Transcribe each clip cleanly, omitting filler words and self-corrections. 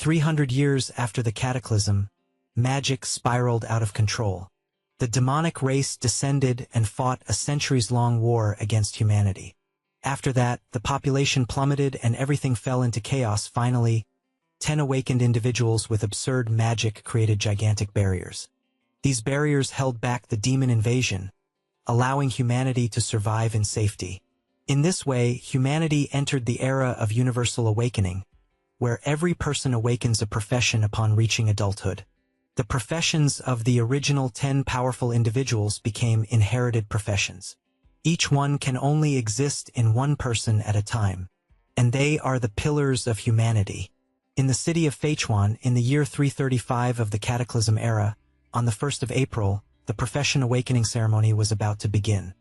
300 years after the cataclysm, magic spiraled out of control. The demonic race descended and fought a centuries-long war against humanity. After that, the population plummeted and everything fell into chaos. Finally, 10 awakened individuals with absurd magic created gigantic barriers. These barriers held back the demon invasion, allowing humanity to survive in safety. In this way, humanity entered the era of universal awakening, where every person awakens a profession upon reaching adulthood. The professions of the original 10 powerful individuals became inherited professions. Each one can only exist in one person at a time, and they are the pillars of humanity. In the city of Feichuan, in the year 335 of the Cataclysm era, on the 1st of April, the profession awakening ceremony was about to begin.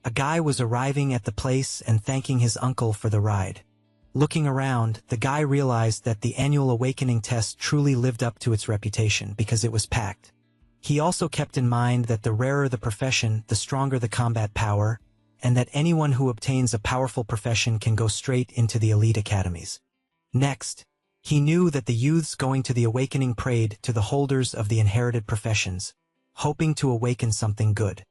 A guy was arriving at the place and thanking his uncle for the ride. Looking around, the guy realized that the annual awakening test truly lived up to its reputation because it was packed. He also kept in mind that the rarer the profession, the stronger the combat power, and that anyone who obtains a powerful profession can go straight into the elite academies. Next, he knew that the youths going to the awakening prayed to the holders of the inherited professions, hoping to awaken something good.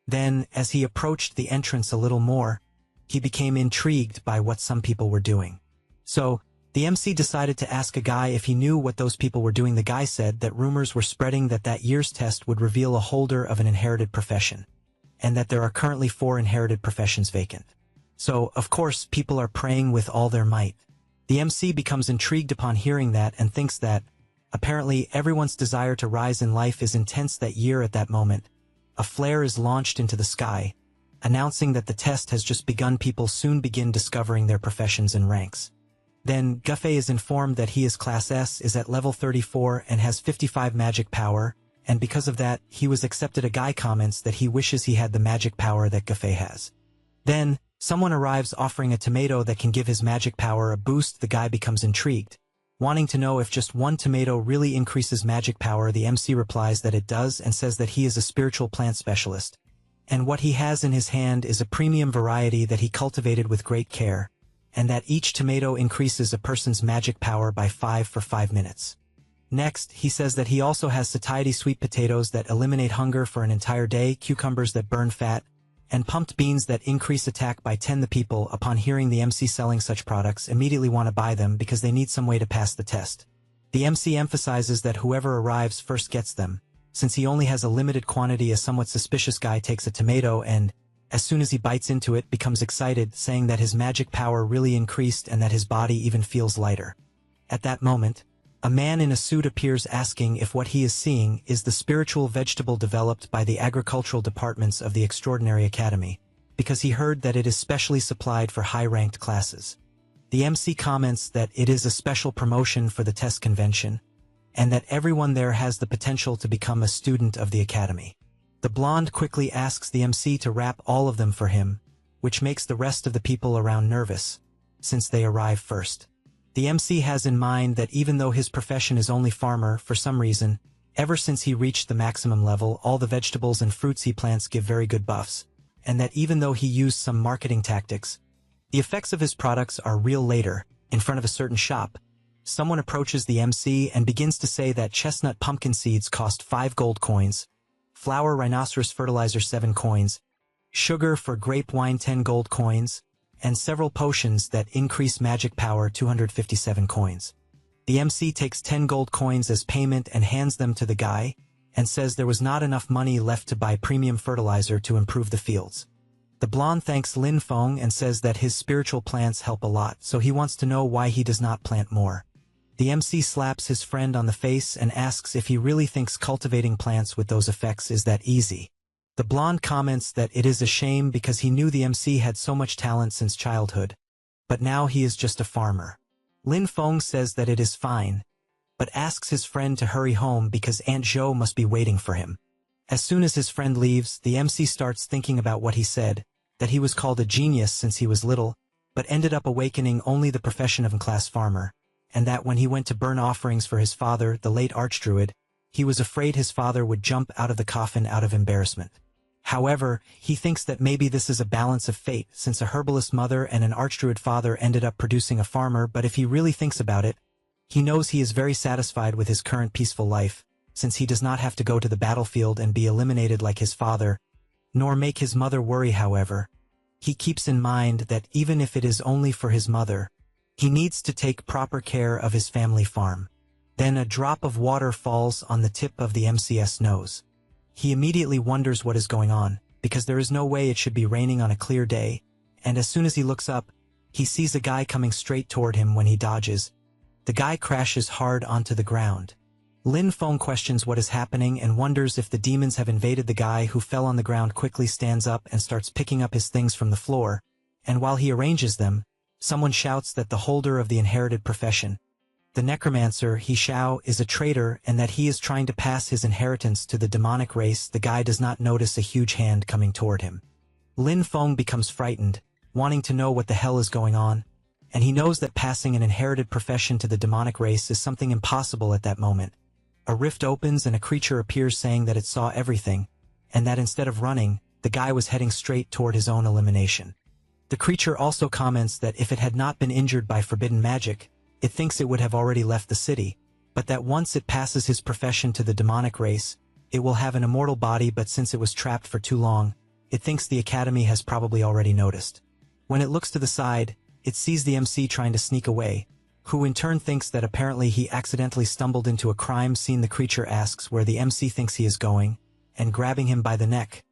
Then, as he approached the entrance a little more, he became intrigued by what some people were doing. So, the MC decided to ask a guy if he knew what those people were doing. The guy said that rumors were spreading that that year's test would reveal a holder of an inherited profession, and that there are currently 4 inherited professions vacant. So, of course, people are praying with all their might. The MC becomes intrigued upon hearing that and thinks that, apparently, everyone's desire to rise in life is intense that year. At that moment, a flare is launched into the sky, announcing that the test has just begun. People soon begin discovering their professions and ranks. Then, Guffey is informed that he is Class S, is at level 34, and has 55 magic power, and because of that, he was accepted. A guy comments that he wishes he had the magic power that Guffey has. Then, someone arrives offering a tomato that can give his magic power a boost. The guy becomes intrigued, wanting to know if just one tomato really increases magic power. The MC replies that it does and says that he is a spiritual plant specialist, and what he has in his hand is a premium variety that he cultivated with great care, and that each tomato increases a person's magic power by 5 for 5 minutes. Next, he says that he also has satiety sweet potatoes that eliminate hunger for an entire day, cucumbers that burn fat, and pumped beans that increase attack by 10. The people, upon hearing the MC selling such products, immediately want to buy them because they need some way to pass the test. The MC emphasizes that whoever arrives first gets them, since he only has a limited quantity. A somewhat suspicious guy takes a tomato and, as soon as he bites into it, becomes excited, saying that his magic power really increased and that his body even feels lighter. At that moment, a man in a suit appears, asking if what he is seeing is the spiritual vegetable developed by the agricultural departments of the Extraordinary Academy, because he heard that it is specially supplied for high-ranked classes. The MC comments that it is a special promotion for the test convention, and that everyone there has the potential to become a student of the academy. The blonde quickly asks the MC to wrap all of them for him, which makes the rest of the people around nervous, since they arrive first. The MC has in mind that even though his profession is only farmer, for some reason, ever since he reached the maximum level, all the vegetables and fruits he plants give very good buffs, and that even though he used some marketing tactics, the effects of his products are real. Later, in front of a certain shop, someone approaches the MC and begins to say that chestnut pumpkin seeds cost 5 gold coins, flour rhinoceros fertilizer 7 coins, sugar for grape wine 10 gold coins, and several potions that increase magic power 257 coins. The MC takes 10 gold coins as payment and hands them to the guy, and says there was not enough money left to buy premium fertilizer to improve the fields. The blonde thanks Lin Feng and says that his spiritual plants help a lot, so he wants to know why he does not plant more. The MC slaps his friend on the face and asks if he really thinks cultivating plants with those effects is that easy. The blonde comments that it is a shame because he knew the MC had so much talent since childhood, but now he is just a farmer. Lin Feng says that it is fine, but asks his friend to hurry home because Aunt Zhou must be waiting for him. As soon as his friend leaves, the MC starts thinking about what he said, that he was called a genius since he was little, but ended up awakening only the profession of a class farmer, and that when he went to burn offerings for his father, the late archdruid, he was afraid his father would jump out of the coffin out of embarrassment. However, he thinks that maybe this is a balance of fate, since a herbalist mother and an archdruid father ended up producing a farmer. But if he really thinks about it, He knows he is very satisfied with his current peaceful life, since he does not have to go to the battlefield and be eliminated like his father, nor make his mother worry. However, he keeps in mind that even if it is only for his mother, he needs to take proper care of his family farm. Then a drop of water falls on the tip of the MC's nose. He immediately wonders what is going on, because there is no way it should be raining on a clear day, and as soon as he looks up, he sees a guy coming straight toward him. When he dodges, the guy crashes hard onto the ground. Lin Feng questions what is happening and wonders if the demons have invaded. The guy who fell on the ground quickly stands up and starts picking up his things from the floor, and while he arranges them, someone shouts that the holder of the inherited profession, the Necromancer, He Xiao, is a traitor and that he is trying to pass his inheritance to the demonic race. The guy does not notice a huge hand coming toward him. Lin Feng becomes frightened, wanting to know what the hell is going on, and he knows that passing an inherited profession to the demonic race is something impossible at that moment. A rift opens and a creature appears saying that it saw everything, and that instead of running, the guy was heading straight toward his own elimination. The creature also comments that if it had not been injured by forbidden magic, it thinks it would have already left the city, but that once it passes his profession to the demonic race, it will have an immortal body. But since it was trapped for too long, it thinks the academy has probably already noticed. When it looks to the side, it sees the MC trying to sneak away, who in turn thinks that apparently he accidentally stumbled into a crime scene. The creature asks where the MC thinks he is going, and grabbing him by the neck,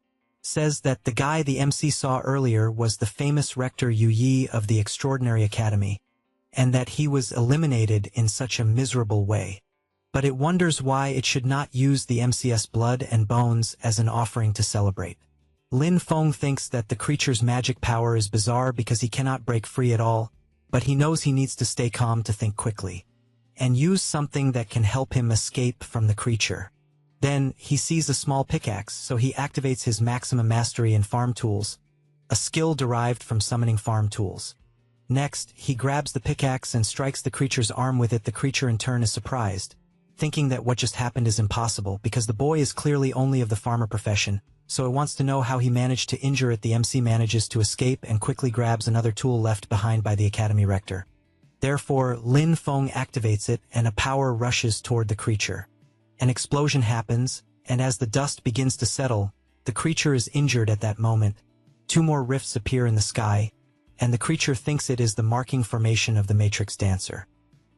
says that the guy the MC saw earlier was the famous rector Yu Yi of the Extraordinary Academy, and that he was eliminated in such a miserable way. But it wonders why it should not use the MC's blood and bones as an offering to celebrate. Lin Feng thinks that the creature's magic power is bizarre because he cannot break free at all, but he knows he needs to stay calm to think quickly, and use something that can help him escape from the creature. Then, he sees a small pickaxe, so he activates his maximum mastery in farm tools, a skill derived from summoning farm tools. Next, he grabs the pickaxe and strikes the creature's arm with it. The creature in turn is surprised, thinking that what just happened is impossible because the boy is clearly only of the farmer profession, so it wants to know how he managed to injure it. The MC manages to escape and quickly grabs another tool left behind by the academy rector. Therefore, Lin Feng activates it and a power rushes toward the creature. An explosion happens, and as the dust begins to settle, the creature is injured at that moment. Two more rifts appear in the sky, and the creature thinks it is the marking formation of the Matrix dancer.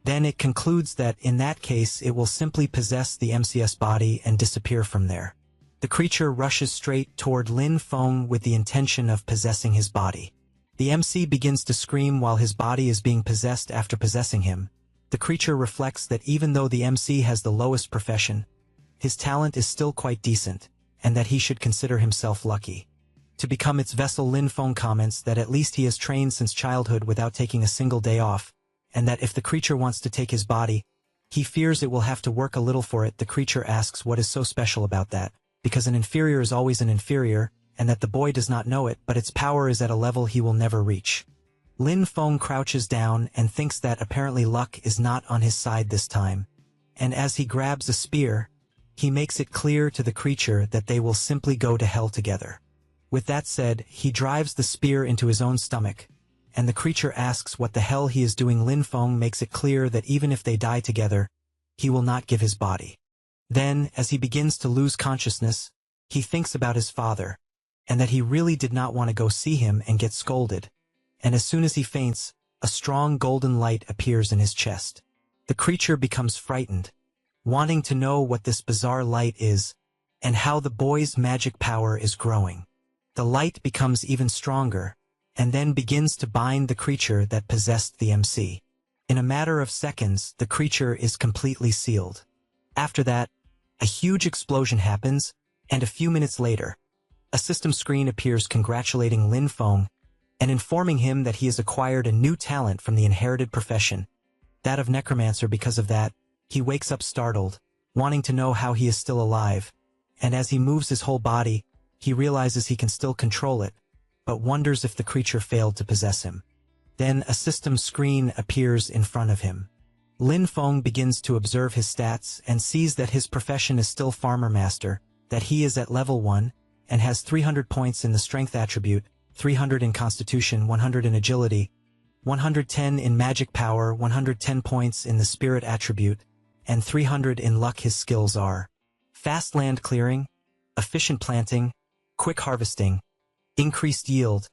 Then it concludes that in that case it will simply possess the MC's body and disappear from there. The creature rushes straight toward Lin Feng with the intention of possessing his body. The MC begins to scream while his body is being possessed. After possessing him, the creature reflects that even though the MC has the lowest profession, his talent is still quite decent, and that he should consider himself lucky to become its vessel. Lin Feng comments that at least he has trained since childhood without taking a single day off, and that if the creature wants to take his body, he fears it will have to work a little for it. The creature asks what is so special about that, because an inferior is always an inferior, and that the boy does not know it, but its power is at a level he will never reach. Lin Feng crouches down and thinks that apparently luck is not on his side this time, and as he grabs a spear, he makes it clear to the creature that they will simply go to hell together. With that said, he drives the spear into his own stomach, and the creature asks what the hell he is doing. Lin Feng makes it clear that even if they die together, he will not give his body. Then, as he begins to lose consciousness, he thinks about his father, and that he really did not want to go see him and get scolded. And as soon as he faints, a strong golden light appears in his chest. The creature becomes frightened, wanting to know what this bizarre light is, and how the boy's magic power is growing. The light becomes even stronger, and then begins to bind the creature that possessed the MC. In a matter of seconds, the creature is completely sealed. After that, a huge explosion happens, and a few minutes later, a system screen appears congratulating Lin Feng and informing him that he has acquired a new talent from the inherited profession, that of Necromancer. Because of that, he wakes up startled, wanting to know how he is still alive, and as he moves his whole body, he realizes he can still control it, but wonders if the creature failed to possess him. Then a system screen appears in front of him. Lin Feng begins to observe his stats and sees that his profession is still Farmer Master, that he is at level 1, and has 300 points in the Strength attribute, 300 in Constitution, 100 in Agility, 110 in magic power, 110 points in the spirit attribute, and 300 in luck. His skills are fast land clearing, efficient planting, quick harvesting, increased yield,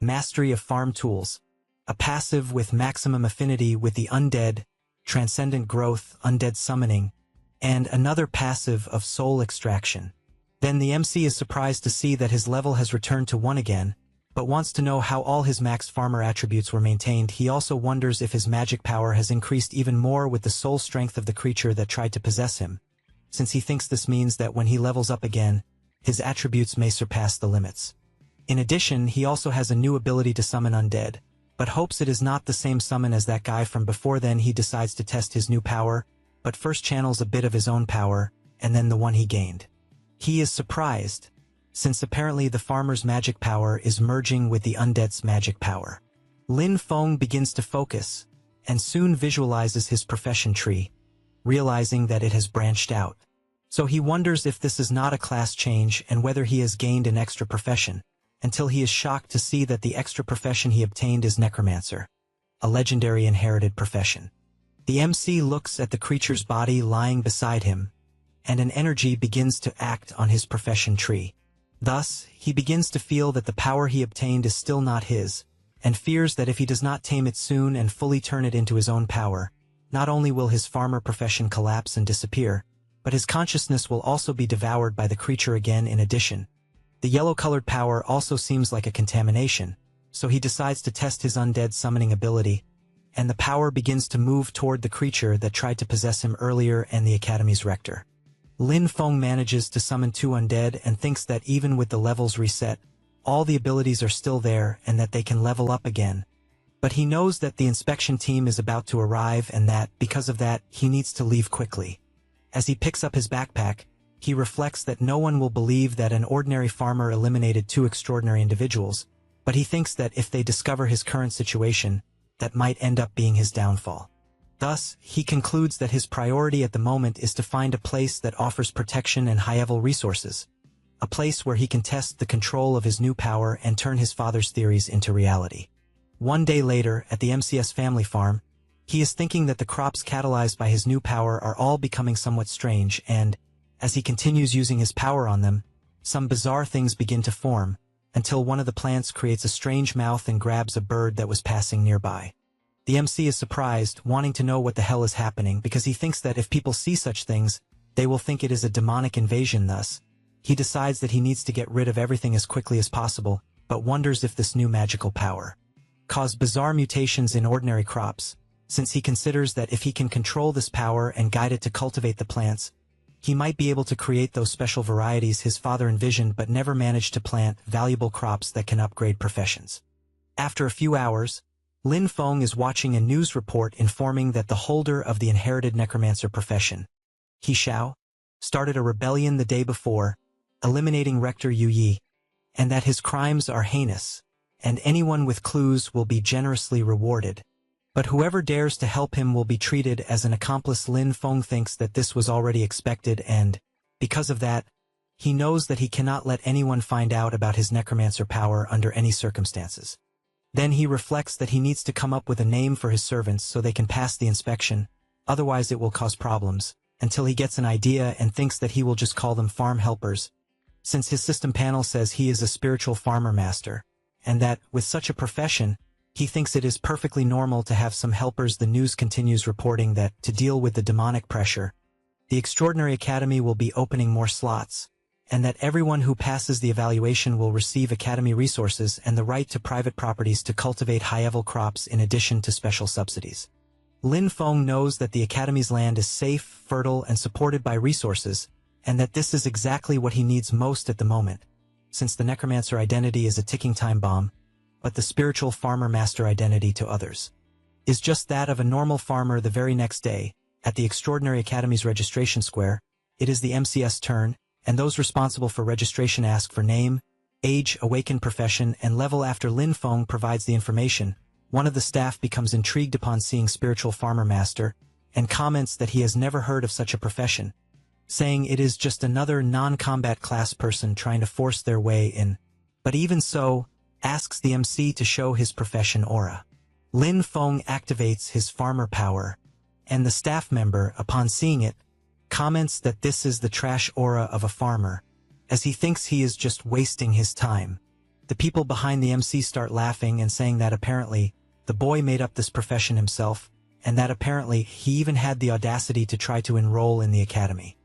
mastery of farm tools, a passive with maximum affinity with the undead, transcendent growth, undead summoning, and another passive of soul extraction. Then the MC is surprised to see that his level has returned to 1 again, but wants to know how all his max farmer attributes were maintained. He also wonders if his magic power has increased even more with the soul strength of the creature that tried to possess him, since he thinks this means that when he levels up again, his attributes may surpass the limits. In addition, he also has a new ability to summon undead, but hopes it is not the same summon as that guy from before. Then he decides to test his new power, but first channels a bit of his own power, and then the one he gained. He is surprised, since apparently the farmer's magic power is merging with the undead's magic power. Lin Feng begins to focus, and soon visualizes his profession tree, realizing that it has branched out. So he wonders if this is not a class change and whether he has gained an extra profession, until he is shocked to see that the extra profession he obtained is Necromancer, a legendary inherited profession. The MC looks at the creature's body lying beside him, and an energy begins to act on his profession tree. Thus, he begins to feel that the power he obtained is still not his, and fears that if he does not tame it soon and fully turn it into his own power, not only will his farmer profession collapse and disappear, but his consciousness will also be devoured by the creature again. In addition, the yellow-colored power also seems like a contamination, so he decides to test his undead summoning ability, and the power begins to move toward the creature that tried to possess him earlier and the Academy's rector. Lin Feng manages to summon 2 undead and thinks that even with the levels reset, all the abilities are still there and that they can level up again. But he knows that the inspection team is about to arrive and that, because of that, he needs to leave quickly. As he picks up his backpack, he reflects that no one will believe that an ordinary farmer eliminated 2 extraordinary individuals, but he thinks that if they discover his current situation, that might end up being his downfall. Thus, he concludes that his priority at the moment is to find a place that offers protection and high-level resources, a place where he can test the control of his new power and turn his father's theories into reality. One day later, at the MCS family farm, he is thinking that the crops catalyzed by his new power are all becoming somewhat strange, and, as he continues using his power on them, some bizarre things begin to form, until one of the plants creates a strange mouth and grabs a bird that was passing nearby. The MC is surprised, wanting to know what the hell is happening, because he thinks that if people see such things, they will think it is a demonic invasion. Thus, he decides that he needs to get rid of everything as quickly as possible, but wonders if this new magical power cause bizarre mutations in ordinary crops, since he considers that if he can control this power and guide it to cultivate the plants, he might be able to create those special varieties his father envisioned but never managed to plant, valuable crops that can upgrade professions. After a few hours, Lin Feng is watching a news report informing that the holder of the inherited necromancer profession, He Xiao, started a rebellion the day before, eliminating Rector Yu Yi, and that his crimes are heinous, and anyone with clues will be generously rewarded. But whoever dares to help him will be treated as an accomplice. Lin Feng thinks that this was already expected and, because of that, he knows that he cannot let anyone find out about his necromancer power under any circumstances. Then he reflects that he needs to come up with a name for his servants so they can pass the inspection, otherwise it will cause problems, until he gets an idea and thinks that he will just call them farm helpers, since his system panel says he is a spiritual farmer master, and that, with such a profession, he thinks it is perfectly normal to have some helpers. The news continues reporting that, to deal with the demonic pressure, the Extraordinary Academy will be opening more slots, and that everyone who passes the evaluation will receive Academy resources and the right to private properties to cultivate high-level crops in addition to special subsidies. Lin Feng knows that the Academy's land is safe, fertile, and supported by resources, and that this is exactly what he needs most at the moment, since the necromancer identity is a ticking time bomb, but the spiritual farmer master identity to others is just that of a normal farmer. The very next day, at the Extraordinary Academy's registration square, it is the MCS turn, and those responsible for registration ask for name, age, awakened profession, and level. After Lin Feng provides the information, one of the staff becomes intrigued upon seeing spiritual farmer master, and comments that he has never heard of such a profession, saying it is just another non-combat class person trying to force their way in, but even so, asks the MC to show his profession aura. Lin Feng activates his farmer power, and the staff member, upon seeing it, comments that this is the trash aura of a farmer, as he thinks he is just wasting his time. The people behind the MC start laughing and saying that apparently, the boy made up this profession himself, and that apparently he even had the audacity to try to enroll in the academy.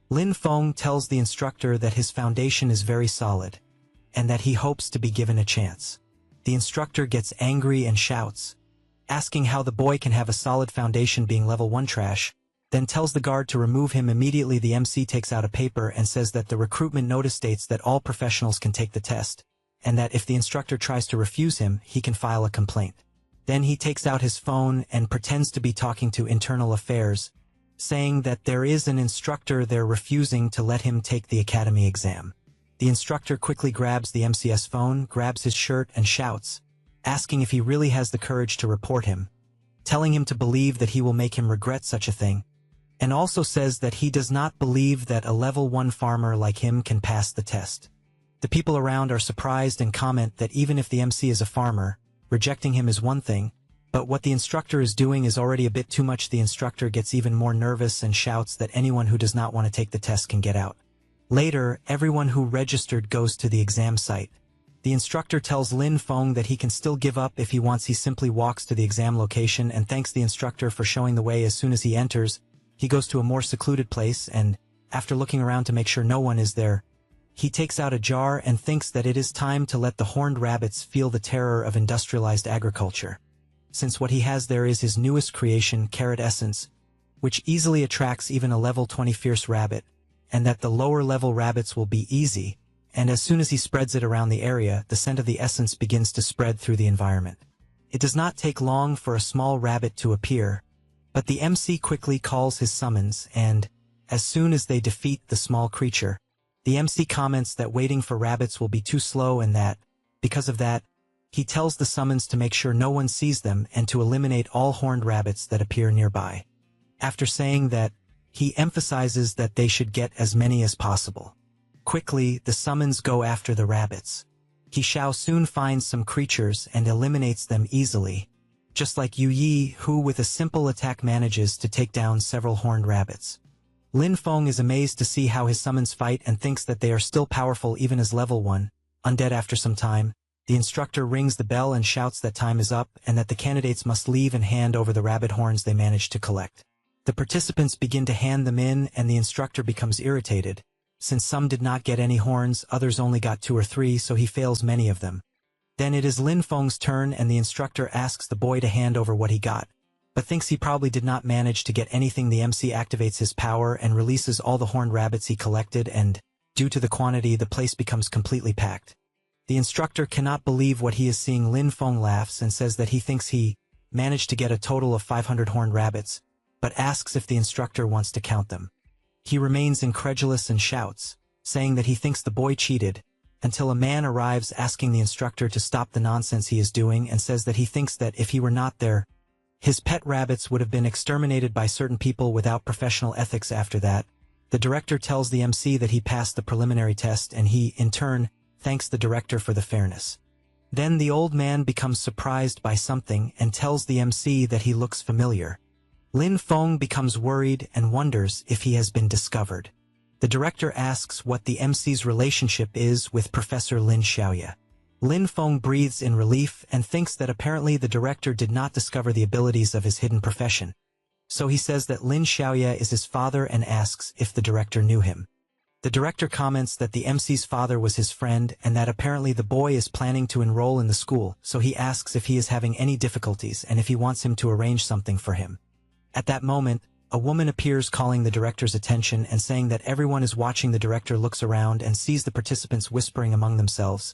Lin Feng tells the instructor that his foundation is very solid, and that he hopes to be given a chance. The instructor gets angry and shouts, asking how the boy can have a solid foundation being level 1 trash, then tells the guard to remove him immediately. The MC takes out a paper and says that the recruitment notice states that all professionals can take the test, and that if the instructor tries to refuse him, he can file a complaint. Then he takes out his phone and pretends to be talking to internal affairs, saying that there is an instructor there refusing to let him take the academy exam. The instructor quickly grabs the MC's phone, grabs his shirt and shouts, asking if he really has the courage to report him, telling him to believe that he will make him regret such a thing, and also says that he does not believe that a level 1 farmer like him can pass the test. The people around are surprised and comment that even if the MC is a farmer, rejecting him is one thing, but what the instructor is doing is already a bit too much. The instructor gets even more nervous and shouts that anyone who does not want to take the test can get out. Later, everyone who registered goes to the exam site. The instructor tells Lin Feng that he can still give up if he wants. He simply walks to the exam location and thanks the instructor for showing the way. As soon as he enters, he goes to a more secluded place and, after looking around to make sure no one is there, he takes out a jar and thinks that it is time to let the horned rabbits feel the terror of industrialized agriculture. Since what he has there is his newest creation, carrot essence, which easily attracts even a level 20 fierce rabbit, and that the lower level rabbits will be easy, and as soon as he spreads it around the area, the scent of the essence begins to spread through the environment. It does not take long for a small rabbit to appear, but the MC quickly calls his summons, and, as soon as they defeat the small creature, the MC comments that waiting for rabbits will be too slow and that, because of that, he tells the summons to make sure no one sees them and to eliminate all horned rabbits that appear nearby. After saying that, he emphasizes that they should get as many as possible. Quickly, the summons go after the rabbits. He shall soon find some creatures and eliminates them easily, just like Yu Yi, who with a simple attack manages to take down several horned rabbits. Lin Feng is amazed to see how his summons fight and thinks that they are still powerful even as level 1, undead. After some time, the instructor rings the bell and shouts that time is up and that the candidates must leave and hand over the rabbit horns they managed to collect. The participants begin to hand them in and the instructor becomes irritated. Since some did not get any horns, others only got 2 or 3, so he fails many of them. Then it is Lin Feng's turn and the instructor asks the boy to hand over what he got, but thinks he probably did not manage to get anything. The MC activates his power and releases all the horned rabbits he collected and, due to the quantity, the place becomes completely packed. The instructor cannot believe what he is seeing. Lin Feng laughs and says that he thinks he managed to get a total of 500 horned rabbits, but asks if the instructor wants to count them. He remains incredulous and shouts, saying that he thinks the boy cheated, until a man arrives asking the instructor to stop the nonsense he is doing and says that he thinks that if he were not there, his pet rabbits would have been exterminated by certain people without professional ethics. After that, the director tells the MC that he passed the preliminary test and he, in turn, thanks the director for the fairness. Then the old man becomes surprised by something and tells the MC that he looks familiar. Lin Feng becomes worried and wonders if he has been discovered. The director asks what the MC's relationship is with Professor Lin Xiaoya. Lin Feng breathes in relief and thinks that apparently the director did not discover the abilities of his hidden profession. So he says that Lin Xiaoya is his father and asks if the director knew him. The director comments that the MC's father was his friend and that apparently the boy is planning to enroll in the school, so he asks if he is having any difficulties and if he wants him to arrange something for him. At that moment, a woman appears calling the director's attention and saying that everyone is watching. The director looks around and sees the participants whispering among themselves,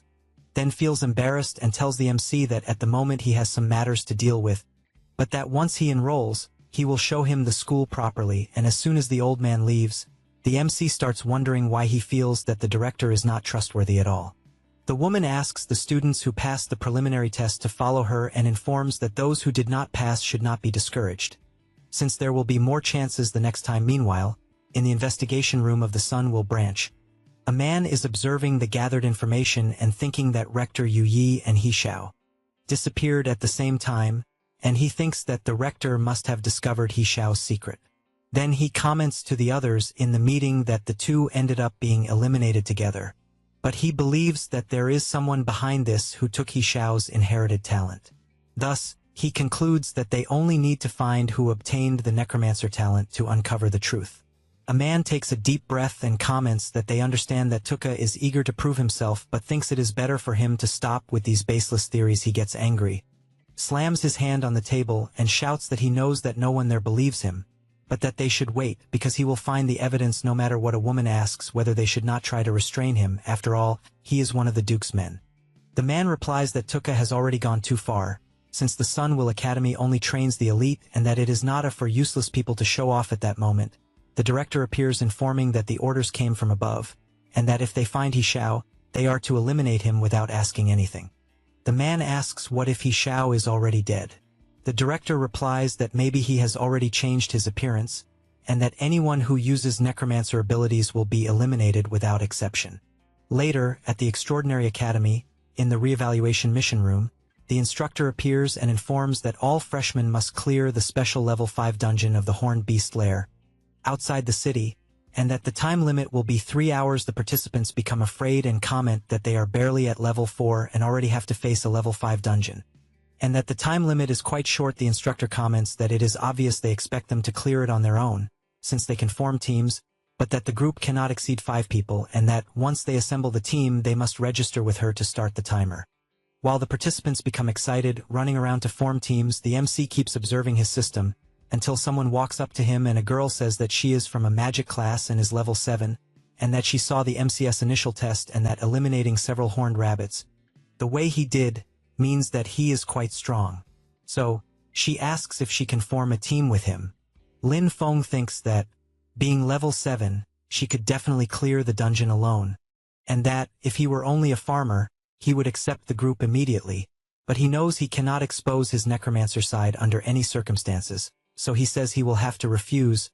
then feels embarrassed and tells the MC that at the moment he has some matters to deal with, but that once he enrolls, he will show him the school properly. And as soon as the old man leaves, the MC starts wondering why he feels that the director is not trustworthy at all. The woman asks the students who passed the preliminary test to follow her and informs that those who did not pass should not be discouraged, since there will be more chances the next time. Meanwhile, in the investigation room of the Sun Will Branch, a man is observing the gathered information and thinking that Rector Yu Yi and He Xiao disappeared at the same time, and he thinks that the rector must have discovered He Xiao's secret. Then he comments to the others in the meeting that the two ended up being eliminated together. But he believes that there is someone behind this who took He Xiao's inherited talent. Thus, he concludes that they only need to find who obtained the Necromancer talent to uncover the truth. A man takes a deep breath and comments that they understand that Tuka is eager to prove himself but thinks it is better for him to stop with these baseless theories. He gets angry, slams his hand on the table and shouts that he knows that no one there believes him, but that they should wait because he will find the evidence no matter what a woman asks whether they should not try to restrain him. After all, he is one of the Duke's men. The man replies that Tuka has already gone too far, since the Sun Will Academy only trains the elite and that it is not for useless people to show off at that moment. The director appears informing that the orders came from above, and that if they find He Xiao, they are to eliminate him without asking anything. The man asks what if He Xiao is already dead. The director replies that maybe he has already changed his appearance, and that anyone who uses necromancer abilities will be eliminated without exception. Later, at the Extraordinary Academy, in the reevaluation mission room, the instructor appears and informs that all freshmen must clear the special level 5 dungeon of the Horned Beast Lair, outside the city, and that the time limit will be 3 hours. The participants become afraid and comment that they are barely at level 4 and already have to face a level 5 dungeon, and that the time limit is quite short. The instructor comments that it is obvious they expect them to clear it on their own, since they can form teams, but that the group cannot exceed 5 people and that once they assemble the team they must register with her to start the timer. While the participants become excited, running around to form teams, the MC keeps observing his system, until someone walks up to him and a girl says that she is from a magic class and is level 7, and that she saw the MCS initial test and that eliminating several horned rabbits, the way he did, means that he is quite strong. So, she asks if she can form a team with him. Lin Feng thinks that, being level 7, she could definitely clear the dungeon alone, and that, if he were only a farmer, he would accept the group immediately, but he knows he cannot expose his necromancer side under any circumstances, so he says he will have to refuse.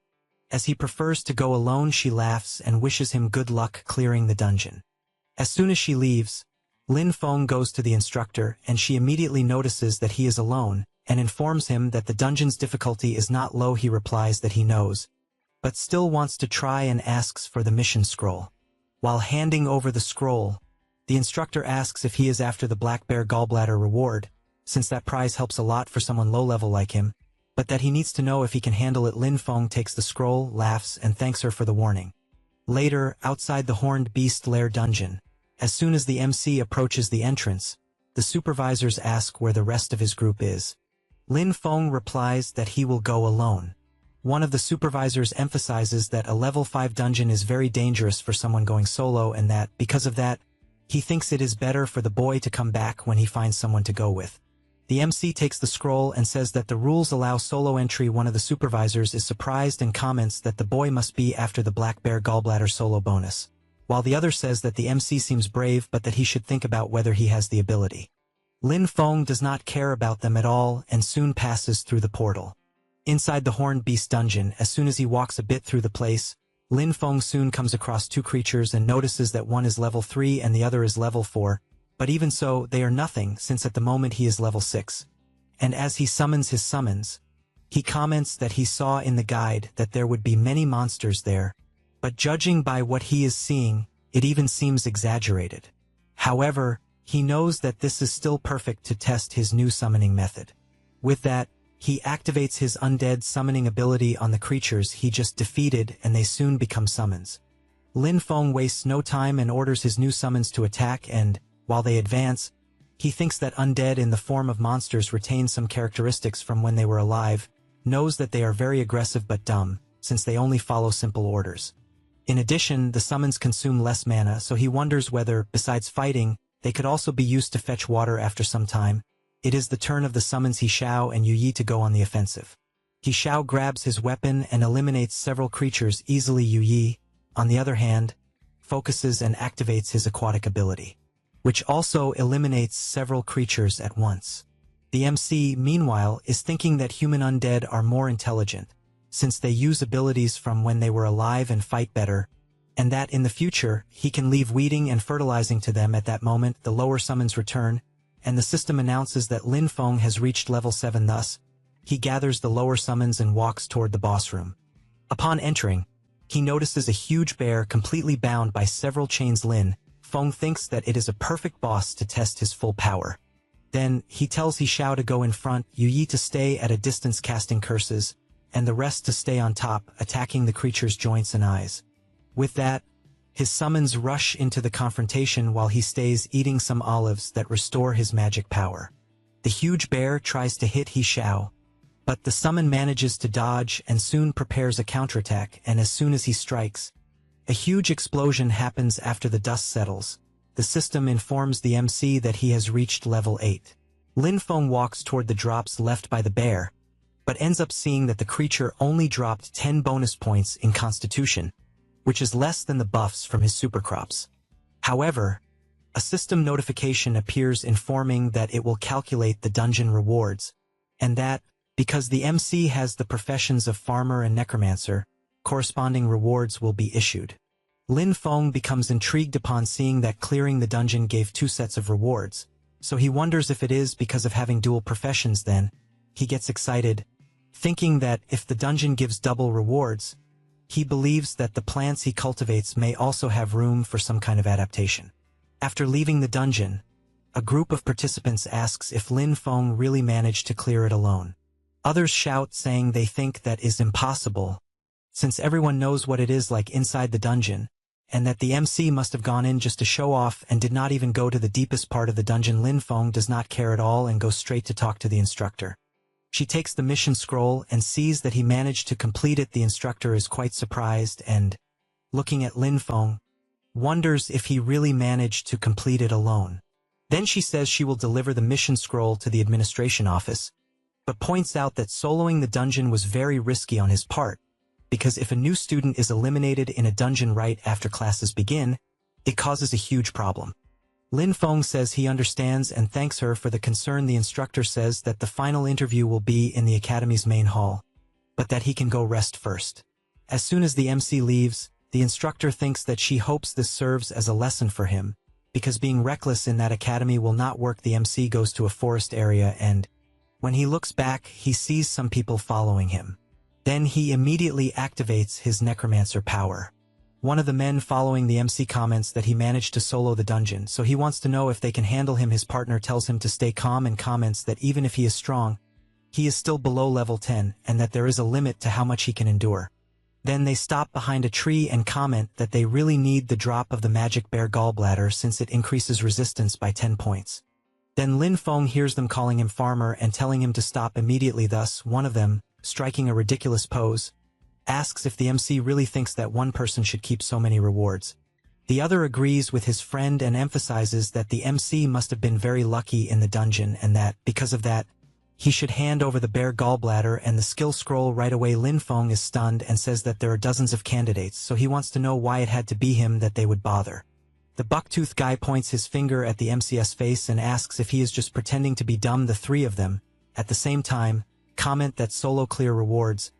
As he prefers to go alone, she laughs and wishes him good luck clearing the dungeon. As soon as she leaves, Lin Feng goes to the instructor and she immediately notices that he is alone, and informs him that the dungeon's difficulty is not low. He replies that he knows, but still wants to try and asks for the mission scroll. While handing over the scroll, the instructor asks if he is after the Black Bear Gallbladder reward, since that prize helps a lot for someone low-level like him, but that he needs to know if he can handle it. Lin Feng takes the scroll, laughs, and thanks her for the warning. Later, outside the Horned Beast Lair dungeon, as soon as the MC approaches the entrance, the supervisors ask where the rest of his group is. Lin Feng replies that he will go alone. One of the supervisors emphasizes that a level 5 dungeon is very dangerous for someone going solo and that, because of that, he thinks it is better for the boy to come back when he finds someone to go with. The MC takes the scroll and says that the rules allow solo entry. One of the supervisors is surprised and comments that the boy must be after the Black Bear Gallbladder solo bonus, while the other says that the MC seems brave but that he should think about whether he has the ability. Lin Feng does not care about them at all and soon passes through the portal. Inside the Horned Beast dungeon, as soon as he walks a bit through the place, Lin Feng soon comes across 2 creatures and notices that one is level 3 and the other is level 4, but even so, they are nothing since at the moment he is level 6. And as he summons his summons, he comments that he saw in the guide that there would be many monsters there, but judging by what he is seeing, it even seems exaggerated. However, he knows that this is still perfect to test his new summoning method. With that, he activates his undead summoning ability on the creatures he just defeated and they soon become summons. Lin Feng wastes no time and orders his new summons to attack and, while they advance, he thinks that undead in the form of monsters retain some characteristics from when they were alive, knows that they are very aggressive but dumb, since they only follow simple orders. In addition, the summons consume less mana, so he wonders whether, besides fighting, they could also be used to fetch water after some time. It is the turn of the summons He Xiao and Yu Yi to go on the offensive. He Xiao grabs his weapon and eliminates several creatures easily. Yu Yi, on the other hand, focuses and activates his aquatic ability, which also eliminates several creatures at once. The MC, meanwhile, is thinking that human undead are more intelligent, since they use abilities from when they were alive and fight better, and that in the future, he can leave weeding and fertilizing to them at that moment. The lower summons return, and the system announces that Lin Feng has reached level 7. Thus, he gathers the lower summons and walks toward the boss room. Upon entering, he notices a huge bear completely bound by several chains. Lin Feng thinks that it is a perfect boss to test his full power. Then, he tells He Xiao to go in front, Yu Yi to stay at a distance casting curses, and the rest to stay on top, attacking the creature's joints and eyes. With that, his summons rush into the confrontation while he stays eating some olives that restore his magic power. The huge bear tries to hit He Xiao, but the summon manages to dodge and soon prepares a counterattack, and as soon as he strikes, a huge explosion happens. After the dust settles, the system informs the MC that he has reached level 8. Lin Feng walks toward the drops left by the bear, but ends up seeing that the creature only dropped 10 bonus points in Constitution, which is less than the buffs from his supercrops. However, a system notification appears informing that it will calculate the dungeon rewards, and that, because the MC has the professions of farmer and necromancer, corresponding rewards will be issued. Lin Feng becomes intrigued upon seeing that clearing the dungeon gave 2 sets of rewards, so he wonders if it is because of having dual professions. Then, he gets excited, thinking that if the dungeon gives double rewards, he believes that the plants he cultivates may also have room for some kind of adaptation. After leaving the dungeon, a group of participants asks if Lin Feng really managed to clear it alone. Others shout, saying they think that is impossible, since everyone knows what it is like inside the dungeon, and that the MC must have gone in just to show off and did not even go to the deepest part of the dungeon. Lin Feng does not care at all and goes straight to talk to the instructor. She takes the mission scroll and sees that he managed to complete it. The instructor is quite surprised and, looking at Lin Feng, wonders if he really managed to complete it alone. Then she says she will deliver the mission scroll to the administration office, but points out that soloing the dungeon was very risky on his part, because if a new student is eliminated in a dungeon right after classes begin, it causes a huge problem. Lin Feng says he understands and thanks her for the concern. The instructor says that the final interview will be in the academy's main hall, but that he can go rest first. As soon as the MC leaves, the instructor thinks that she hopes this serves as a lesson for him, because being reckless in that academy will not work. The MC goes to a forest area and, when he looks back, he sees some people following him. Then he immediately activates his Necromancer power. One of the men following the MC comments that he managed to solo the dungeon, so he wants to know if they can handle him. His partner tells him to stay calm and comments that even if he is strong, he is still below level 10 and that there is a limit to how much he can endure. Then they stop behind a tree and comment that they really need the drop of the magic bear gallbladder since it increases resistance by 10 points. Then Lin Feng hears them calling him farmer and telling him to stop immediately. Thus, one of them, striking a ridiculous pose, asks if the MC really thinks that one person should keep so many rewards. The other agrees with his friend and emphasizes that the MC must have been very lucky in the dungeon and that, because of that, he should hand over the bear gallbladder and the skill scroll right away. Lin Feng is stunned and says that there are dozens of candidates, so he wants to know why it had to be him that they would bother. The bucktooth guy points his finger at the MC's face and asks if he is just pretending to be dumb. The 3 of them, at the same time, comment that solo clear rewards,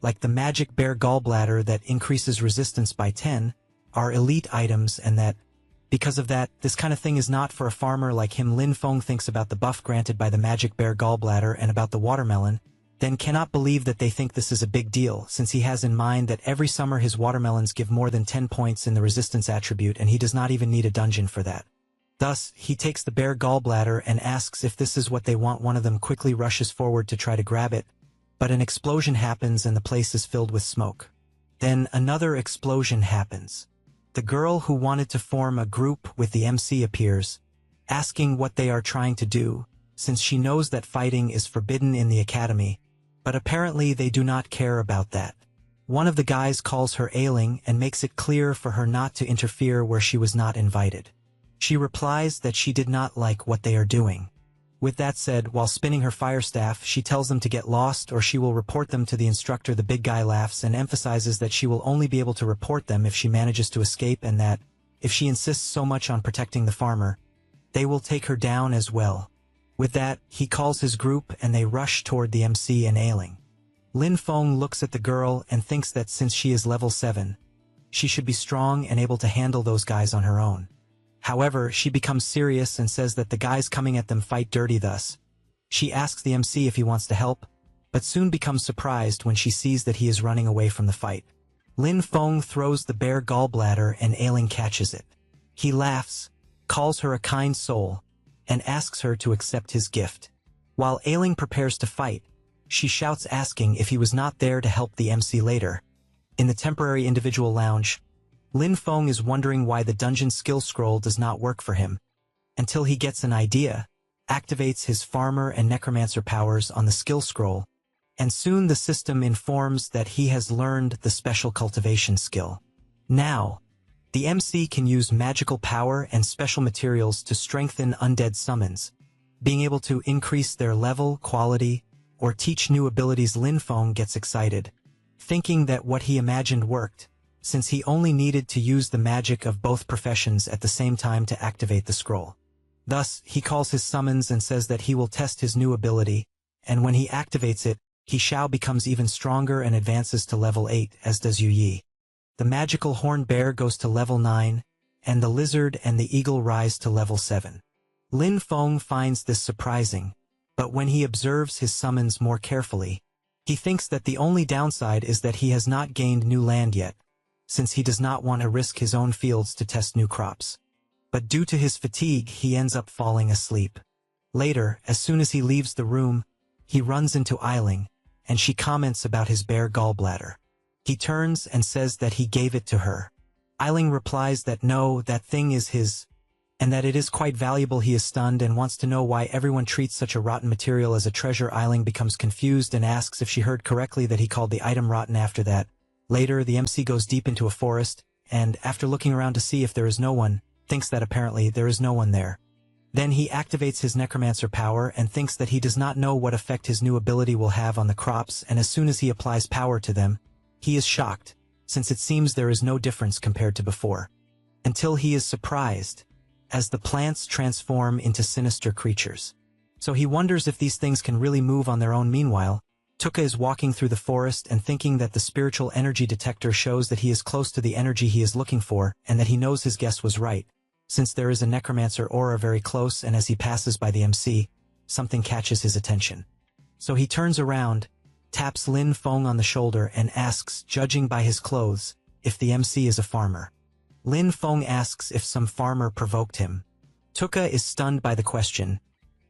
like the magic bear gallbladder that increases resistance by 10, are elite items and that, because of that, this kind of thing is not for a farmer like him. Lin Feng thinks about the buff granted by the magic bear gallbladder and about the watermelon, then cannot believe that they think this is a big deal, since he has in mind that every summer his watermelons give more than 10 points in the resistance attribute and he does not even need a dungeon for that. Thus, he takes the bear gallbladder and asks if this is what they want. One of them quickly rushes forward to try to grab it, but an explosion happens and the place is filled with smoke. Then another explosion happens. The girl who wanted to form a group with the MC appears, asking what they are trying to do, since she knows that fighting is forbidden in the academy, but apparently they do not care about that. One of the guys calls her ailing and makes it clear for her not to interfere where she was not invited. She replies that she did not like what they are doing. With that said, while spinning her fire staff, she tells them to get lost or she will report them to the instructor. The big guy laughs and emphasizes that she will only be able to report them if she manages to escape and that, if she insists so much on protecting the farmer, they will take her down as well. With that, he calls his group and they rush toward the MC and ailing. Lin Feng looks at the girl and thinks that since she is level 7, she should be strong and able to handle those guys on her own. However, she becomes serious and says that the guys coming at them fight dirty thus. She asks the MC if he wants to help, but soon becomes surprised when she sees that he is running away from the fight. Lin Feng throws the bare gallbladder and Ailing catches it. He laughs, calls her a kind soul, and asks her to accept his gift. While Ailing prepares to fight, she shouts asking if he was not there to help the MC later. In the temporary individual lounge, Lin Feng is wondering why the dungeon skill scroll does not work for him, until he gets an idea, activates his farmer and necromancer powers on the skill scroll, and soon the system informs that he has learned the special cultivation skill. Now, the MC can use magical power and special materials to strengthen undead summons, being able to increase their level, quality, or teach new abilities. Lin Feng gets excited, thinking that what he imagined worked, since he only needed to use the magic of both professions at the same time to activate the scroll. Thus, he calls his summons and says that he will test his new ability, and when he activates it, He Xiao becomes even stronger and advances to level 8, as does Yu Yi. The magical horned bear goes to level 9, and the lizard and the eagle rise to level 7. Lin Feng finds this surprising, but when he observes his summons more carefully, he thinks that the only downside is that he has not gained new land yet, since he does not want to risk his own fields to test new crops. But due to his fatigue, he ends up falling asleep. Later, as soon as he leaves the room, he runs into Ailing, and she comments about his bare gallbladder. He turns and says that he gave it to her. Ailing replies that no, that thing is his, and that it is quite valuable. He is stunned and wants to know why everyone treats such a rotten material as a treasure. Ailing becomes confused and asks if she heard correctly that he called the item rotten. After that, later the MC goes deep into a forest, and after looking around to see if there is no one, thinks that apparently there is no one there. Then he activates his necromancer power and thinks that he does not know what effect his new ability will have on the crops, and as soon as he applies power to them, he is shocked, since it seems there is no difference compared to before. Until he is surprised, as the plants transform into sinister creatures. So he wonders if these things can really move on their own. Meanwhile, Tuka is walking through the forest and thinking that the spiritual energy detector shows that he is close to the energy he is looking for, and that he knows his guess was right, since there is a necromancer aura very close, and as he passes by the MC, something catches his attention. So he turns around, taps Lin Feng on the shoulder and asks, judging by his clothes, if the MC is a farmer. Lin Feng asks if some farmer provoked him. Tuka is stunned by the question,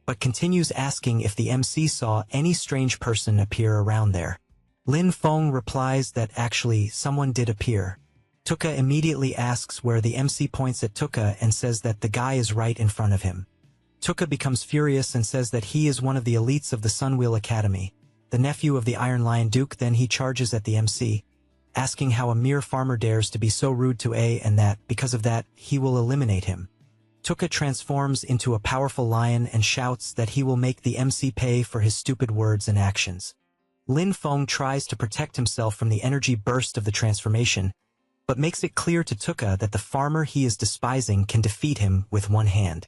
but continues asking if the MC saw any strange person appear around there. Lin Feng replies that actually someone did appear. Tuka immediately asks where. The MC points at Tuka and says that the guy is right in front of him. Tuka becomes furious and says that he is one of the elites of the Sunwheel Academy, the nephew of the Iron Lion Duke. Then he charges at the MC, asking how a mere farmer dares to be so rude to A, and that, because of that, he will eliminate him. Tuka transforms into a powerful lion and shouts that he will make the MC pay for his stupid words and actions. Lin Feng tries to protect himself from the energy burst of the transformation, but makes it clear to Tuka that the farmer he is despising can defeat him with one hand.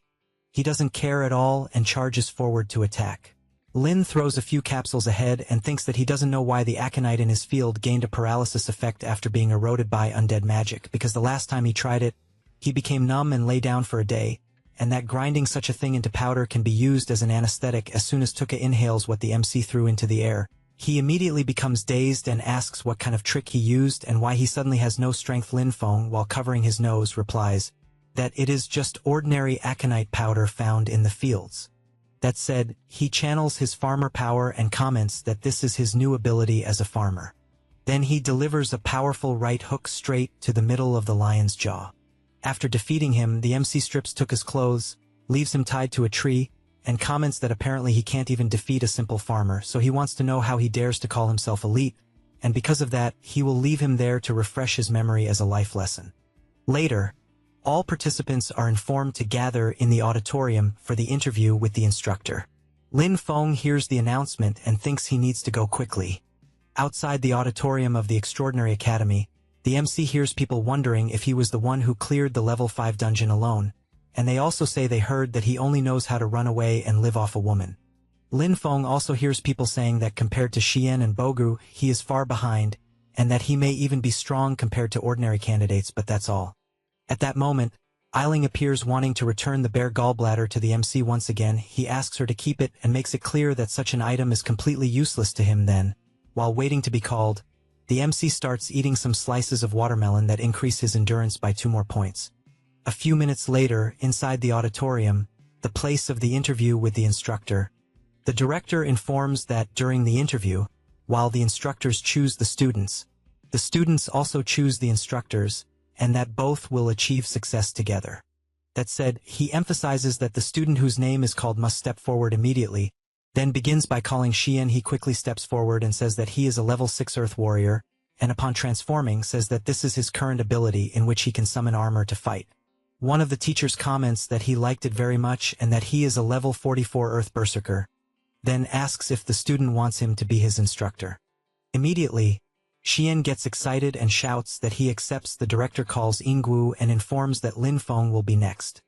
He doesn't care at all and charges forward to attack. Lin throws a few capsules ahead and thinks that he doesn't know why the aconite in his field gained a paralysis effect after being eroded by undead magic, because the last time he tried it, he became numb and lay down for a day, and that grinding such a thing into powder can be used as an anesthetic. As soon as Tuka inhales what the MC threw into the air, he immediately becomes dazed and asks what kind of trick he used and why he suddenly has no strength. Lin Feng, while covering his nose, replies that it is just ordinary aconite powder found in the fields. That said, he channels his farmer power and comments that this is his new ability as a farmer. Then he delivers a powerful right hook straight to the middle of the lion's jaw. After defeating him, the MC strips Tuka's clothes, leaves him tied to a tree, and comments that apparently he can't even defeat a simple farmer, so he wants to know how he dares to call himself elite, and because of that, he will leave him there to refresh his memory as a life lesson. Later, all participants are informed to gather in the auditorium for the interview with the instructor. Lin Feng hears the announcement and thinks he needs to go quickly. Outside the auditorium of the Extraordinary Academy, the MC hears people wondering if he was the one who cleared the level 5 dungeon alone, and they also say they heard that he only knows how to run away and live off a woman. Lin Feng also hears people saying that compared to Xian and Bogu, he is far behind, and that he may even be strong compared to ordinary candidates, but that's all. At that moment, Eiling appears wanting to return the bear gallbladder to the MC once again. He asks her to keep it and makes it clear that such an item is completely useless to him then. While waiting to be called, the MC starts eating some slices of watermelon that increase his endurance by 2 more points. A few minutes later, inside the auditorium, the place of the interview with the instructor, the director informs that during the interview, while the instructors choose the students also choose the instructors, and that both will achieve success together. That said, he emphasizes that the student whose name is called must step forward immediately, then begins by calling Xian. He quickly steps forward and says that he is a level 6 Earth Warrior, and upon transforming says that this is his current ability in which he can summon armor to fight. One of the teachers comments that he liked it very much and that he is a level 44 Earth Berserker, then asks if the student wants him to be his instructor. Immediately, Xian gets excited and shouts that he accepts. The director calls Ingwu and informs that Lin Feng will be next.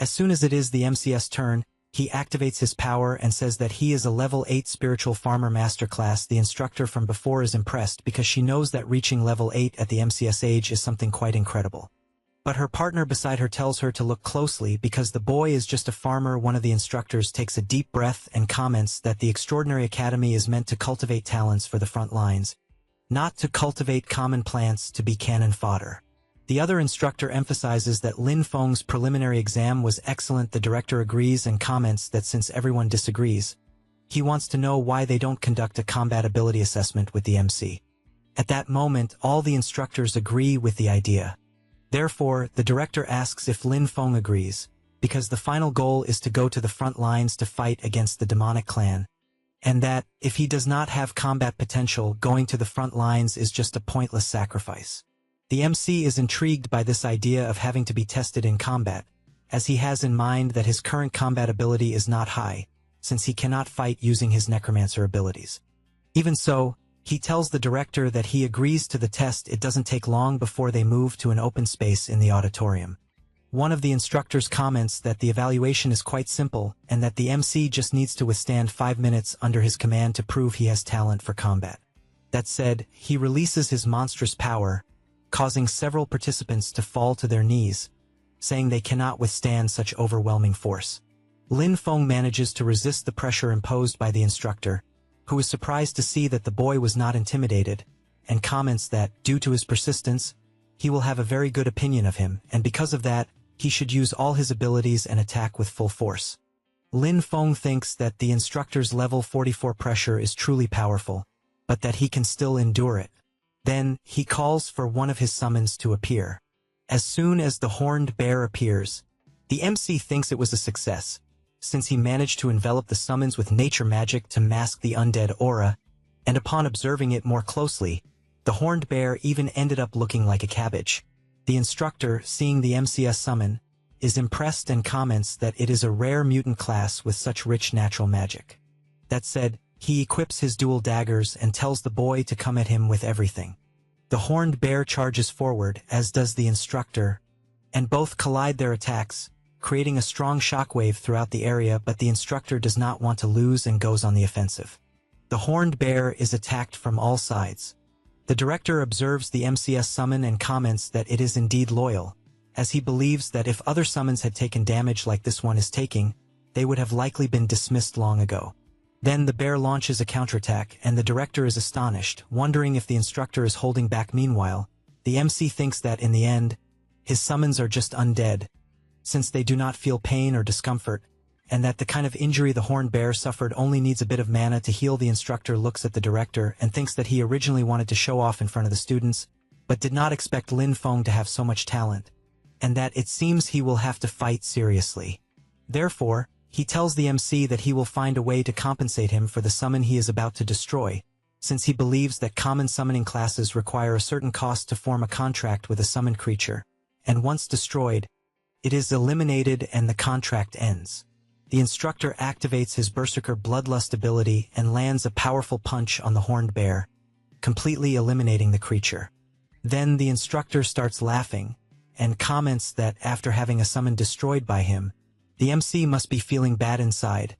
As soon as it is the MC's turn, he activates his power and says that he is a level 8 spiritual farmer masterclass. The instructor from before is impressed because she knows that reaching level 8 at the MC's age is something quite incredible. But her partner beside her tells her to look closely because the boy is just a farmer. One of the instructors takes a deep breath and comments that the Extraordinary Academy is meant to cultivate talents for the front lines, not to cultivate common plants to be cannon fodder. The other instructor emphasizes that Lin Feng's preliminary exam was excellent. The director agrees and comments that since everyone disagrees, he wants to know why they don't conduct a combat ability assessment with the MC. At that moment, all the instructors agree with the idea. Therefore, the director asks if Lin Feng agrees, because the final goal is to go to the front lines to fight against the demonic clan, and that, if he does not have combat potential, going to the front lines is just a pointless sacrifice. The MC is intrigued by this idea of having to be tested in combat, as he has in mind that his current combat ability is not high, since he cannot fight using his Necromancer abilities. Even so, he tells the director that he agrees to the test. It doesn't take long before they move to an open space in the auditorium. One of the instructors comments that the evaluation is quite simple and that the MC just needs to withstand 5 minutes under his command to prove he has talent for combat. That said, he releases his monstrous power, causing several participants to fall to their knees, saying they cannot withstand such overwhelming force. Lin Feng manages to resist the pressure imposed by the instructor, who is surprised to see that the boy was not intimidated, and comments that, due to his persistence, he will have a very good opinion of him, and because of that, he should use all his abilities and attack with full force. Lin Feng thinks that the instructor's level 44 pressure is truly powerful, but that he can still endure it. Then, he calls for one of his summons to appear. As soon as the horned bear appears, the MC thinks it was a success, since he managed to envelop the summons with nature magic to mask the undead aura, and upon observing it more closely, the horned bear even ended up looking like a cabbage. The instructor, seeing the MC's summon, is impressed and comments that it is a rare mutant class with such rich natural magic. That said, he equips his dual daggers and tells the boy to come at him with everything. The horned bear charges forward, as does the instructor, and both collide their attacks, creating a strong shockwave throughout the area, but the instructor does not want to lose and goes on the offensive. The horned bear is attacked from all sides. The director observes the MC's summon and comments that it is indeed loyal, as he believes that if other summons had taken damage like this one is taking, they would have likely been dismissed long ago. Then the bear launches a counterattack, and the director is astonished, wondering if the instructor is holding back. Meanwhile, the MC thinks that in the end, his summons are just undead, since they do not feel pain or discomfort, and that the kind of injury the horned bear suffered only needs a bit of mana to heal. The instructor looks at the director and thinks that he originally wanted to show off in front of the students, but did not expect Lin Feng to have so much talent, and that it seems he will have to fight seriously. Therefore, he tells the MC that he will find a way to compensate him for the summon he is about to destroy, since he believes that common summoning classes require a certain cost to form a contract with a summoned creature, and once destroyed, it is eliminated and the contract ends. The instructor activates his Berserker Bloodlust ability and lands a powerful punch on the horned bear, completely eliminating the creature. Then the instructor starts laughing, and comments that after having a summon destroyed by him, the MC must be feeling bad inside,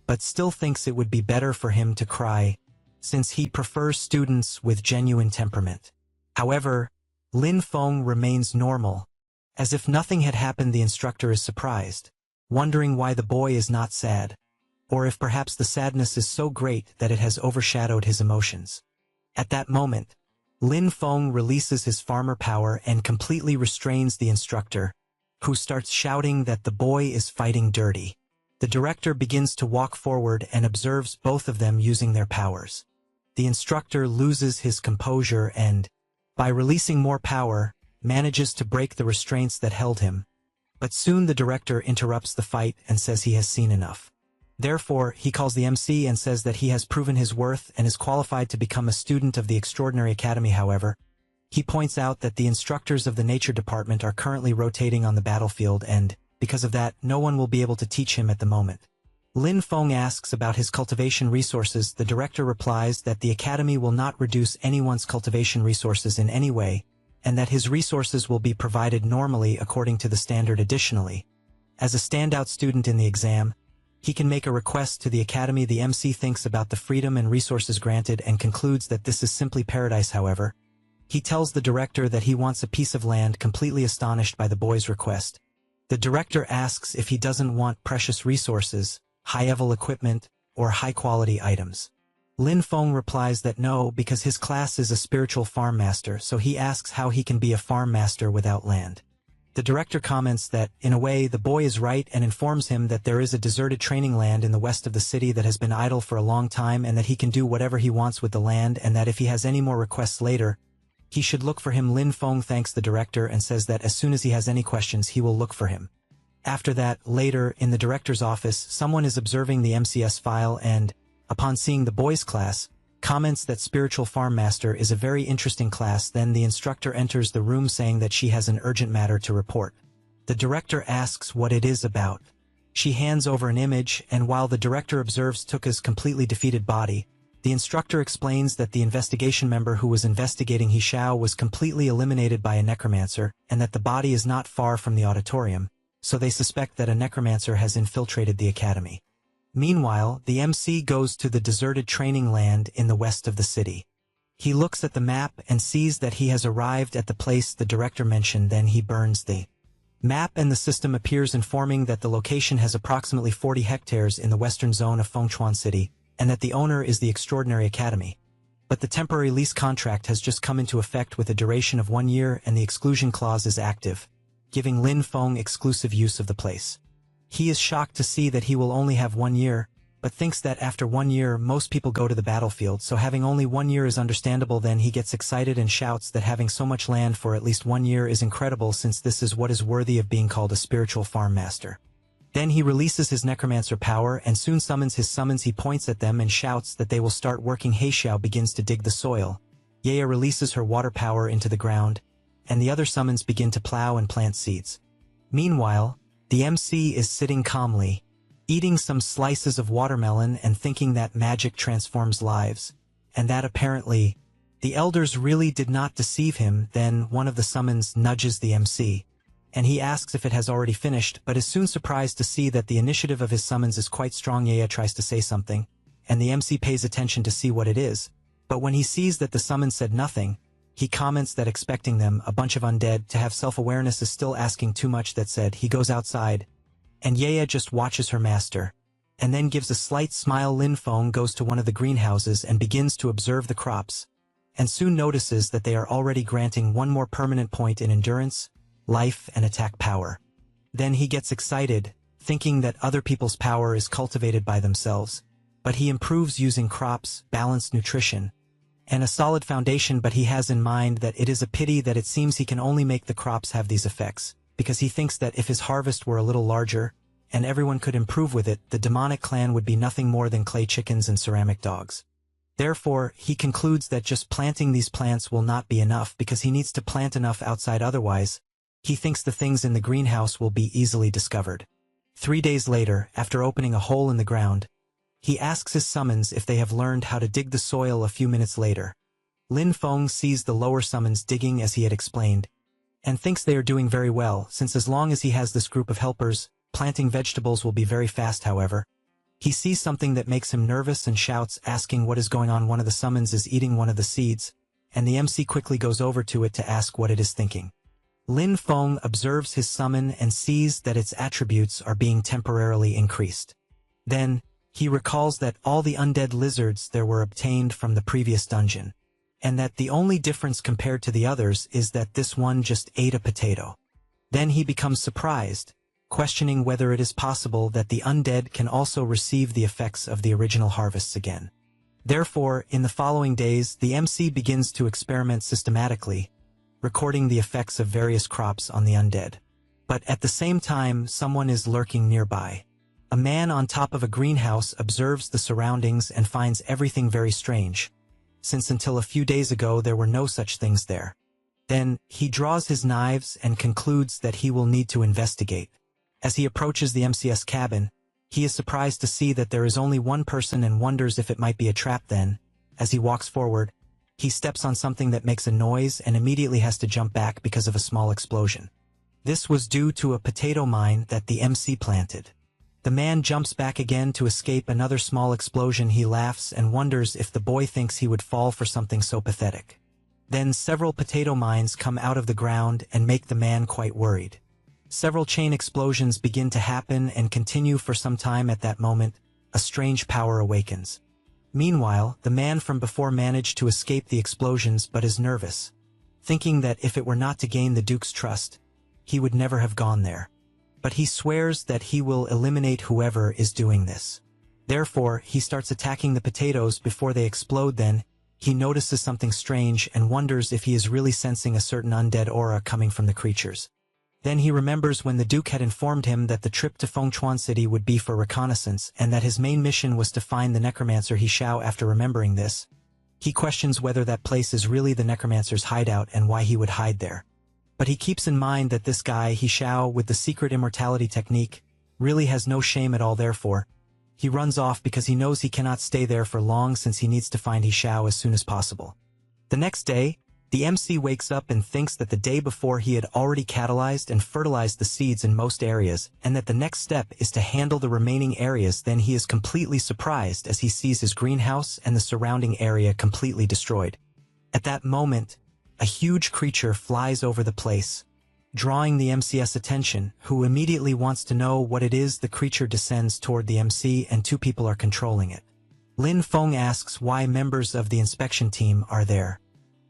but still thinks it would be better for him to cry, since he prefers students with genuine temperament. However, Lin Feng remains normal, As if nothing had happened, the instructor is surprised, wondering why the boy is not sad, or if perhaps the sadness is so great that it has overshadowed his emotions. At that moment, Lin Feng releases his farmer power and completely restrains the instructor, who starts shouting that the boy is fighting dirty. The director begins to walk forward and observes both of them using their powers. The instructor loses his composure and, by releasing more power, manages to break the restraints that held him. But soon the director interrupts the fight and says he has seen enough. Therefore, he calls the MC and says that he has proven his worth and is qualified to become a student of the Extraordinary Academy. However, he points out that the instructors of the nature department are currently rotating on the battlefield and, because of that, no one will be able to teach him at the moment. Lin Feng asks about his cultivation resources. The director replies that the academy will not reduce anyone's cultivation resources in any way, and that his resources will be provided normally according to the standard. Additionally, as a standout student in the exam, he can make a request to the academy. The MC thinks about the freedom and resources granted and concludes that this is simply paradise. However, he tells the director that he wants a piece of land, completely astonished by the boy's request. The director asks if he doesn't want precious resources, high-level equipment, or high-quality items. Lin Feng replies that no, because his class is a spiritual farm master, so he asks how he can be a farm master without land. The director comments that, in a way, the boy is right and informs him that there is a deserted training land in the west of the city that has been idle for a long time and that he can do whatever he wants with the land, and that if he has any more requests later, he should look for him. Lin Feng thanks the director and says that as soon as he has any questions he will look for him. After that, later, in the director's office, someone is observing the MCS file and, upon seeing the boys' class, comments that Spiritual Farm Master is a very interesting class. Then the instructor enters the room saying that she has an urgent matter to report. The director asks what it is about. She hands over an image, and while the director observes Tuka's completely defeated body, the instructor explains that the investigation member who was investigating He Xiao was completely eliminated by a necromancer, and that the body is not far from the auditorium, so they suspect that a necromancer has infiltrated the academy. Meanwhile, the MC goes to the deserted training land in the west of the city. He looks at the map and sees that he has arrived at the place the director mentioned. Then he burns the map and the system appears informing that the location has approximately 40 hectares in the western zone of Fengchuan City, and that the owner is the Extraordinary Academy. But the temporary lease contract has just come into effect with a duration of 1 year and the exclusion clause is active, giving Lin Feng exclusive use of the place. He is shocked to see that he will only have 1 year, but thinks that after 1 year most people go to the battlefield, so having only 1 year is understandable. Then he gets excited and shouts that having so much land for at least 1 year is incredible, since this is what is worthy of being called a spiritual farm master. Then he releases his necromancer power and soon summons his summons. He points at them and shouts that they will start working. He Xiao begins to dig the soil. Yahello releases her water power into the ground, and the other summons begin to plow and plant seeds. Meanwhile, the MC is sitting calmly, eating some slices of watermelon and thinking that magic transforms lives, and that apparently, the elders really did not deceive him. Then one of the summons nudges the MC, and he asks if it has already finished, but is soon surprised to see that the initiative of his summons is quite strong. Yahello tries to say something, and the MC pays attention to see what it is, but when he sees that the summons said nothing, he comments that expecting them, a bunch of undead, to have self-awareness is still asking too much. That said, he goes outside, and Yahello just watches her master, and then gives a slight smile. Lin Feng goes to one of the greenhouses and begins to observe the crops, and soon notices that they are already granting 1 more permanent point in endurance, life, and attack power. Then he gets excited, thinking that other people's power is cultivated by themselves, but he improves using crops, balanced nutrition, and a solid foundation. But he has in mind that it is a pity that it seems he can only make the crops have these effects, because he thinks that if his harvest were a little larger, and everyone could improve with it, the demonic clan would be nothing more than clay chickens and ceramic dogs. Therefore, he concludes that just planting these plants will not be enough, because he needs to plant enough outside. Otherwise, he thinks the things in the greenhouse will be easily discovered. 3 days later, after opening a hole in the ground, he asks his summons if they have learned how to dig the soil. A few minutes later, Lin Feng sees the lower summons digging as he had explained, and thinks they are doing very well, since as long as he has this group of helpers, planting vegetables will be very fast. However, he sees something that makes him nervous and shouts, asking what is going on. One of the summons is eating one of the seeds, and the MC quickly goes over to it to ask what it is thinking. Lin Feng observes his summon and sees that its attributes are being temporarily increased. Then, he recalls that all the undead lizards there were obtained from the previous dungeon, and that the only difference compared to the others is that this one just ate a potato. Then he becomes surprised, questioning whether it is possible that the undead can also receive the effects of the original harvests again. Therefore, in the following days, the MC begins to experiment systematically, recording the effects of various crops on the undead. But at the same time, someone is lurking nearby. A man on top of a greenhouse observes the surroundings and finds everything very strange, since until a few days ago there were no such things there. Then, he draws his knives and concludes that he will need to investigate. As he approaches the MC's cabin, he is surprised to see that there is only one person and wonders if it might be a trap. Then, as he walks forward, he steps on something that makes a noise and immediately has to jump back because of a small explosion. This was due to a potato mine that the MC planted. The man jumps back again to escape another small explosion. He laughs and wonders if the boy thinks he would fall for something so pathetic. Then several potato mines come out of the ground and make the man quite worried. Several chain explosions begin to happen and continue for some time. At that moment, a strange power awakens. Meanwhile, the man from before managed to escape the explosions but is nervous, thinking that if it were not to gain the Duke's trust, he would never have gone there. But he swears that he will eliminate whoever is doing this. Therefore, he starts attacking the potatoes before they explode. Then, he notices something strange and wonders if he is really sensing a certain undead aura coming from the creatures. Then he remembers when the Duke had informed him that the trip to Fengchuan City would be for reconnaissance and that his main mission was to find the Necromancer He Shao. After remembering this, he questions whether that place is really the Necromancer's hideout and why he would hide there. But he keeps in mind that this guy, He Shao, with the secret immortality technique, really has no shame at all. Therefore, he runs off because he knows he cannot stay there for long since he needs to find He Shao as soon as possible. The next day, the MC wakes up and thinks that the day before he had already catalyzed and fertilized the seeds in most areas, and that the next step is to handle the remaining areas. Then he is completely surprised as he sees his greenhouse and the surrounding area completely destroyed. At that moment, a huge creature flies over the place, drawing the MC's attention, who immediately wants to know what it is. The creature descends toward the MC and two people are controlling it. Lin Feng asks why members of the inspection team are there.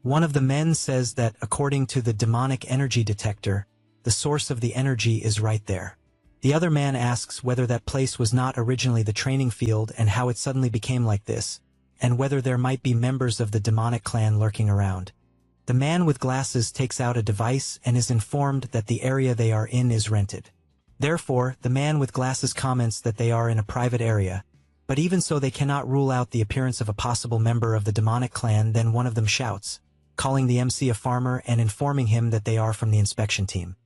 One of the men says that according to the demonic energy detector, the source of the energy is right there. The other man asks whether that place was not originally the training field and how it suddenly became like this, and whether there might be members of the demonic clan lurking around. The man with glasses takes out a device and is informed that the area they are in is rented. Therefore, the man with glasses comments that they are in a private area, but even so they cannot rule out the appearance of a possible member of the demonic clan. Then one of them shouts, calling the MC a farmer and informing him that they are from the inspection team.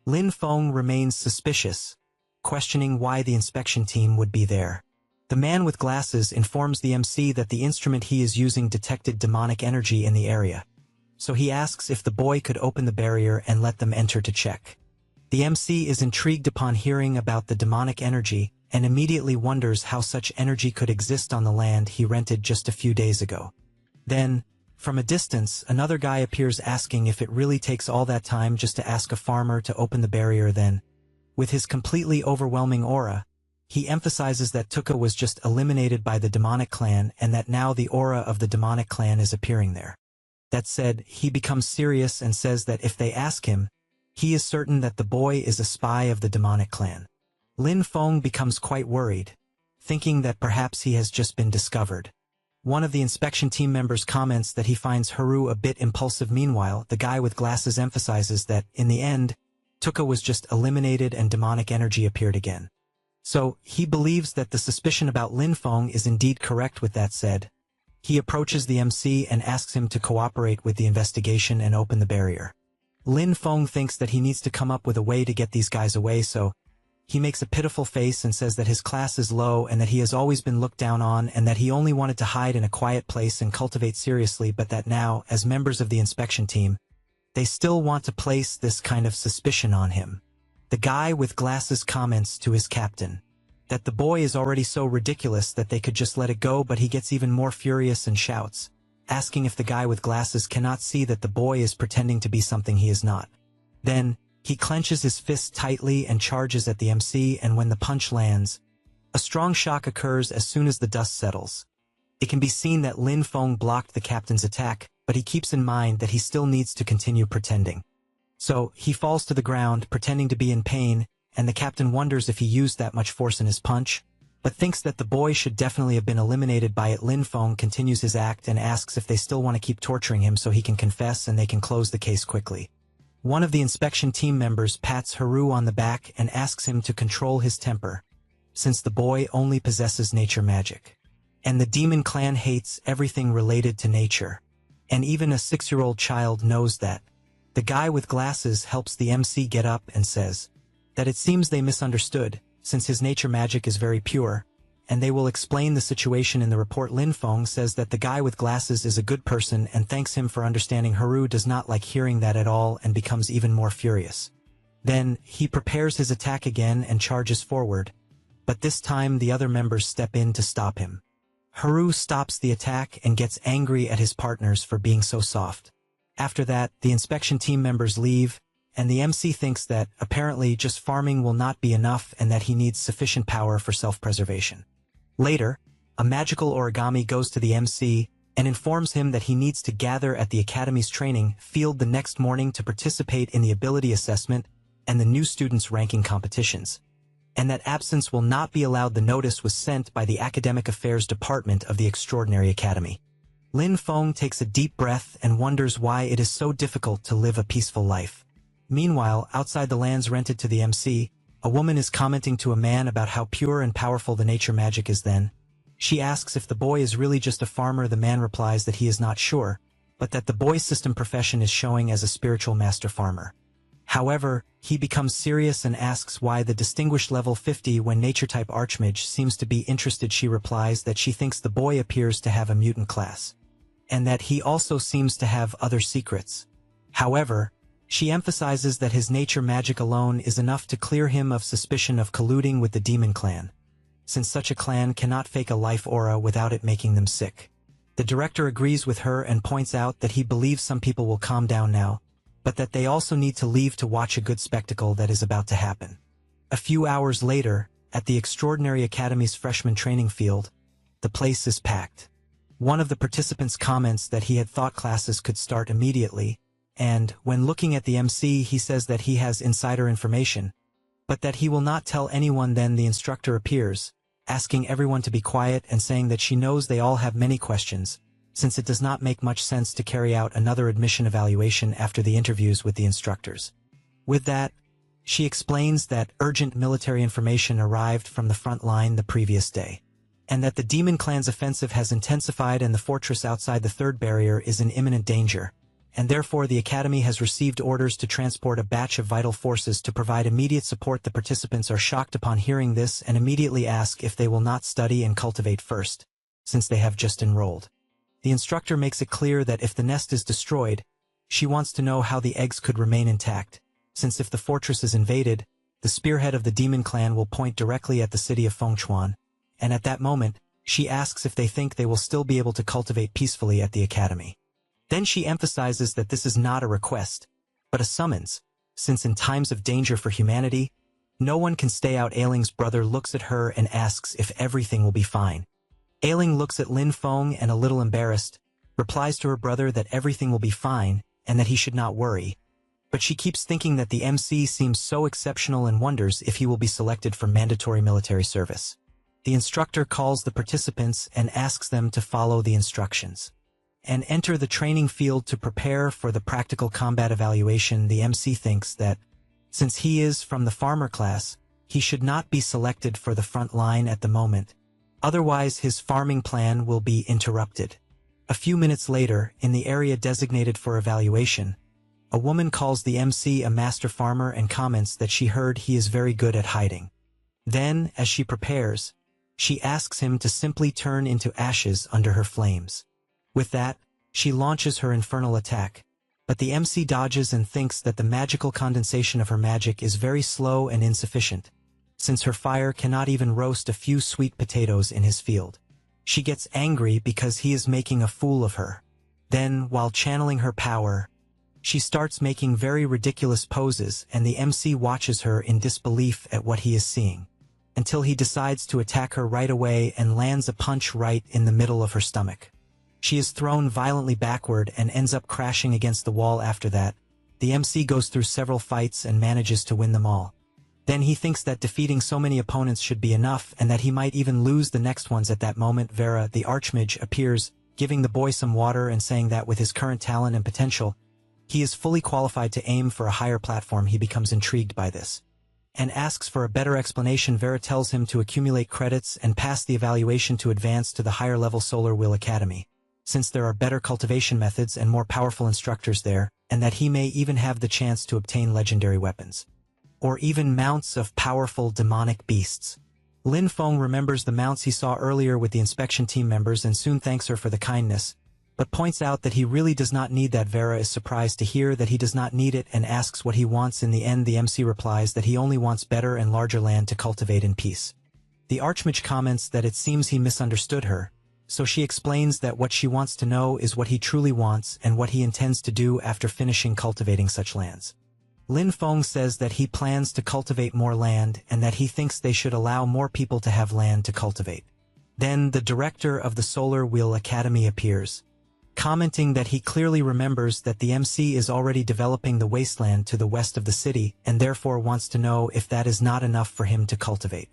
Lin Feng remains suspicious, questioning why the inspection team would be there. The man with glasses informs the MC that the instrument he is using detected demonic energy in the area. So he asks if the boy could open the barrier and let them enter to check. The MC is intrigued upon hearing about the demonic energy and immediately wonders how such energy could exist on the land he rented just a few days ago. Then, from a distance, another guy appears asking if it really takes all that time just to ask a farmer to open the barrier. Then, with his completely overwhelming aura, he emphasizes that Tuka was just eliminated by the demonic clan and that now the aura of the demonic clan is appearing there. That said, he becomes serious and says that if they ask him, he is certain that the boy is a spy of the demonic clan. Lin Feng becomes quite worried, thinking that perhaps he has just been discovered. One of the inspection team members comments that he finds Haru a bit impulsive. Meanwhile, the guy with glasses emphasizes that, in the end, Tuka was just eliminated and demonic energy appeared again. So, he believes that the suspicion about Lin Feng is indeed correct. With that said, he approaches the MC and asks him to cooperate with the investigation and open the barrier. Lin Feng thinks that he needs to come up with a way to get these guys away, so he makes a pitiful face and says that his class is low and that he has always been looked down on and that he only wanted to hide in a quiet place and cultivate seriously, but that now, as members of the inspection team, they still want to place this kind of suspicion on him. The guy with glasses comments to his captain that the boy is already so ridiculous that they could just let it go, but he gets even more furious and shouts, asking if the guy with glasses cannot see that the boy is pretending to be something he is not. Then, he clenches his fist tightly and charges at the MC, and when the punch lands, a strong shock occurs as soon as the dust settles. It can be seen that Lin Feng blocked the captain's attack, but he keeps in mind that he still needs to continue pretending. So, he falls to the ground, pretending to be in pain, and the captain wonders if he used that much force in his punch, but thinks that the boy should definitely have been eliminated by it. Lin Feng continues his act and asks if they still want to keep torturing him so he can confess and they can close the case quickly. One of the inspection team members pats Haru on the back and asks him to control his temper, since the boy only possesses nature magic. And the demon clan hates everything related to nature. And even a 6-year-old child knows that. The guy with glasses helps the MC get up and says that it seems they misunderstood, since his nature magic is very pure, and they will explain the situation in the report. Lin Feng says that the guy with glasses is a good person and thanks him for understanding. Haru does not like hearing that at all and becomes even more furious. Then, he prepares his attack again and charges forward, but this time the other members step in to stop him. Haru stops the attack and gets angry at his partners for being so soft. After that, the inspection team members leave, and the MC thinks that, apparently, just farming will not be enough and that he needs sufficient power for self-preservation. Later, a magical origami goes to the MC and informs him that he needs to gather at the Academy's training field the next morning to participate in the ability assessment and the new students' ranking competitions, and that absence will not be allowed. The notice was sent by the Academic Affairs Department of the Extraordinary Academy. Lin Feng takes a deep breath and wonders why it is so difficult to live a peaceful life. Meanwhile, outside the lands rented to the MC, a woman is commenting to a man about how pure and powerful the nature magic is. Then, she asks if the boy is really just a farmer. The man replies that he is not sure, but that the boy's system profession is showing as a spiritual master farmer. However, he becomes serious and asks why the distinguished level 50 when nature-type archmage seems to be interested. She replies that she thinks the boy appears to have a mutant class, and that he also seems to have other secrets. However, she emphasizes that his nature magic alone is enough to clear him of suspicion of colluding with the demon clan, since such a clan cannot fake a life aura without it making them sick. The director agrees with her and points out that he believes some people will calm down now, but that they also need to leave to watch a good spectacle that is about to happen. A few hours later, at the Extraordinary Academy's freshman training field, the place is packed. One of the participants comments that he had thought classes could start immediately, and, when looking at the MC, he says that he has insider information, but that he will not tell anyone. Then the instructor appears, asking everyone to be quiet and saying that she knows they all have many questions, since it does not make much sense to carry out another admission evaluation after the interviews with the instructors. With that, she explains that urgent military information arrived from the front line the previous day, and that the demon clan's offensive has intensified and the fortress outside the third barrier is in imminent danger, and therefore the Academy has received orders to transport a batch of vital forces to provide immediate support. The participants are shocked upon hearing this and immediately ask if they will not study and cultivate first, since they have just enrolled. The instructor makes it clear that if the nest is destroyed, she wants to know how the eggs could remain intact, since if the fortress is invaded, the spearhead of the demon clan will point directly at the city of Fengchuan, and at that moment, she asks if they think they will still be able to cultivate peacefully at the Academy. Then she emphasizes that this is not a request, but a summons, since in times of danger for humanity, no one can stay out. Ailing's brother looks at her and asks if everything will be fine. Ailing looks at Lin Feng and, a little embarrassed, replies to her brother that everything will be fine and that he should not worry, but she keeps thinking that the MC seems so exceptional and wonders if he will be selected for mandatory military service. The instructor calls the participants and asks them to follow the instructions and enter the training field to prepare for the practical combat evaluation. The MC thinks that, since he is from the farmer class, he should not be selected for the front line at the moment, otherwise his farming plan will be interrupted. A few minutes later, in the area designated for evaluation, a woman calls the MC a master farmer and comments that she heard he is very good at hiding. Then, as she prepares, she asks him to simply turn into ashes under her flames. With that, she launches her infernal attack, but the MC dodges and thinks that the magical condensation of her magic is very slow and insufficient, since her fire cannot even roast a few sweet potatoes in his field. She gets angry because he is making a fool of her. Then, while channeling her power, She starts making very ridiculous poses and the MC watches her in disbelief at what he is seeing, until he decides to attack her right away and lands a punch right in the middle of her stomach. She is thrown violently backward and ends up crashing against the wall after that. The MC goes through several fights and manages to win them all. Then he thinks that defeating so many opponents should be enough and that he might even lose the next ones. At that moment, Vera, the Archmage, appears, giving the boy some water and saying that with his current talent and potential, he is fully qualified to aim for a higher platform. He becomes intrigued by this and asks for a better explanation. Vera tells him to accumulate credits and pass the evaluation to advance to the higher level Solar Wheel Academy, since there are better cultivation methods and more powerful instructors there, and that he may even have the chance to obtain legendary weapons, or even mounts of powerful demonic beasts. Lin Feng remembers the mounts he saw earlier with the inspection team members and soon thanks her for the kindness, but points out that he really does not need that. Vera is surprised to hear that he does not need it and asks what he wants. In the end, the MC replies that he only wants better and larger land to cultivate in peace. The Archmage comments that it seems he misunderstood her, so she explains that what she wants to know is what he truly wants and what he intends to do after finishing cultivating such lands. Lin Feng says that he plans to cultivate more land and that he thinks they should allow more people to have land to cultivate. Then the director of the Solar Wheel Academy appears, commenting that he clearly remembers that the MC is already developing the wasteland to the west of the city and therefore wants to know if that is not enough for him to cultivate.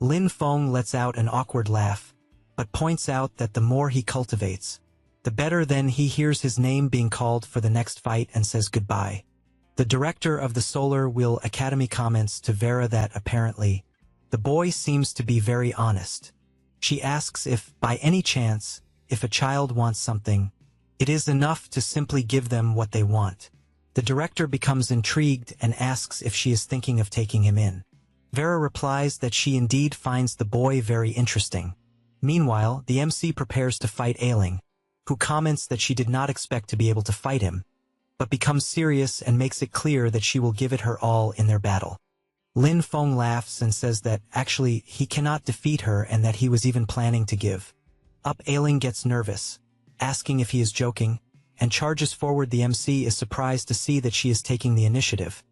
Lin Feng lets out an awkward laugh, but points out that the more he cultivates, the better. Then he hears his name being called for the next fight and says goodbye. The director of the Solar Wheel Academy comments to Vera that apparently, the boy seems to be very honest. She asks if, by any chance, if a child wants something, it is enough to simply give them what they want. The director becomes intrigued and asks if she is thinking of taking him in. Vera replies that she indeed finds the boy very interesting. Meanwhile, the MC prepares to fight Ailing, who comments that she did not expect to be able to fight him, but becomes serious and makes it clear that she will give it her all in their battle. Lin Feng laughs and says that actually he cannot defeat her and that he was even planning to give up. Ailing gets nervous, asking if he is joking, and charges forward. The MC is surprised to see that she is taking the initiative,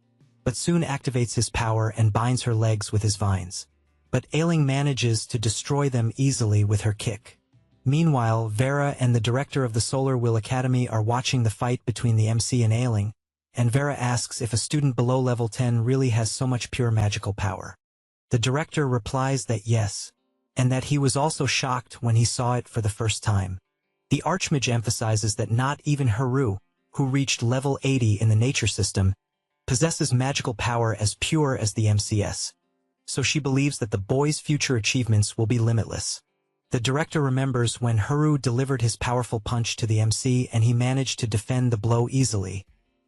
but soon activates his power and binds her legs with his vines. But Ailing manages to destroy them easily with her kick. Meanwhile, Vera and the director of the Solar Wheel Academy are watching the fight between the MC and Ailing, and Vera asks if a student below level 10 really has so much pure magical power. The director replies that yes, and that he was also shocked when he saw it for the first time. The Archmage emphasizes that not even Haru, who reached level 80 in the nature system, possesses magical power as pure as the MCS. So she believes that the boy's future achievements will be limitless. The director remembers when Haru delivered his powerful punch to the MC and he managed to defend the blow easily.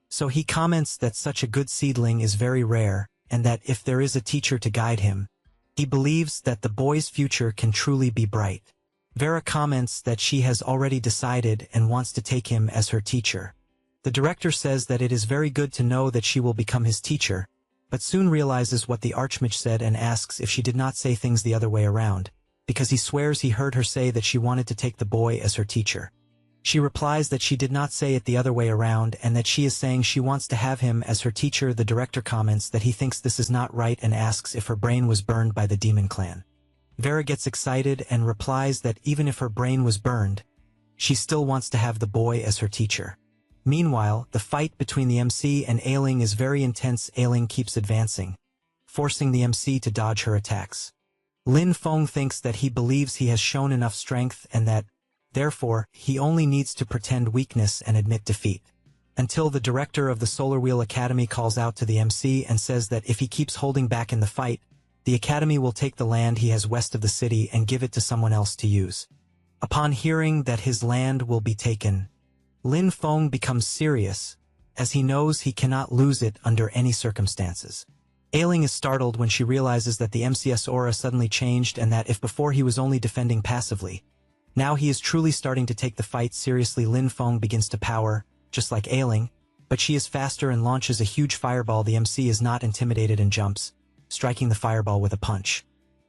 So he comments that such a good seedling is very rare, and that if there is a teacher to guide him, he believes that the boy's future can truly be bright. Vera comments that she has already decided and wants to take him as her teacher. The director says that it is very good to know that she will become his teacher, but soon realizes what the Archmage said and asks if she did not say things the other way around, because he swears he heard her say that she wanted to take the boy as her teacher. She replies that she did not say it the other way around and that she is saying she wants to have him as her teacher. The director comments that he thinks this is not right and asks if her brain was burned by the demon clan. Vera gets excited and replies that even if her brain was burned, she still wants to have the boy as her teacher. Meanwhile, the fight between the MC and Ailing is very intense. Ailing keeps advancing, forcing the MC to dodge her attacks. Lin Feng thinks that he believes he has shown enough strength and that, therefore, he only needs to pretend weakness and admit defeat. Until the director of the Solar Wheel Academy calls out to the MC and says that if he keeps holding back in the fight, the Academy will take the land he has west of the city and give it to someone else to use. Upon hearing that his land will be taken, Lin Feng becomes serious, as he knows he cannot lose it under any circumstances. Ailing is startled when she realizes that the MCS aura suddenly changed and that if before he was only defending passively, now he is truly starting to take the fight seriously. Lin Feng begins to power, just like Ailing, but she is faster and launches a huge fireball. The MC is not intimidated and jumps, striking the fireball with a punch.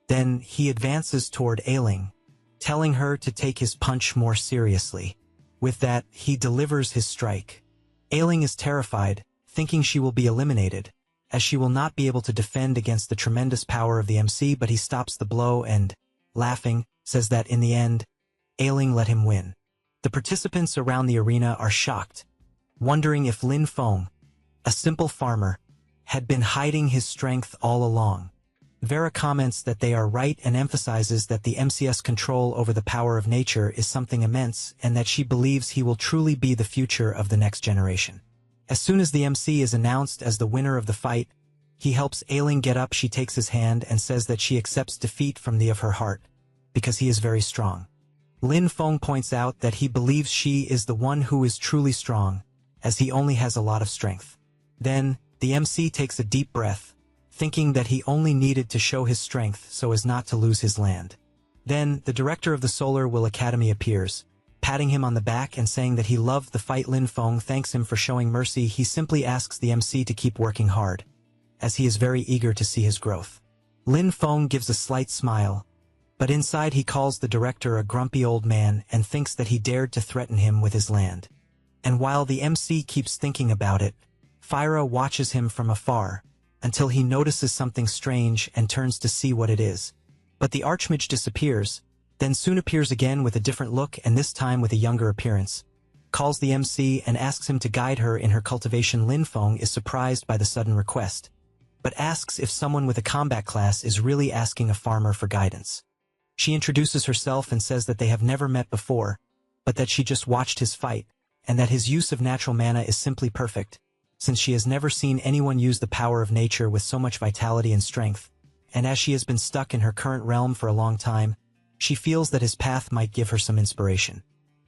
Then he advances toward Ailing, telling her to take his punch more seriously. With that, he delivers his strike. Ailing is terrified, thinking she will be eliminated, as she will not be able to defend against the tremendous power of the MC, but he stops the blow and, laughing, says that in the end, Ailing let him win. The participants around the arena are shocked, wondering if Lin Feng, a simple farmer, had been hiding his strength all along. Vera comments that they are right and emphasizes that the MC's control over the power of nature is something immense and that she believes he will truly be the future of the next generation. As soon as the MC is announced as the winner of the fight, he helps Ailing get up. She takes his hand and says that she accepts defeat from the of her heart, because he is very strong. Lin Feng points out that he believes she is the one who is truly strong, as he only has a lot of strength. Then, the MC takes a deep breath, thinking that he only needed to show his strength so as not to lose his land. Then, the director of the Solar Will Academy appears, patting him on the back and saying that he loved the fight. Lin Feng thanks him for showing mercy. He simply asks the MC to keep working hard, as he is very eager to see his growth. Lin Feng gives a slight smile, but inside he calls the director a grumpy old man and thinks that he dared to threaten him with his land. And while the MC keeps thinking about it, Fyra watches him from afar, until he notices something strange and turns to see what it is. But the Archmage disappears, then soon appears again with a different look and this time with a younger appearance, calls the MC and asks him to guide her in her cultivation. Lin Feng is surprised by the sudden request, but asks if someone with a combat class is really asking a farmer for guidance. She introduces herself and says that they have never met before, but that she just watched his fight, and that his use of natural mana is simply perfect, since she has never seen anyone use the power of nature with so much vitality and strength, and as she has been stuck in her current realm for a long time, she feels that his path might give her some inspiration.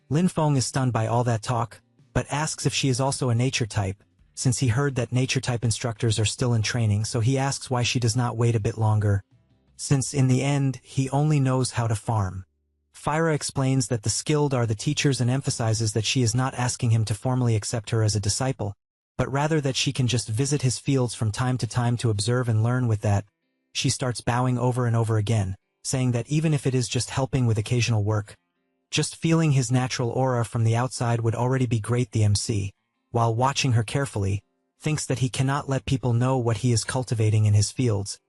Lin Feng is stunned by all that talk, but asks if she is also a nature type, since he heard that nature type instructors are still in training, so he asks why she does not wait a bit longer, since in the end he only knows how to farm. Fyra explains that the skilled are the teachers and emphasizes that she is not asking him to formally accept her as a disciple, but rather that she can just visit his fields from time to time to observe and learn. With that, she starts bowing over and over again, saying that even if it is just helping with occasional work, just feeling his natural aura from the outside would already be great. The MC, while watching her carefully, thinks that he cannot let people know what he is cultivating in his fields,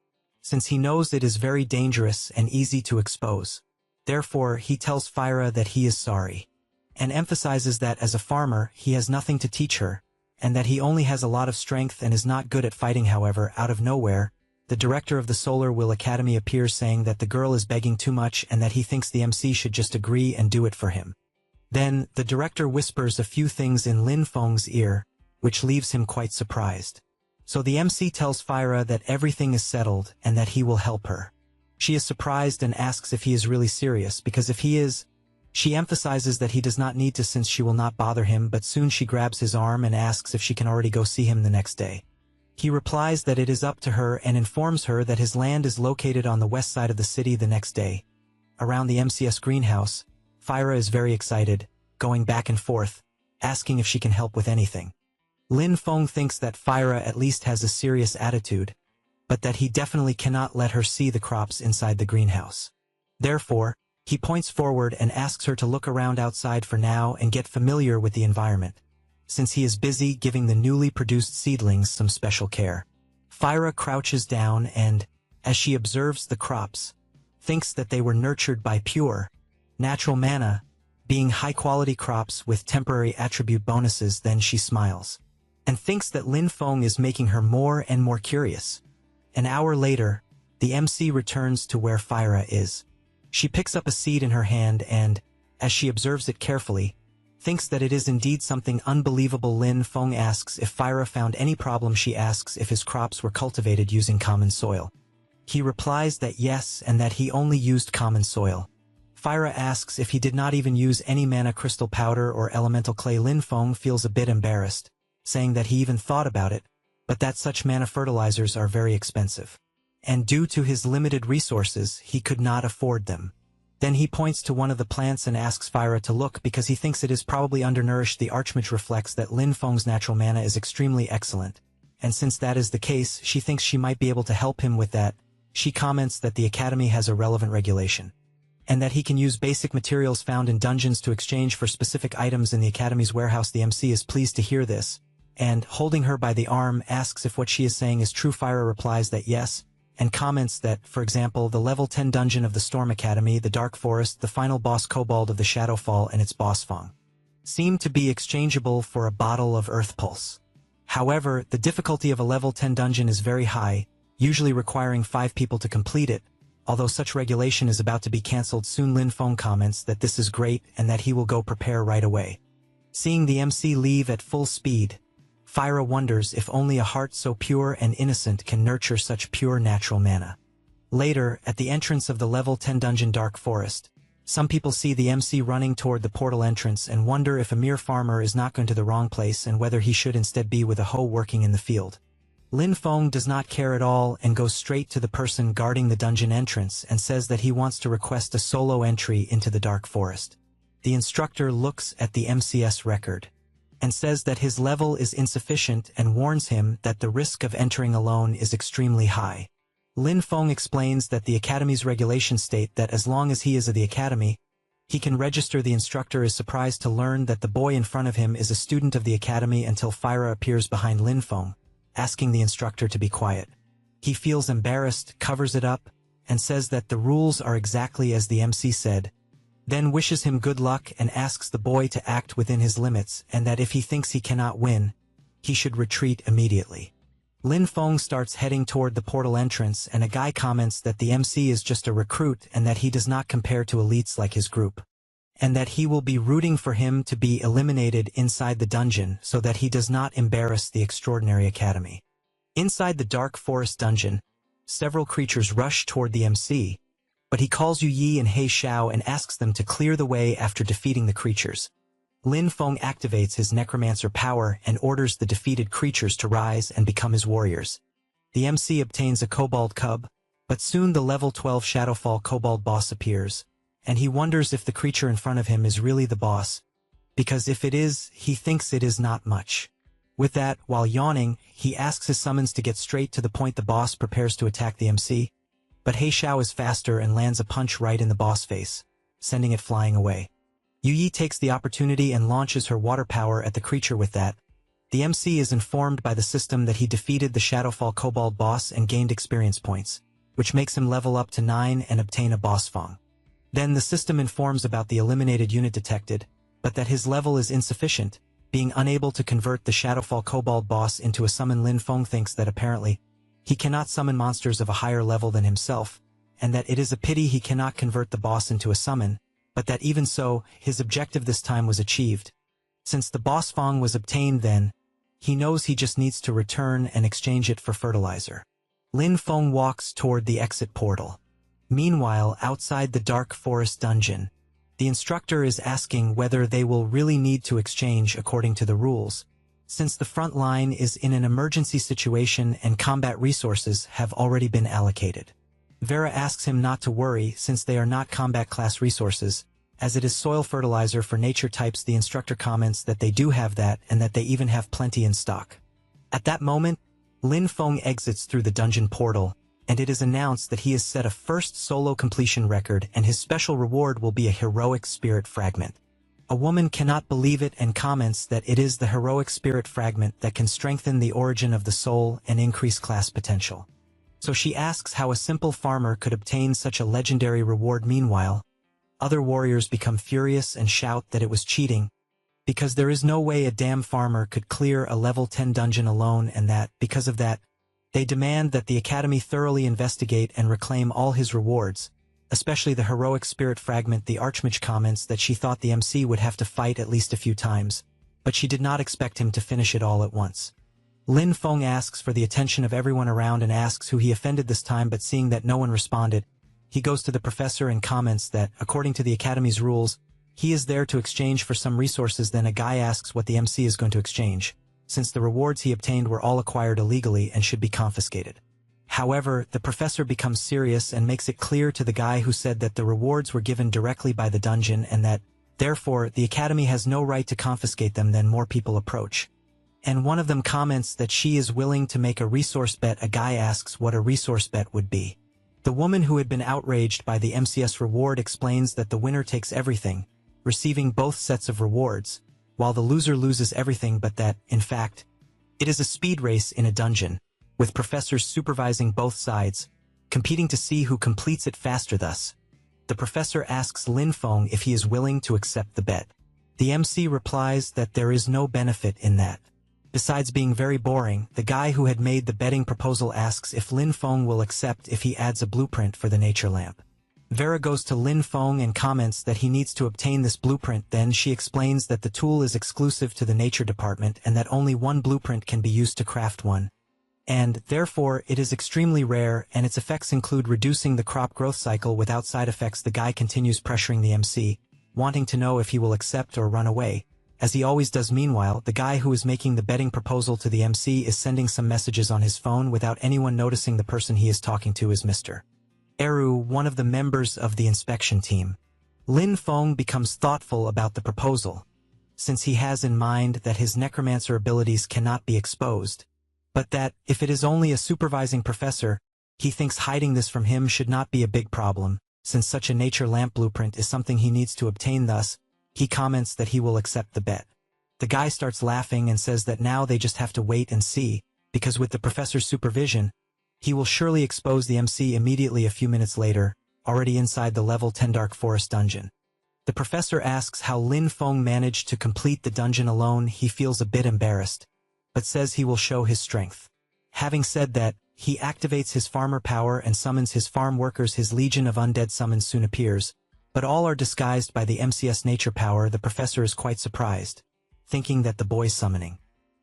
since he knows it is very dangerous and easy to expose. Therefore, he tells Fyra that he is sorry, and emphasizes that as a farmer he has nothing to teach her, and that he only has a lot of strength and is not good at fighting. However, out of nowhere, the director of the Solar Will Academy appears, saying that the girl is begging too much and that he thinks the MC should just agree and do it for him. Then, the director whispers a few things in Lin Feng's ear, which leaves him quite surprised. So the MC tells Fyra that everything is settled and that he will help her. She is surprised and asks if he is really serious, because if he is, she emphasizes that he does not need to, since she will not bother him, but soon she grabs his arm and asks if she can already go see him the next day. He replies that it is up to her and informs her that his land is located on the west side of the city. The next day, around the MC's greenhouse, Fyra is very excited, going back and forth, asking if she can help with anything. Lin Feng thinks that Fyra at least has a serious attitude, but that he definitely cannot let her see the crops inside the greenhouse. Therefore, he points forward and asks her to look around outside for now and get familiar with the environment, since he is busy giving the newly produced seedlings some special care. Fyra crouches down and, as she observes the crops, thinks that they were nurtured by pure, natural mana, being high-quality crops with temporary attribute bonuses. Then she smiles, and thinks that Lin Feng is making her more and more curious. An hour later, the MC returns to where Fyra is. She picks up a seed in her hand and, as she observes it carefully, thinks that it is indeed something unbelievable. Lin Feng asks if Fyra found any problem. She asks if his crops were cultivated using common soil. He replies that yes, and that he only used common soil. Fyra asks if he did not even use any mana crystal powder or elemental clay. Lin Feng feels a bit embarrassed, saying that he even thought about it, but that such mana fertilizers are very expensive, and due to his limited resources he could not afford them. Then he points to one of the plants and asks Fyra to look because he thinks it is probably undernourished. The Archmage reflects that Lin Feng's natural mana is extremely excellent, and since that is the case, she thinks she might be able to help him with that. She comments that the Academy has a relevant regulation, and that he can use basic materials found in dungeons to exchange for specific items in the Academy's warehouse. The MC is pleased to hear this, and, holding her by the arm, asks if what she is saying is true. Fyra replies that yes, and comments that, for example, the level 10 dungeon of the Storm Academy, the Dark Forest, the final boss Kobold of the Shadowfall, and its boss Fong seem to be exchangeable for a bottle of Earth Pulse. However, the difficulty of a level 10 dungeon is very high, usually requiring 5 people to complete it. Although such regulation is about to be cancelled soon, Lin Feng comments that this is great and that he will go prepare right away. Seeing the MC leave at full speed, Fyra wonders if only a heart so pure and innocent can nurture such pure natural mana. Later, at the entrance of the level 10 dungeon Dark Forest, some people see the MC running toward the portal entrance and wonder if a mere farmer is not going to the wrong place and whether he should instead be with a hoe working in the field. Lin Feng does not care at all and goes straight to the person guarding the dungeon entrance and says that he wants to request a solo entry into the Dark Forest. The instructor looks at the MCS record and says that his level is insufficient and warns him that the risk of entering alone is extremely high. Lin Feng explains that the Academy's regulations state that as long as he is of the Academy, he can register. The instructor is surprised to learn that the boy in front of him is a student of the Academy until Fyra appears behind Lin Feng, asking the instructor to be quiet. He feels embarrassed, covers it up, and says that the rules are exactly as the MC said, then wishes him good luck and asks the boy to act within his limits and that if he thinks he cannot win, he should retreat immediately. Lin Feng starts heading toward the portal entrance and a guy comments that the MC is just a recruit and that he does not compare to elites like his group, and that he will be rooting for him to be eliminated inside the dungeon so that he does not embarrass the extraordinary Academy. Inside the Dark Forest dungeon, several creatures rush toward the MC, but he calls Yu Yi and He Xiao and asks them to clear the way after defeating the creatures. Lin Feng activates his Necromancer power and orders the defeated creatures to rise and become his warriors. The MC obtains a kobold cub, but soon the level 12 Shadowfall kobold boss appears, and he wonders if the creature in front of him is really the boss, because if it is, he thinks it is not much. With that, while yawning, he asks his summons to get straight to the point. The boss prepares to attack the MC, but He Xiao is faster and lands a punch right in the boss face, sending it flying away. Yu Yi takes the opportunity and launches her water power at the creature. With that, the MC is informed by the system that he defeated the Shadowfall kobold boss and gained experience points, which makes him level up to 9 and obtain a boss Fong. Then the system informs about the eliminated unit detected, but that his level is insufficient, being unable to convert the Shadowfall kobold boss into a summon. Lin Feng thinks that apparently he cannot summon monsters of a higher level than himself, and that it is a pity he cannot convert the boss into a summon, but that even so, his objective this time was achieved. Since the boss Fong was obtained then, he knows he just needs to return and exchange it for fertilizer. Lin Feng walks toward the exit portal. Meanwhile, outside the Dark Forest dungeon, the instructor is asking whether they will really need to exchange according to the rules, since the front line is in an emergency situation and combat resources have already been allocated. Vera asks him not to worry since they are not combat class resources, as it is soil fertilizer for nature types. The instructor comments that they do have that and that they even have plenty in stock. At that moment, Lin Feng exits through the dungeon portal, and it is announced that he has set a first solo completion record and his special reward will be a heroic spirit fragment. A woman cannot believe it and comments that it is the heroic spirit fragment that can strengthen the origin of the soul and increase class potential. So she asks how a simple farmer could obtain such a legendary reward. Meanwhile, other warriors become furious and shout that it was cheating, because there is no way a damn farmer could clear a level 10 dungeon alone, and that, because of that, they demand that the Academy thoroughly investigate and reclaim all his rewards, especially the heroic spirit fragment. The Archmage comments that she thought the MC would have to fight at least a few times, but she did not expect him to finish it all at once. Lin Feng asks for the attention of everyone around and asks who he offended this time, but seeing that no one responded, he goes to the professor and comments that, according to the Academy's rules, he is there to exchange for some resources. Then a guy asks what the MC is going to exchange, since the rewards he obtained were all acquired illegally and should be confiscated. However, the professor becomes serious and makes it clear to the guy who said that the rewards were given directly by the dungeon and that, therefore, the Academy has no right to confiscate them. Then more people approach, and one of them comments that she is willing to make a resource bet. A guy asks what a resource bet would be. The woman who had been outraged by the MCS reward explains that the winner takes everything, receiving both sets of rewards, while the loser loses everything, but that, in fact, it is a speed race in a dungeon, with professors supervising both sides, competing to see who completes it faster. Thus, the professor asks Lin Feng if he is willing to accept the bet. The MC replies that there is no benefit in that. Besides being very boring, the guy who had made the betting proposal asks if Lin Feng will accept if he adds a blueprint for the nature lamp. Vera goes to Lin Feng and comments that he needs to obtain this blueprint. Then she explains that the tool is exclusive to the nature department and that only one blueprint can be used to craft one. And, therefore, it is extremely rare, and its effects include reducing the crop growth cycle without side effects. The guy continues pressuring the MC, wanting to know if he will accept or run away, as he always does. Meanwhile, the guy who is making the betting proposal to the MC is sending some messages on his phone without anyone noticing. The person he is talking to is Mr. Eru, one of the members of the inspection team. Lin Feng becomes thoughtful about the proposal, since he has in mind that his necromancer abilities cannot be exposed, but that, if it is only a supervising professor, he thinks hiding this from him should not be a big problem, since such a nature lamp blueprint is something he needs to obtain. Thus, he comments that he will accept the bet. The guy starts laughing and says that now they just have to wait and see, because with the professor's supervision, he will surely expose the MC immediately. A few minutes later, already inside the level 10 Dark Forest dungeon. The professor asks how Lin Feng managed to complete the dungeon alone. He feels a bit embarrassed, but says he will show his strength. Having said that, he activates his farmer power and summons his farm workers. His legion of undead summons soon appears, but all are disguised by the MCS nature power. The professor is quite surprised, thinking that the boy's summoning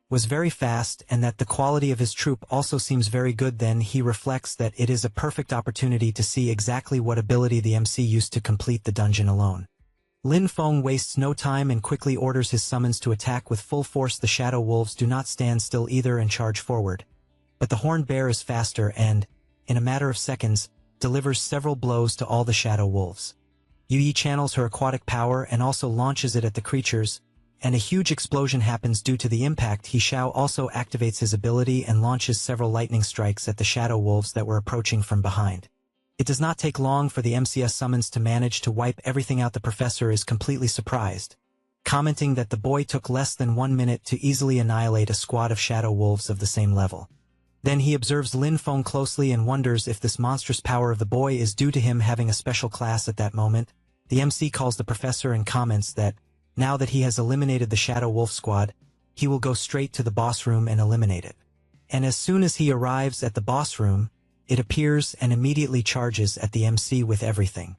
was very fast and that the quality of his troop also seems very good. Then he reflects that it is a perfect opportunity to see exactly what ability the MC used to complete the dungeon alone. Lin Feng wastes no time and quickly orders his summons to attack with full force. The shadow wolves do not stand still either and charge forward, but the horned bear is faster and, in a matter of seconds, delivers several blows to all the shadow wolves. Yi channels her aquatic power and also launches it at the creatures, and a huge explosion happens due to the impact. He Xiao also activates his ability and launches several lightning strikes at the shadow wolves that were approaching from behind. It does not take long for the MCS summons to manage to wipe everything out. The professor is completely surprised, commenting that the boy took less than 1 minute to easily annihilate a squad of shadow wolves of the same level. Then he observes Lin Feng closely and wonders if this monstrous power of the boy is due to him having a special class. At that moment, the MC calls the professor and comments that, now that he has eliminated the shadow wolf squad, he will go straight to the boss room and eliminate it. And as soon as he arrives at the boss room, it appears and immediately charges at the MC with everything.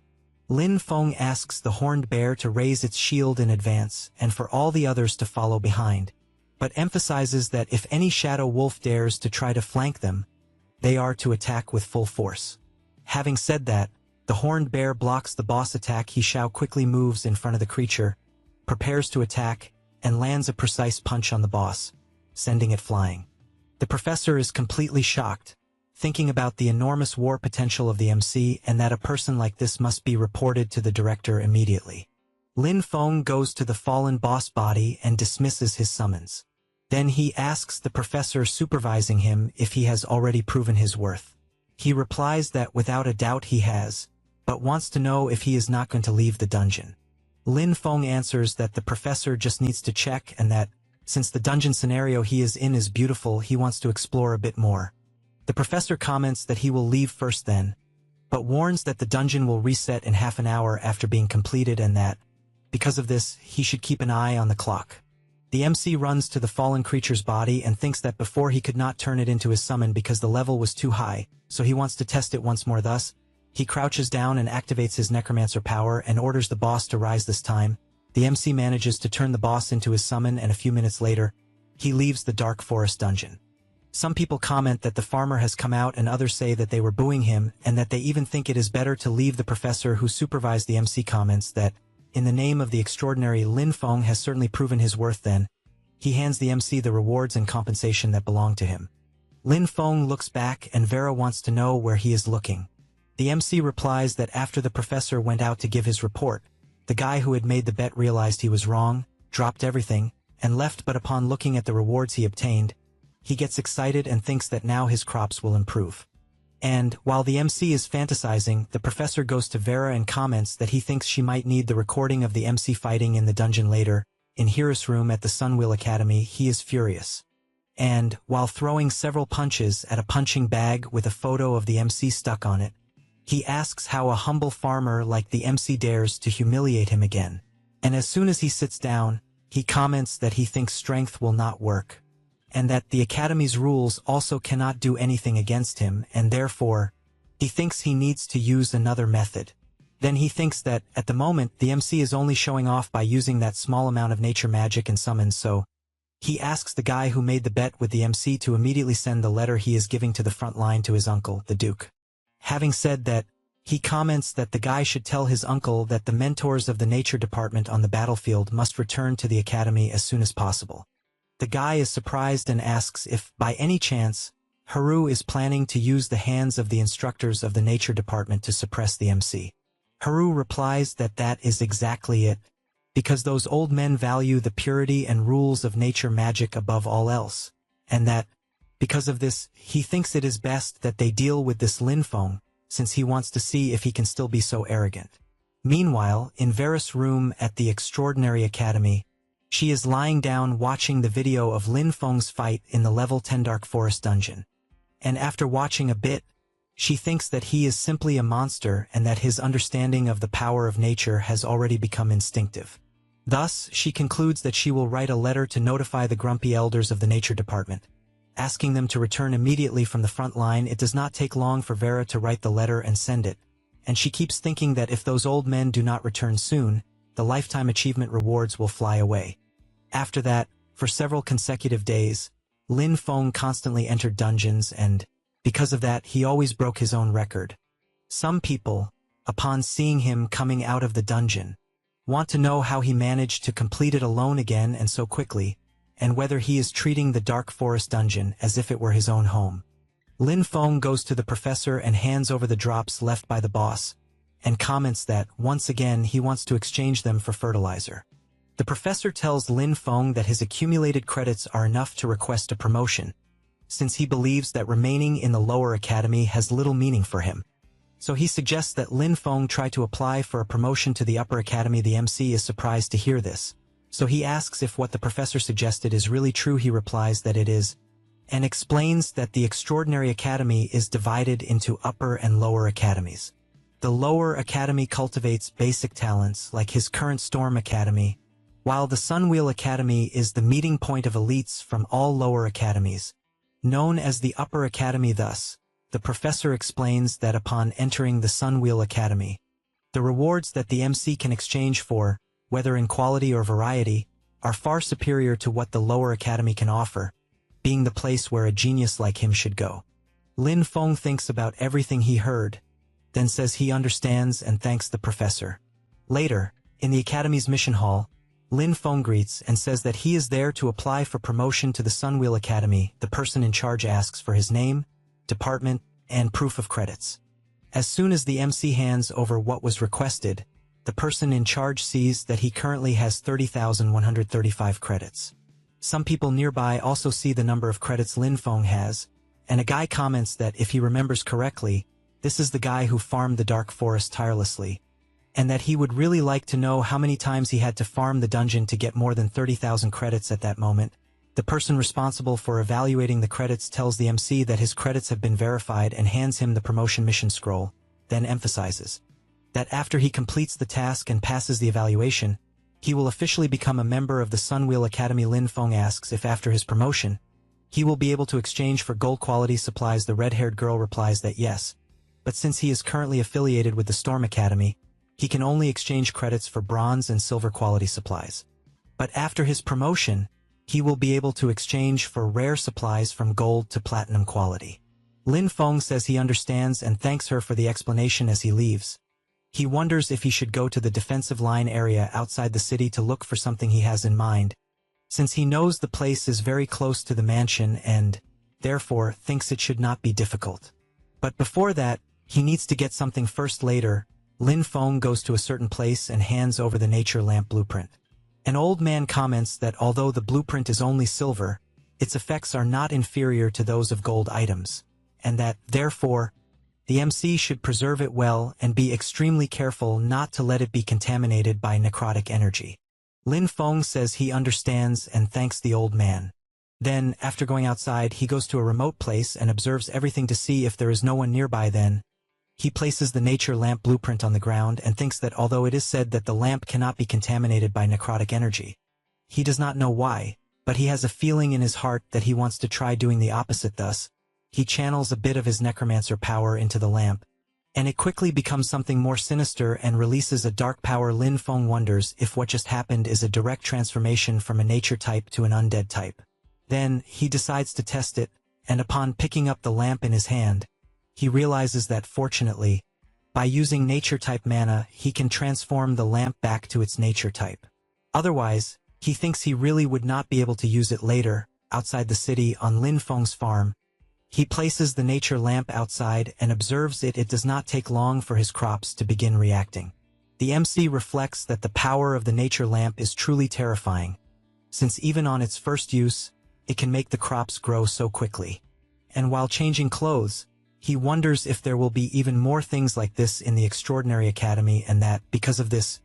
Lin Feng asks the horned bear to raise its shield in advance and for all the others to follow behind, but emphasizes that if any shadow wolf dares to try to flank them, they are to attack with full force. Having said that, the horned bear blocks the boss attack. He Xiao quickly moves in front of the creature, prepares to attack, and lands a precise punch on the boss, sending it flying. The professor is completely shocked, thinking about the enormous war potential of the MC and that a person like this must be reported to the director immediately. Lin Feng goes to the fallen boss body and dismisses his summons. Then he asks the professor supervising him if he has already proven his worth. He replies that without a doubt he has, but wants to know if he is not going to leave the dungeon. Lin Feng answers that the professor just needs to check and that, since the dungeon scenario he is in is beautiful, he wants to explore a bit more. The professor comments that he will leave first then, but warns that the dungeon will reset in half an hour after being completed and that, because of this, he should keep an eye on the clock. The MC runs to the fallen creature's body and thinks that before he could not turn it into his summon because the level was too high, so he wants to test it once more. Thus, he crouches down and activates his necromancer power and orders the boss to rise. This time, the MC manages to turn the boss into his summon, and a few minutes later, he leaves the Dark Forest dungeon. Some people comment that the farmer has come out and others say that they were booing him and that they even think it is better to leave. The professor who supervised the MC comments that, in the name of the extraordinary, Lin Feng has certainly proven his worth. Then, he hands the MC the rewards and compensation that belong to him. Lin Feng looks back and Vera wants to know where he is looking. The MC replies that after the professor went out to give his report, the guy who had made the bet realized he was wrong, dropped everything, and left. But upon looking at the rewards he obtained, he gets excited and thinks that now his crops will improve. And, while the MC is fantasizing, the professor goes to Vera and comments that he thinks she might need the recording of the MC fighting in the dungeon later. In Hiro's room at the Sunwheel Academy, he is furious. And, while throwing several punches at a punching bag with a photo of the MC stuck on it, he asks how a humble farmer like the MC dares to humiliate him again. And as soon as he sits down, he comments that he thinks strength will not work, and that the Academy's rules also cannot do anything against him, and therefore, he thinks he needs to use another method. Then he thinks that, at the moment, the MC is only showing off by using that small amount of nature magic and summons, so he asks the guy who made the bet with the MC to immediately send the letter he is giving to the front line to his uncle, the Duke. Having said that, he comments that the guy should tell his uncle that the mentors of the nature department on the battlefield must return to the academy as soon as possible. The guy is surprised and asks if, by any chance, Haru is planning to use the hands of the instructors of the nature department to suppress the MC. Haru replies that that is exactly it, because those old men value the purity and rules of nature magic above all else, and that, because of this, he thinks it is best that they deal with this Lin Feng, since he wants to see if he can still be so arrogant. Meanwhile, in Vera's room at the Extraordinary Academy, she is lying down watching the video of Lin Feng's fight in the level 10 Dark Forest dungeon. And after watching a bit, she thinks that he is simply a monster and that his understanding of the power of nature has already become instinctive. Thus, she concludes that she will write a letter to notify the grumpy elders of the nature department, asking them to return immediately from the front line. It does not take long for Vera to write the letter and send it, and she keeps thinking that if those old men do not return soon, the lifetime achievement rewards will fly away. After that, for several consecutive days, Lin Feng constantly entered dungeons and, because of that, he always broke his own record. Some people, upon seeing him coming out of the dungeon, want to know how he managed to complete it alone again and so quickly, and whether he is treating the Dark Forest dungeon as if it were his own home. Lin Feng goes to the professor and hands over the drops left by the boss, and comments that, once again, he wants to exchange them for fertilizer. The professor tells Lin Feng that his accumulated credits are enough to request a promotion, since he believes that remaining in the lower academy has little meaning for him. So he suggests that Lin Feng try to apply for a promotion to the upper academy. The MC is surprised to hear this, so he asks if what the professor suggested is really true. He replies that it is, and explains that the Extraordinary Academy is divided into upper and lower academies. The lower academy cultivates basic talents like his current Storm Academy, while the Sunwheel Academy is the meeting point of elites from all lower academies, known as the upper academy. Thus, the professor explains that upon entering the Sunwheel Academy, the rewards that the MC can exchange for, whether in quality or variety, are far superior to what the lower academy can offer, being the place where a genius like him should go. Lin Feng thinks about everything he heard, then says he understands and thanks the professor. Later, in the academy's mission hall, Lin Feng greets and says that he is there to apply for promotion to the Sunwheel Academy. The person in charge asks for his name, department, and proof of credits. As soon as the MC hands over what was requested, the person in charge sees that he currently has 30,135 credits. Some people nearby also see the number of credits Lin Feng has, and a guy comments that if he remembers correctly, this is the guy who farmed the Dark Forest tirelessly, and that he would really like to know how many times he had to farm the dungeon to get more than 30,000 credits at that moment. The person responsible for evaluating the credits tells the MC that his credits have been verified and hands him the promotion mission scroll, then emphasizes that after he completes the task and passes the evaluation, he will officially become a member of the Sunwheel Academy. Lin Feng asks if after his promotion, he will be able to exchange for gold quality supplies. The red-haired girl replies that yes, but since he is currently affiliated with the Storm Academy, he can only exchange credits for bronze and silver quality supplies. But after his promotion, he will be able to exchange for rare supplies from gold to platinum quality. Lin Feng says he understands and thanks her for the explanation. As he leaves, he wonders if he should go to the defensive line area outside the city to look for something he has in mind, since he knows the place is very close to the mansion and, therefore, thinks it should not be difficult. But before that, he needs to get something first. Later, Lin Feng goes to a certain place and hands over the nature lamp blueprint. An old man comments that although the blueprint is only silver, its effects are not inferior to those of gold items, and that, therefore, The MC should preserve it well and be extremely careful not to let it be contaminated by necrotic energy. Lin Feng says he understands and thanks the old man. Then, after going outside, he goes to a remote place and observes everything to see if there is no one nearby. Then, he places the nature lamp blueprint on the ground and thinks that although it is said that the lamp cannot be contaminated by necrotic energy, he does not know why, but he has a feeling in his heart that he wants to try doing the opposite. Thus, he channels a bit of his necromancer power into the lamp, and it quickly becomes something more sinister and releases a dark power. Lin Feng wonders if what just happened is a direct transformation from a nature type to an undead type. Then, he decides to test it, and upon picking up the lamp in his hand, he realizes that fortunately, by using nature type mana, he can transform the lamp back to its nature type. Otherwise, he thinks he really would not be able to use it later. Outside the city on Lin Feng's farm, he places the nature lamp outside and observes it. It does not take long for his crops to begin reacting. The MC reflects that the power of the nature lamp is truly terrifying, since even on its first use, it can make the crops grow so quickly. And while changing clothes, he wonders if there will be even more things like this in the Extraordinary Academy, and that, because of this,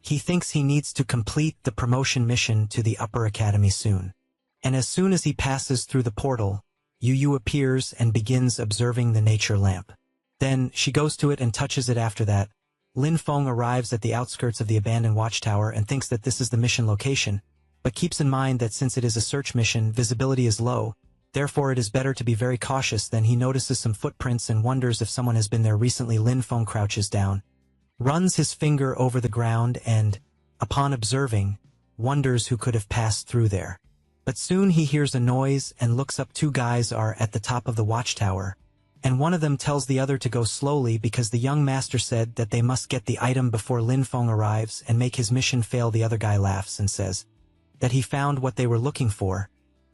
he thinks he needs to complete the promotion mission to the Upper Academy soon. And as soon as he passes through the portal, Yu appears and begins observing the nature lamp. Then, she goes to it and touches it. After that, Lin Feng arrives at the outskirts of the abandoned watchtower and thinks that this is the mission location, but keeps in mind that since it is a search mission, visibility is low, therefore it is better to be very cautious. Then he notices some footprints and wonders if someone has been there recently. Lin Feng crouches down, runs his finger over the ground and, upon observing, wonders who could have passed through there. But soon he hears a noise and looks up. Two guys are at the top of the watchtower, and one of them tells the other to go slowly because the young master said that they must get the item before Lin Feng arrives and make his mission fail. The other guy laughs and says that he found what they were looking for,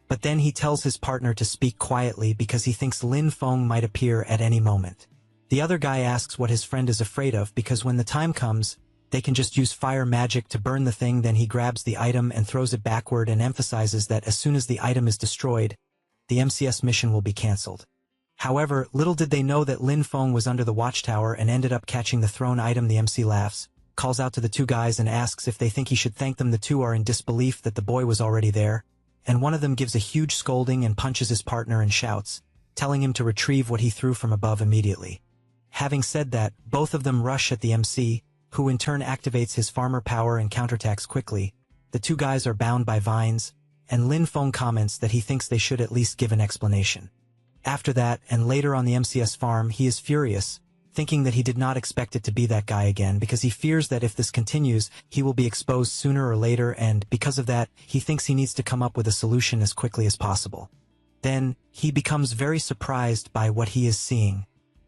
but then he tells his partner to speak quietly because he thinks Lin Feng might appear at any moment. The other guy asks what his friend is afraid of because when the time comes, they can just use fire magic to burn the thing. Then he grabs the item and throws it backward and emphasizes that as soon as the item is destroyed, the MCS mission will be cancelled. However, little did they know that Lin Feng was under the watchtower and ended up catching the thrown item. The MC laughs, calls out to the two guys and asks if they think he should thank them. The two are in disbelief that the boy was already there, and one of them gives a huge scolding and punches his partner and shouts, telling him to retrieve what he threw from above immediately. Having said that, both of them rush at the MC, who in turn activates his farmer power and counterattacks quickly. The two guys are bound by vines, and Lin Feng comments that he thinks they should at least give an explanation. After that, and later on the MCS farm, he is furious, thinking that he did not expect it to be that guy again because he fears that if this continues, he will be exposed sooner or later, and because of that, he thinks he needs to come up with a solution as quickly as possible. Then, he becomes very surprised by what he is seeing,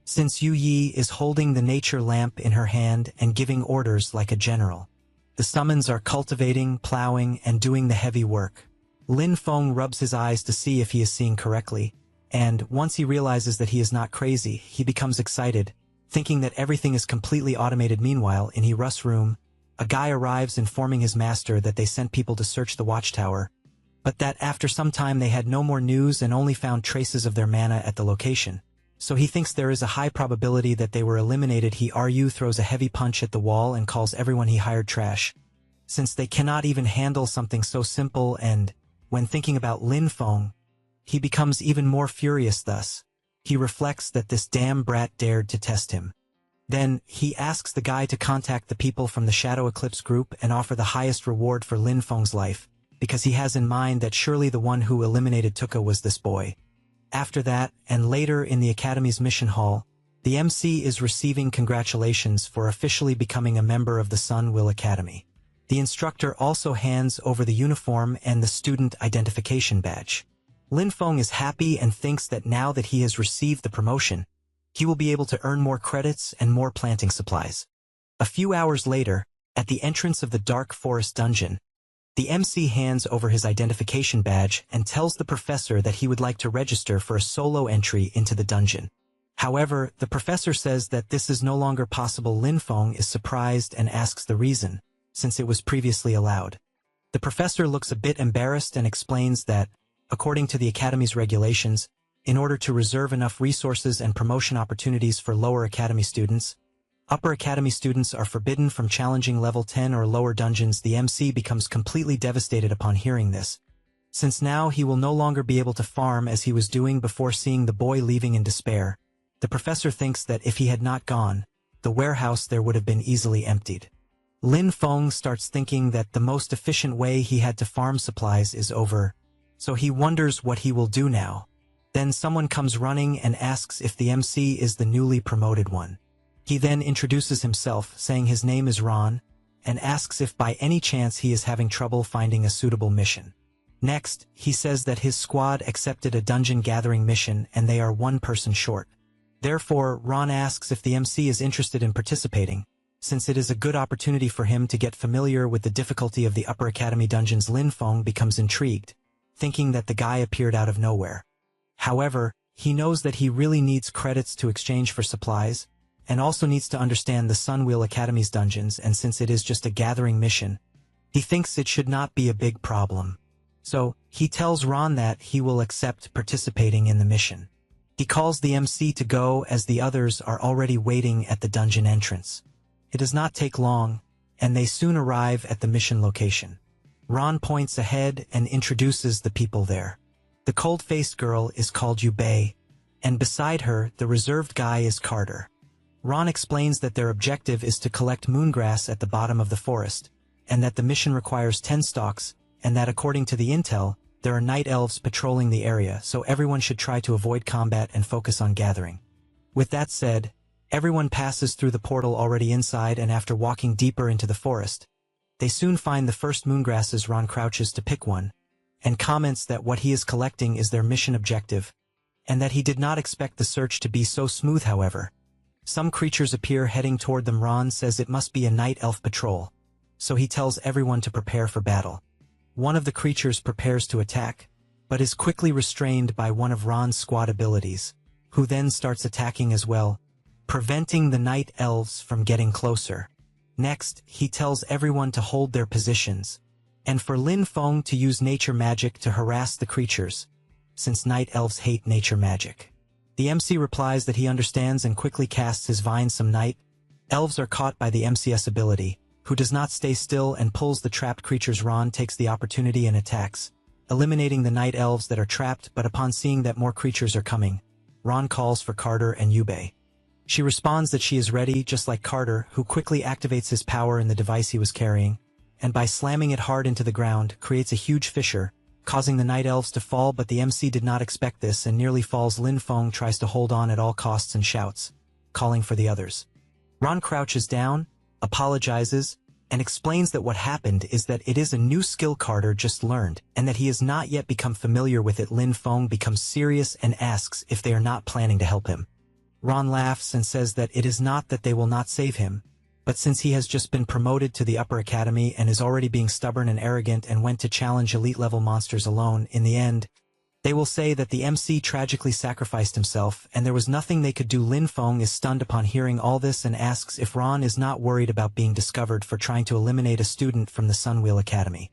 since Yu Yi is holding the nature lamp in her hand and giving orders like a general. The summons are cultivating, plowing, and doing the heavy work. Lin Feng rubs his eyes to see if he is seeing correctly, and once he realizes that he is not crazy, he becomes excited, thinking that everything is completely automated. Meanwhile, in Hirus' room, a guy arrives informing his master that they sent people to search the watchtower, but that after some time they had no more news and only found traces of their mana at the location. So he thinks there is a high probability that they were eliminated. Hiryu throws a heavy punch at the wall and calls everyone he hired trash, since they cannot even handle something so simple. And, when thinking about Lin Feng, he becomes even more furious. Thus, he reflects that this damn brat dared to test him. Then, he asks the guy to contact the people from the Shadow Eclipse group and offer the highest reward for Lin Feng's life, because he has in mind that surely the one who eliminated Tuka was this boy. After that, and later in the Academy's mission hall, the MC is receiving congratulations for officially becoming a member of the Sun Will Academy. The instructor also hands over the uniform and the student identification badge. Lin Feng is happy and thinks that now that he has received the promotion, he will be able to earn more credits and more planting supplies. A few hours later, at the entrance of the Dark Forest dungeon, the MC hands over his identification badge and tells the professor that he would like to register for a solo entry into the dungeon. However, the professor says that this is no longer possible. Lin Feng is surprised and asks the reason, since it was previously allowed. The professor looks a bit embarrassed and explains that, according to the Academy's regulations, in order to reserve enough resources and promotion opportunities for lower academy students. Upper academy students are forbidden from challenging level 10 or lower dungeons. The MC becomes completely devastated upon hearing this, since now he will no longer be able to farm as he was doing before seeing the boy leaving in despair. The professor thinks that if he had not gone, the warehouse there would have been easily emptied. Lin Feng starts thinking that the most efficient way he had to farm supplies is over, so he wonders what he will do now. Then someone comes running and asks if the MC is the newly promoted one. He then introduces himself, saying his name is Ron, and asks if by any chance he is having trouble finding a suitable mission. Next, he says that his squad accepted a dungeon gathering mission and they are one person short. Therefore, Ron asks if the MC is interested in participating, since it is a good opportunity for him to get familiar with the difficulty of the upper academy dungeons. Lin Feng becomes intrigued, thinking that the guy appeared out of nowhere. However, he knows that he really needs credits to exchange for supplies, and also needs to understand the Sunwheel Academy's dungeons, and since it is just a gathering mission, he thinks it should not be a big problem. So, he tells Ron that he will accept participating in the mission. He calls the MC to go as the others are already waiting at the dungeon entrance. It does not take long, and they soon arrive at the mission location. Ron points ahead and introduces the people there. The cold-faced girl is called Yubei, and beside her, the reserved guy is Carter. Ron explains that their objective is to collect moongrass at the bottom of the forest, and that the mission requires 10 stalks, and that according to the intel, there are night elves patrolling the area, so everyone should try to avoid combat and focus on gathering. With that said, everyone passes through the portal already inside, and after walking deeper into the forest, they soon find the first moongrasses. Ron crouches to pick one, and comments that what he is collecting is their mission objective, and that he did not expect the search to be so smooth. However, some creatures appear heading toward them. Ron says it must be a night elf patrol, so he tells everyone to prepare for battle. One of the creatures prepares to attack, but is quickly restrained by one of Ron's squad abilities, who then starts attacking as well, preventing the night elves from getting closer. Next, he tells everyone to hold their positions, and for Lin Feng to use nature magic to harass the creatures, since night elves hate nature magic. The MC replies that he understands and quickly casts his vine. Some night elves are caught by the MC's ability, who does not stay still and pulls the trapped creatures. Ron takes the opportunity and attacks, eliminating the night elves that are trapped, but upon seeing that more creatures are coming, Ron calls for Carter and Yubei. She responds that she is ready, just like Carter, who quickly activates his power in the device he was carrying, and by slamming it hard into the ground, creates a huge fissure, causing the night elves to fall, but the MC did not expect this and nearly falls. Lin Feng tries to hold on at all costs and shouts, calling for the others. Ron crouches down, apologizes, and explains that what happened is that it is a new skill Carter just learned, and that he has not yet become familiar with it. Lin Feng becomes serious and asks if they are not planning to help him. Ron laughs and says that it is not that they will not save him, but since he has just been promoted to the upper academy and is already being stubborn and arrogant and went to challenge elite-level monsters alone, in the end, they will say that the MC tragically sacrificed himself and there was nothing they could do. Lin Feng is stunned upon hearing all this and asks if Ron is not worried about being discovered for trying to eliminate a student from the Sunwheel Academy.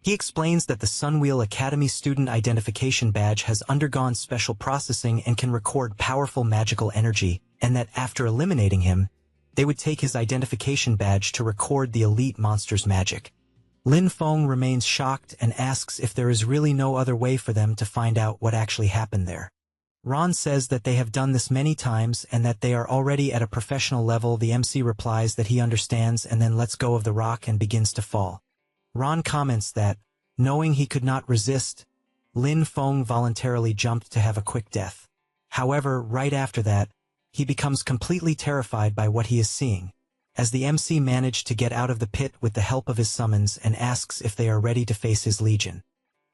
He explains that the Sunwheel Academy student identification badge has undergone special processing and can record powerful magical energy, and that after eliminating him, they would take his identification badge to record the elite monster's magic. Lin Feng remains shocked and asks if there is really no other way for them to find out what actually happened there. Ron says that they have done this many times and that they are already at a professional level. The MC replies that he understands and then lets go of the rock and begins to fall. Ron comments that, knowing he could not resist, Lin Feng voluntarily jumped to have a quick death. However, right after that, he becomes completely terrified by what he is seeing, as the MC managed to get out of the pit with the help of his summons and asks if they are ready to face his legion.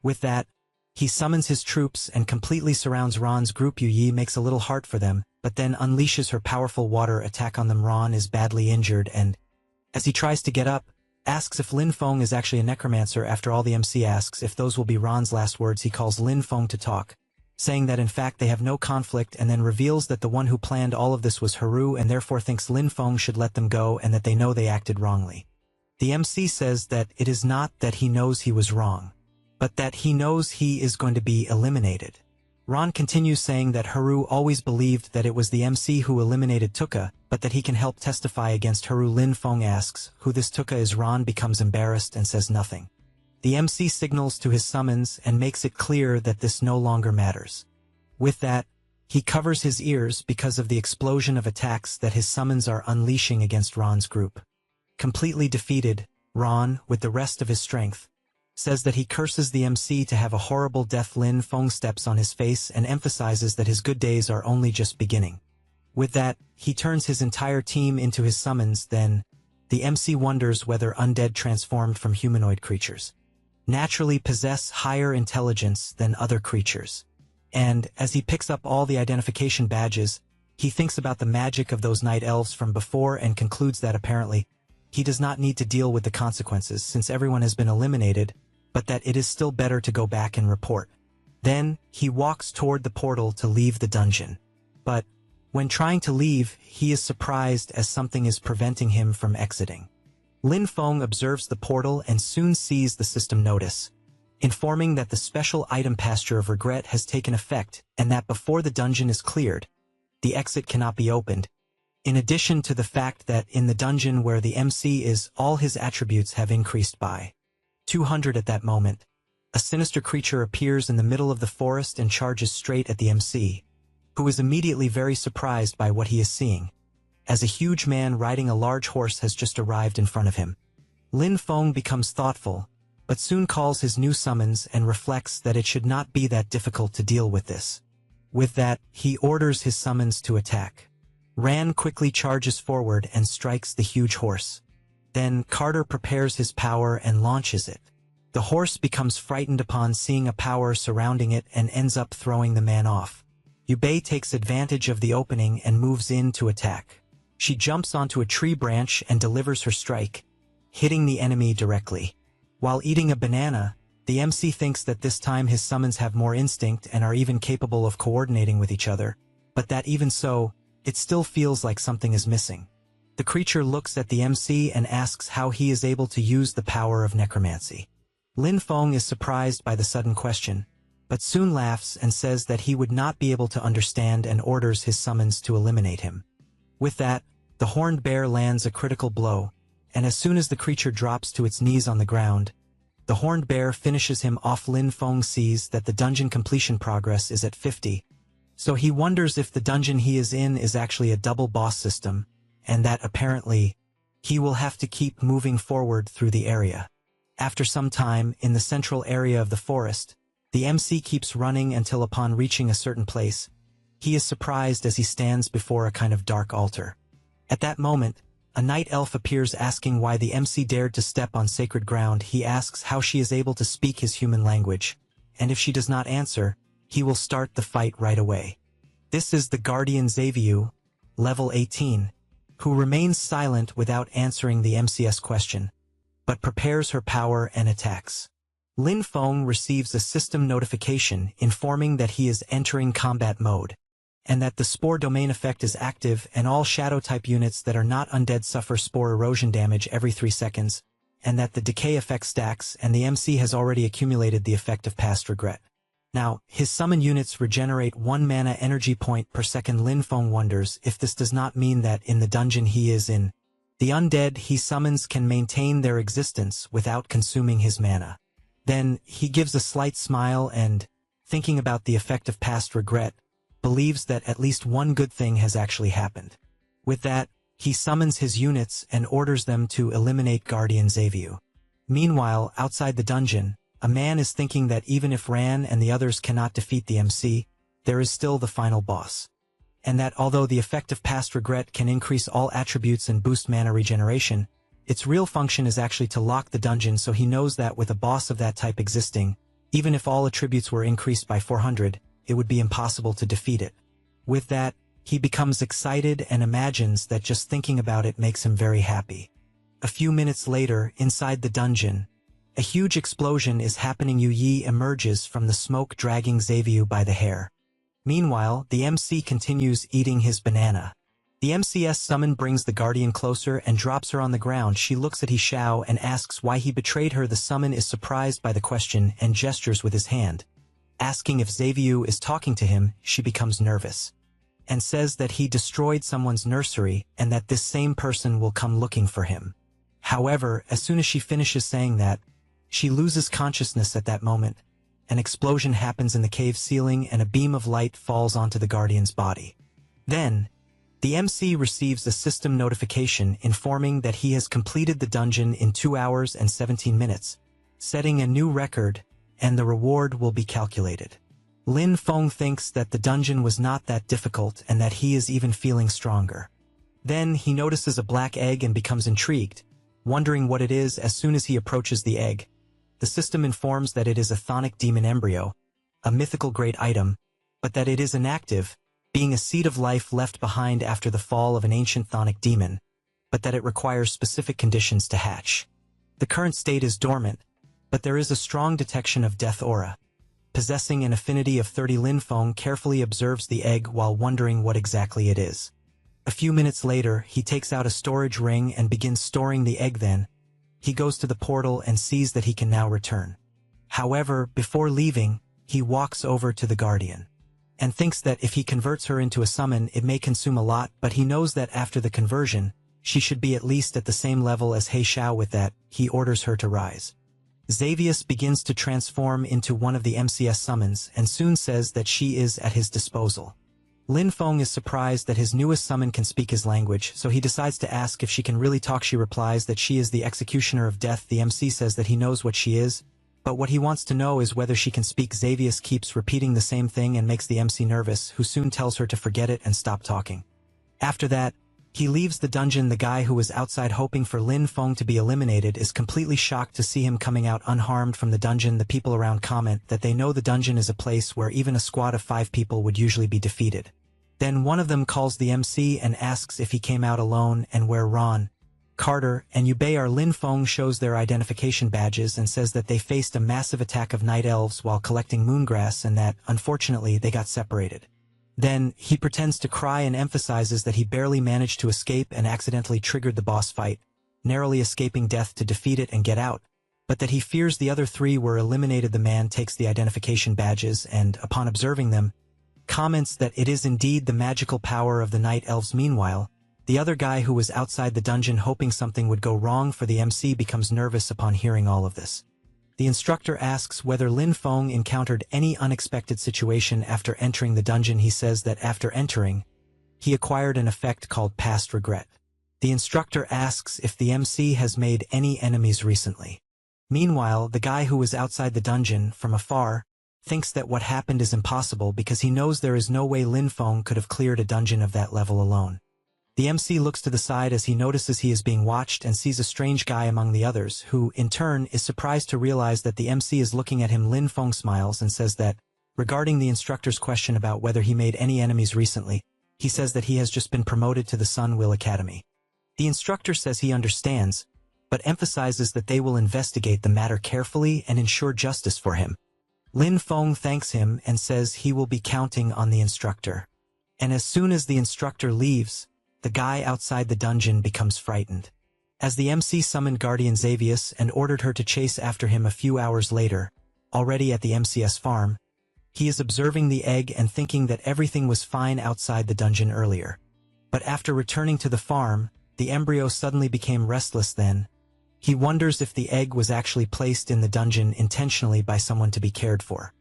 With that, he summons his troops and completely surrounds Ron's group. Yu makes a little heart for them, but then unleashes her powerful water attack on them. Ron is badly injured and, as he tries to get up, asks if Lin Feng is actually a necromancer. After all, the MC asks if those will be Ron's last words. He calls Lin Feng to talk, saying that in fact they have no conflict, and then reveals that the one who planned all of this was Haru and therefore thinks Lin Feng should let them go and that they know they acted wrongly. The MC says that it is not that he knows he was wrong, but that he knows he is going to be eliminated. Ron continues saying that Haru always believed that it was the MC who eliminated Tuka, but that he can help testify against Haru. Lin Feng asks who this Tuka is. Ron becomes embarrassed and says nothing. The MC signals to his summons and makes it clear that this no longer matters. With that, he covers his ears because of the explosion of attacks that his summons are unleashing against Ron's group. Completely defeated, Ron, with the rest of his strength, says that he curses the MC to have a horrible death. Lin Feng steps on his face and emphasizes that his good days are only just beginning. With that, he turns his entire team into his summons. Then, the MC wonders whether undead transformed from humanoid creatures naturally possess higher intelligence than other creatures. And, as he picks up all the identification badges, he thinks about the magic of those night elves from before and concludes that apparently, he does not need to deal with the consequences since everyone has been eliminated, but that it is still better to go back and report. Then, he walks toward the portal to leave the dungeon. But, when trying to leave, he is surprised as something is preventing him from exiting. Lin Feng observes the portal and soon sees the system notice, informing that the special item Pasture of Regret has taken effect and that before the dungeon is cleared, the exit cannot be opened. In addition to the fact that in the dungeon where the MC is, all his attributes have increased by 200 at that moment. A sinister creature appears in the middle of the forest and charges straight at the MC, who is immediately very surprised by what he is seeing, as a huge man riding a large horse has just arrived in front of him. Lin Feng becomes thoughtful, but soon calls his new summons and reflects that it should not be that difficult to deal with this. With that, he orders his summons to attack. Ran quickly charges forward and strikes the huge horse. Then Carter prepares his power and launches it. The horse becomes frightened upon seeing a power surrounding it and ends up throwing the man off. Yubei takes advantage of the opening and moves in to attack. She jumps onto a tree branch and delivers her strike, hitting the enemy directly. While eating a banana, the MC thinks that this time his summons have more instinct and are even capable of coordinating with each other, but that even so, it still feels like something is missing. The creature looks at the MC and asks how he is able to use the power of necromancy. Lin Feng is surprised by the sudden question, but soon laughs and says that he would not be able to understand and orders his summons to eliminate him. With that, the horned bear lands a critical blow, and as soon as the creature drops to its knees on the ground, the horned bear finishes him off. Lin Feng sees that the dungeon completion progress is at 50, so he wonders if the dungeon he is in is actually a double boss system, and that apparently, he will have to keep moving forward through the area. After some time, in the central area of the forest, the MC keeps running until upon reaching a certain place, he is surprised as he stands before a kind of dark altar. At that moment, a night elf appears asking why the MC dared to step on sacred ground. He asks how she is able to speak his human language, and if she does not answer, he will start the fight right away. This is the Guardian Xavier, level 18, who remains silent without answering the MC's question, but prepares her power and attacks. Lin Feng receives a system notification informing that he is entering combat mode, and that the Spore Domain effect is active and all Shadow-type units that are not undead suffer Spore erosion damage every 3 seconds, and that the Decay effect stacks and the MC has already accumulated the effect of Past Regret. Now, his summon units regenerate 1 mana energy point per second. Lin Feng wonders if this does not mean that in the dungeon he is in, the undead he summons can maintain their existence without consuming his mana. Then, he gives a slight smile and, thinking about the effect of Past Regret, believes that at least one good thing has actually happened. With that, he summons his units and orders them to eliminate Guardian Xavier. Meanwhile, outside the dungeon, a man is thinking that even if Ran and the others cannot defeat the MC, there is still the final boss. And that although the effect of Past Regret can increase all attributes and boost mana regeneration, its real function is actually to lock the dungeon, so he knows that with a boss of that type existing, even if all attributes were increased by 400, it would be impossible to defeat it. With that, he becomes excited and imagines that just thinking about it makes him very happy. A few minutes later, inside the dungeon, a huge explosion is happening. Yu Yi emerges from the smoke dragging Xavier by the hair. Meanwhile, the MC continues eating his banana. The MC's summon brings the Guardian closer and drops her on the ground. She looks at He Xiao and asks why he betrayed her. The summon is surprised by the question and gestures with his hand, Asking if Xavier is talking to him, she becomes nervous and says that he destroyed someone's nursery and that this same person will come looking for him. However, as soon as she finishes saying that, she loses consciousness at that moment. An explosion happens in the cave ceiling and a beam of light falls onto the Guardian's body. Then, the MC receives a system notification informing that he has completed the dungeon in 2 hours and 17 minutes, setting a new record, and the reward will be calculated. Lin Feng thinks that the dungeon was not that difficult and that he is even feeling stronger. Then he notices a black egg and becomes intrigued, wondering what it is. As soon as he approaches the egg, the system informs that it is a chthonic demon embryo, a mythical great item, but that it is inactive, being a seed of life left behind after the fall of an ancient chthonic demon, but that it requires specific conditions to hatch. The current state is dormant, but there is a strong detection of death aura. Possessing an affinity of 30, Lin Feng carefully observes the egg while wondering what exactly it is. A few minutes later, he takes out a storage ring and begins storing the egg. Then, he goes to the portal and sees that he can now return. However, before leaving, he walks over to the Guardian and thinks that if he converts her into a summon, it may consume a lot, but he knows that after the conversion, she should be at least at the same level as He Xiao. With that, he orders her to rise. Xavier begins to transform into one of the MCS summons and soon says that she is at his disposal. Lin Feng is surprised that his newest summon can speak his language, so he decides to ask if she can really talk. She replies that she is the executioner of death. The MC says that he knows what she is, but what he wants to know is whether she can speak. Xavier keeps repeating the same thing and makes the MC nervous, who soon tells her to forget it and stop talking. After that, he leaves the dungeon. The guy who was outside hoping for Lin Feng to be eliminated is completely shocked to see him coming out unharmed from the dungeon. The people around comment that they know the dungeon is a place where even a squad of 5 people would usually be defeated. Then one of them calls the MC and asks if he came out alone and where Ron, Carter, and Yubei are. Lin Feng shows their identification badges and says that they faced a massive attack of night elves while collecting moongrass and that, unfortunately, they got separated. Then, he pretends to cry and emphasizes that he barely managed to escape and accidentally triggered the boss fight, narrowly escaping death to defeat it and get out, but that he fears the other 3 were eliminated. The man takes the identification badges and, upon observing them, comments that it is indeed the magical power of the night elves. Meanwhile, the other guy who was outside the dungeon hoping something would go wrong for the MC becomes nervous upon hearing all of this. The instructor asks whether Lin Feng encountered any unexpected situation after entering the dungeon. He says that after entering, he acquired an effect called past regret. The instructor asks if the MC has made any enemies recently. Meanwhile, the guy who was outside the dungeon, from afar, thinks that what happened is impossible because he knows there is no way Lin Feng could have cleared a dungeon of that level alone. The MC looks to the side as he notices he is being watched and sees a strange guy among the others, who, in turn, is surprised to realize that the MC is looking at him. Lin Feng smiles and says that, regarding the instructor's question about whether he made any enemies recently, he says that he has just been promoted to the Sun Will Academy. The instructor says he understands, but emphasizes that they will investigate the matter carefully and ensure justice for him. Lin Feng thanks him and says he will be counting on the instructor. And as soon as the instructor leaves, the guy outside the dungeon becomes frightened. As the MC summoned Guardian Xavier and ordered her to chase after him. A few hours later, already at the MCS farm, he is observing the egg and thinking that everything was fine outside the dungeon earlier. But after returning to the farm, the embryo suddenly became restless. Then, he wonders if the egg was actually placed in the dungeon intentionally by someone to be cared for.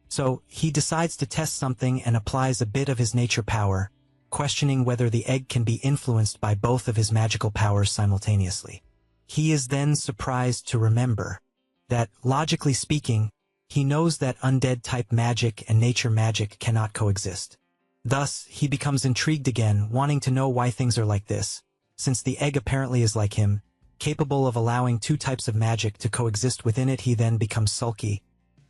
So, he decides to test something and applies a bit of his nature power, questioning whether the egg can be influenced by both of his magical powers simultaneously. He is then surprised to remember that, logically speaking, he knows that undead-type magic and nature magic cannot coexist. Thus, he becomes intrigued again, wanting to know why things are like this, since the egg apparently is like him, capable of allowing 2 types of magic to coexist within it. He then becomes sulky,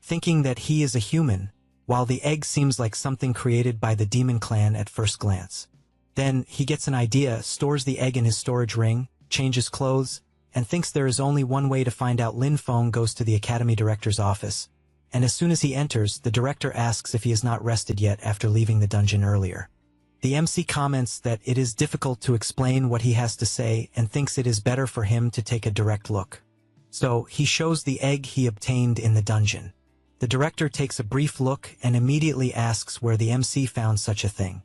thinking that he is a human, while the egg seems like something created by the demon clan at first glance. Then, he gets an idea, stores the egg in his storage ring, changes clothes, and thinks there is only one way to find out. Lin Feng goes to the academy director's office, and as soon as he enters, the director asks if he is not rested yet after leaving the dungeon earlier. The MC comments that it is difficult to explain what he has to say and thinks it is better for him to take a direct look. So, he shows the egg he obtained in the dungeon. The director takes a brief look and immediately asks where the MC found such a thing.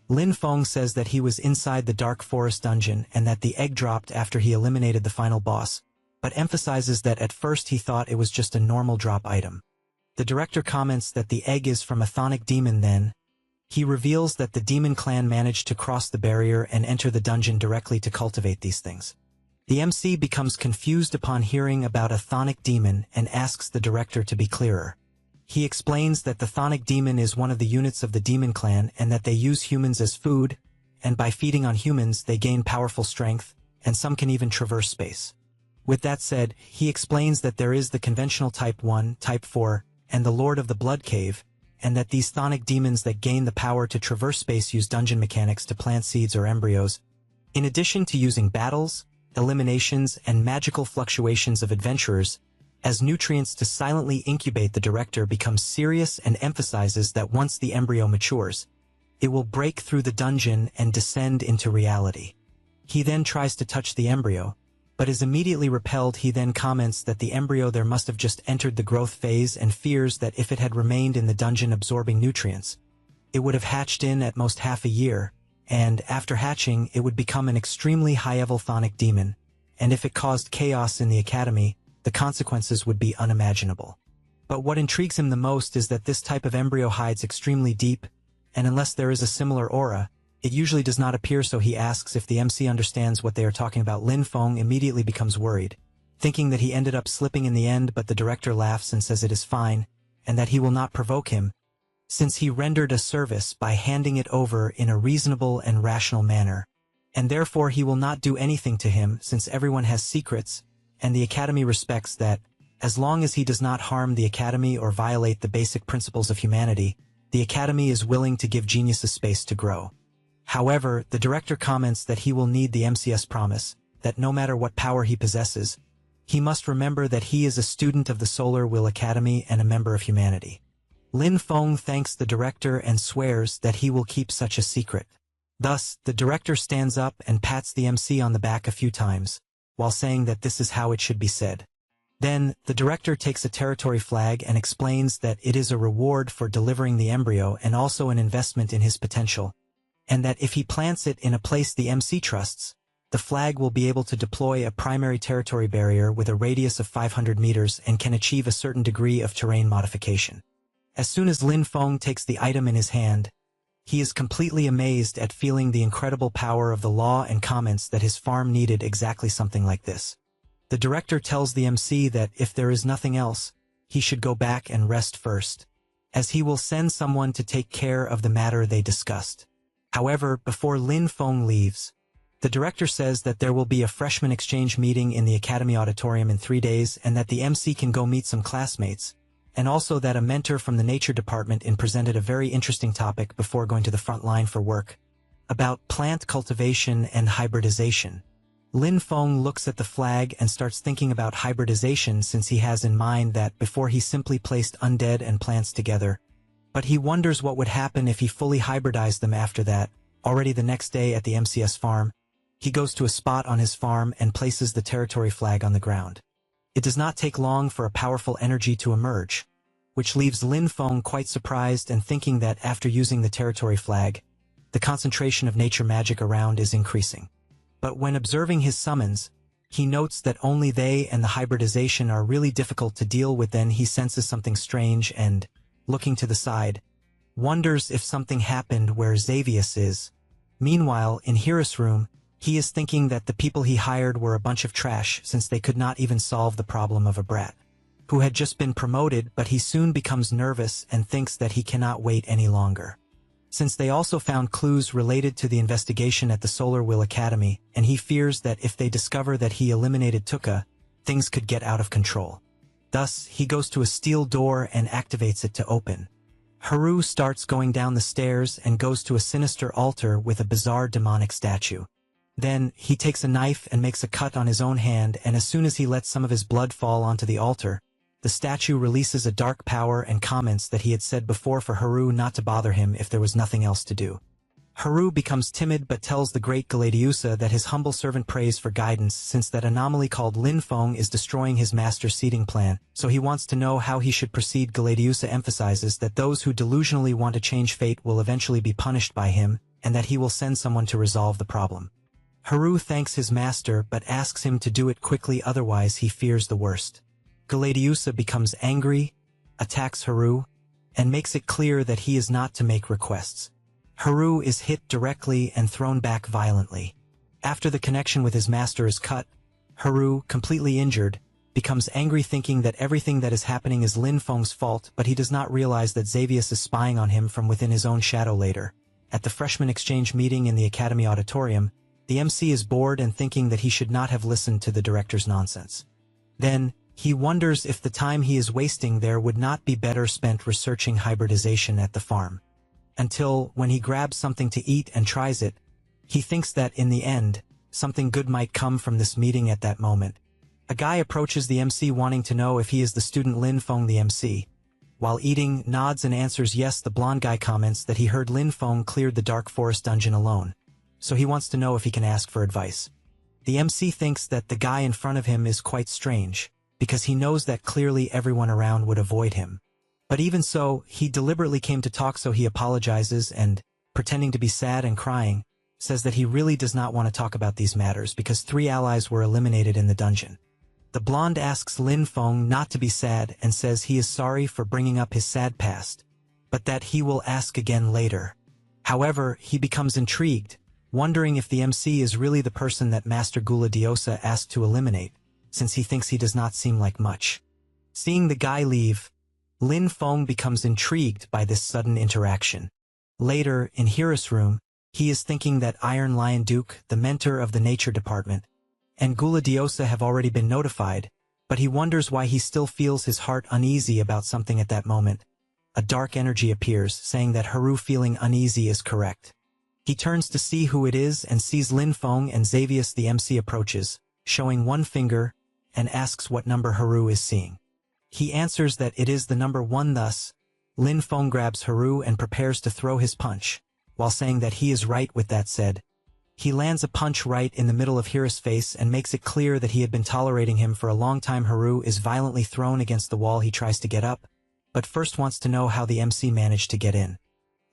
Lin Feng says that he was inside the dark forest dungeon and that the egg dropped after he eliminated the final boss, but emphasizes that at first he thought it was just a normal drop item. The director comments that the egg is from a chthonic demon. Then he reveals that the demon clan managed to cross the barrier and enter the dungeon directly to cultivate these things. The MC becomes confused upon hearing about a chthonic demon and asks the director to be clearer. He explains that the chthonic demon is one of the units of the demon clan and that they use humans as food, and by feeding on humans they gain powerful strength, and some can even traverse space. With that said, he explains that there is the conventional Type 1, Type 4, and the Lord of the Blood Cave, and that these chthonic demons that gain the power to traverse space use dungeon mechanics to plant seeds or embryos, in addition to using battles, eliminations, and magical fluctuations of adventurers as nutrients to silently incubate. The director becomes serious and emphasizes that once the embryo matures, it will break through the dungeon and descend into reality. He then tries to touch the embryo, but is immediately repelled. He then comments that the embryo there must have just entered the growth phase and fears that if it had remained in the dungeon absorbing nutrients, it would have hatched in at most half a year, and after hatching it would become an extremely high-level chthonic demon, and if it caused chaos in the academy, the consequences would be unimaginable. But what intrigues him the most is that this type of embryo hides extremely deep, and unless there is a similar aura, it usually does not appear. So he asks if the MC understands what they are talking about. Lin Feng immediately becomes worried, thinking that he ended up slipping in the end, but the director laughs and says it is fine, and that he will not provoke him, since he rendered a service by handing it over in a reasonable and rational manner, and therefore he will not do anything to him since everyone has secrets, and the Academy respects that, as long as he does not harm the Academy or violate the basic principles of humanity, the Academy is willing to give geniuses space to grow. However, the director comments that he will need the MC's promise, that no matter what power he possesses, he must remember that he is a student of the Solar Will Academy and a member of humanity. Lin Feng thanks the director and swears that he will keep such a secret. Thus, the director stands up and pats the MC on the back a few times, while saying that this is how it should be said. Then, the director takes a territory flag and explains that it is a reward for delivering the embryo and also an investment in his potential, and that if he plants it in a place the MC trusts, the flag will be able to deploy a primary territory barrier with a radius of 500 meters and can achieve a certain degree of terrain modification. As soon as Lin Feng takes the item in his hand, he is completely amazed at feeling the incredible power of the law and comments that his farm needed exactly something like this. The director tells the MC that if there is nothing else, he should go back and rest first, as he will send someone to take care of the matter they discussed. However, before Lin Feng leaves, the director says that there will be a freshman exchange meeting in the Academy auditorium in 3 days and that the MC can go meet some classmates, and also that a mentor from the nature department presented a very interesting topic before going to the front line for work, about plant cultivation and hybridization. Lin Feng looks at the flag and starts thinking about hybridization since he has in mind that before he simply placed undead and plants together, but he wonders what would happen if he fully hybridized them after that. Already the next day at the MCS farm, he goes to a spot on his farm and places the territory flag on the ground. It does not take long for a powerful energy to emerge, which leaves Lin Feng quite surprised and thinking that after using the territory flag, the concentration of nature magic around is increasing. But when observing his summons, he notes that only they and the hybridization are really difficult to deal with. Then he senses something strange and, looking to the side, wonders if something happened where Xavius is. Meanwhile, in Hira's room, he is thinking that the people he hired were a bunch of trash since they could not even solve the problem of a brat who had just been promoted, but he soon becomes nervous and thinks that he cannot wait any longer. Since they also found clues related to the investigation at the Solar Will Academy, and he fears that if they discover that he eliminated Tuka, things could get out of control. Thus, he goes to a steel door and activates it to open. Haru starts going down the stairs and goes to a sinister altar with a bizarre demonic statue. Then, he takes a knife and makes a cut on his own hand, and as soon as he lets some of his blood fall onto the altar, the statue releases a dark power and comments that he had said before for Haru not to bother him if there was nothing else to do. Haru becomes timid but tells the great Gladiusa that his humble servant prays for guidance since that anomaly called Linfeng is destroying his master's seeding plan, so he wants to know how he should proceed. Gladiusa emphasizes that those who delusionally want to change fate will eventually be punished by him, and that he will send someone to resolve the problem. Haru thanks his master but asks him to do it quickly, otherwise he fears the worst. Gladiusa becomes angry, attacks Haru, and makes it clear that he is not to make requests. Haru is hit directly and thrown back violently. After the connection with his master is cut, Haru, completely injured, becomes angry, thinking that everything that is happening is Linfeng's fault, but he does not realize that Xavius is spying on him from within his own shadow. Later, at the freshman exchange meeting in the Academy auditorium, the MC is bored and thinking that he should not have listened to the director's nonsense. Then, he wonders if the time he is wasting there would not be better spent researching hybridization at the farm. Until, when he grabs something to eat and tries it, he thinks that, in the end, something good might come from this meeting. At that moment, a guy approaches the MC wanting to know if he is the student Linfeng. The MC, while eating, nods and answers yes. The blonde guy comments that he heard Linfeng cleared the dark forest dungeon alone, so he wants to know if he can ask for advice. The MC thinks that the guy in front of him is quite strange, because he knows that clearly everyone around would avoid him. But even so, he deliberately came to talk, so he apologizes and, pretending to be sad and crying, says that he really does not want to talk about these matters because 3 allies were eliminated in the dungeon. The blonde asks Linfeng not to be sad and says he is sorry for bringing up his sad past, but that he will ask again later. However, he becomes intrigued, wondering if the MC is really the person that Master Gladiusa asked to eliminate, since he thinks he does not seem like much. Seeing the guy leave, Linfeng becomes intrigued by this sudden interaction. Later, in Hira's room, he is thinking that Iron Lion Duke, the mentor of the nature department, and Gladiusa have already been notified, but he wonders why he still feels his heart uneasy about something. At that moment, a dark energy appears, saying that Haru feeling uneasy is correct. He turns to see who it is and sees Linfeng and Xavius. The MC approaches, showing one finger, and asks what number Haru is seeing. He answers that it is the number 1. Thus, Linfeng grabs Haru and prepares to throw his punch, while saying that he is right. With that said, he lands a punch right in the middle of Hira's face and makes it clear that he had been tolerating him for a long time. Haru is violently thrown against the wall. He tries to get up, but first wants to know how the MC managed to get in.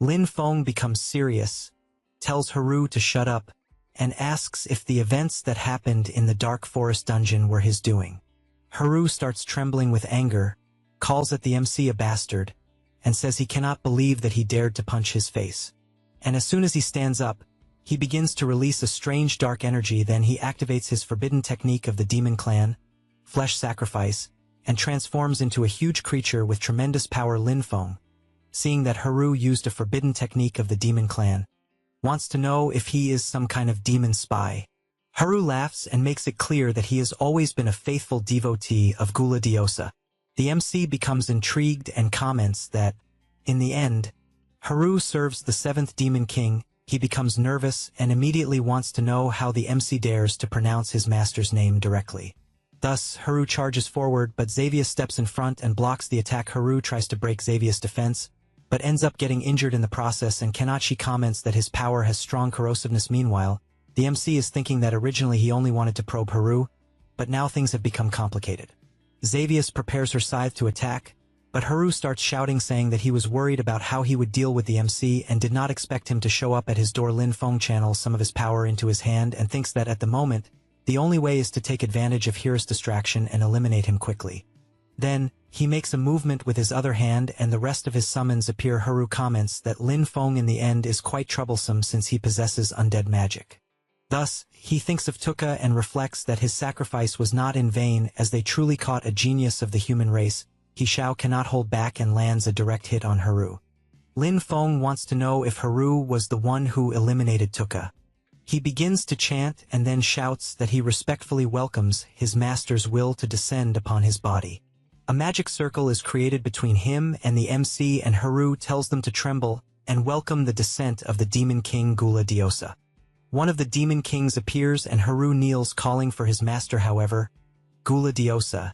Linfeng becomes serious, tells Haru to shut up, and asks if the events that happened in the Dark Forest dungeon were his doing. Haru starts trembling with anger, calls at the MC a bastard, and says he cannot believe that he dared to punch his face. And as soon as he stands up, he begins to release a strange dark energy. Then he activates his forbidden technique of the demon clan, flesh sacrifice, and transforms into a huge creature with tremendous power. Linfeng, seeing that Haru used a forbidden technique of the demon clan, wants to know if he is some kind of demon spy. Haru laughs and makes it clear that he has always been a faithful devotee of Gladiusa. The MC becomes intrigued and comments that, in the end, Haru serves the 7th Demon King. He becomes nervous and immediately wants to know how the MC dares to pronounce his master's name directly. Thus, Haru charges forward, but Xavius steps in front and blocks the attack. Haru tries to break Xavius' defense, but ends up getting injured in the process, and Kanachi comments that his power has strong corrosiveness. Meanwhile, the MC is thinking that originally he only wanted to probe Haru, but now things have become complicated. Xavius prepares her scythe to attack, but Haru starts shouting, saying that he was worried about how he would deal with the MC and did not expect him to show up at his door. Linfeng channels some of his power into his hand and thinks that at the moment, the only way is to take advantage of Hira's distraction and eliminate him quickly. Then, he makes a movement with his other hand and the rest of his summons appear. Haru comments that Linfeng in the end is quite troublesome since he possesses undead magic. Thus, he thinks of Tuka and reflects that his sacrifice was not in vain, as they truly caught a genius of the human race. He Shao cannot hold back and lands a direct hit on Haru. Linfeng wants to know if Haru was the one who eliminated Tuka. He begins to chant and then shouts that he respectfully welcomes his master's will to descend upon his body. A magic circle is created between him and the MC, and Haru tells them to tremble and welcome the descent of the Demon King Gladiusa. One of the Demon Kings appears and Haru kneels, calling for his master. However, Gladiusa,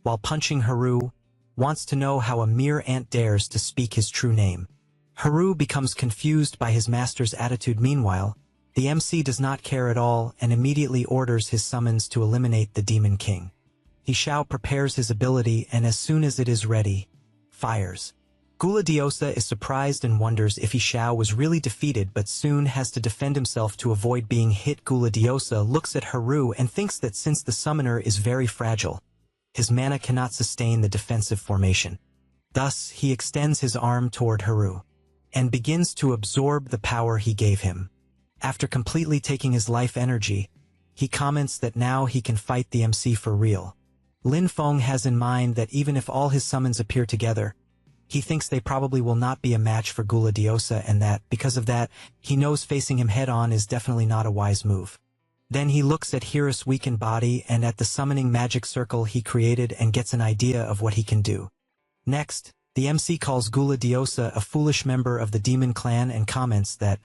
while punching Haru, wants to know how a mere ant dares to speak his true name. Haru becomes confused by his master's attitude. Meanwhile, the MC does not care at all and immediately orders his summons to eliminate the Demon King. Hishao prepares his ability and as soon as it is ready, fires. Gula-diosa is surprised and wonders if Hishao was really defeated but soon has to defend himself to avoid being hit. Gula-diosa looks at Haru and thinks that since the summoner is very fragile, his mana cannot sustain the defensive formation. Thus, he extends his arm toward Haru and begins to absorb the power he gave him. After completely taking his life energy, he comments that now he can fight the MC for real. Lin Feng has in mind that even if all his summons appear together, he thinks they probably will not be a match for Gula-diosa and that, because of that, he knows facing him head-on is definitely not a wise move. Then he looks at Hiru's weakened body and at the summoning magic circle he created and gets an idea of what he can do. Next, the MC calls Gula-diosa a foolish member of the demon clan and comments that,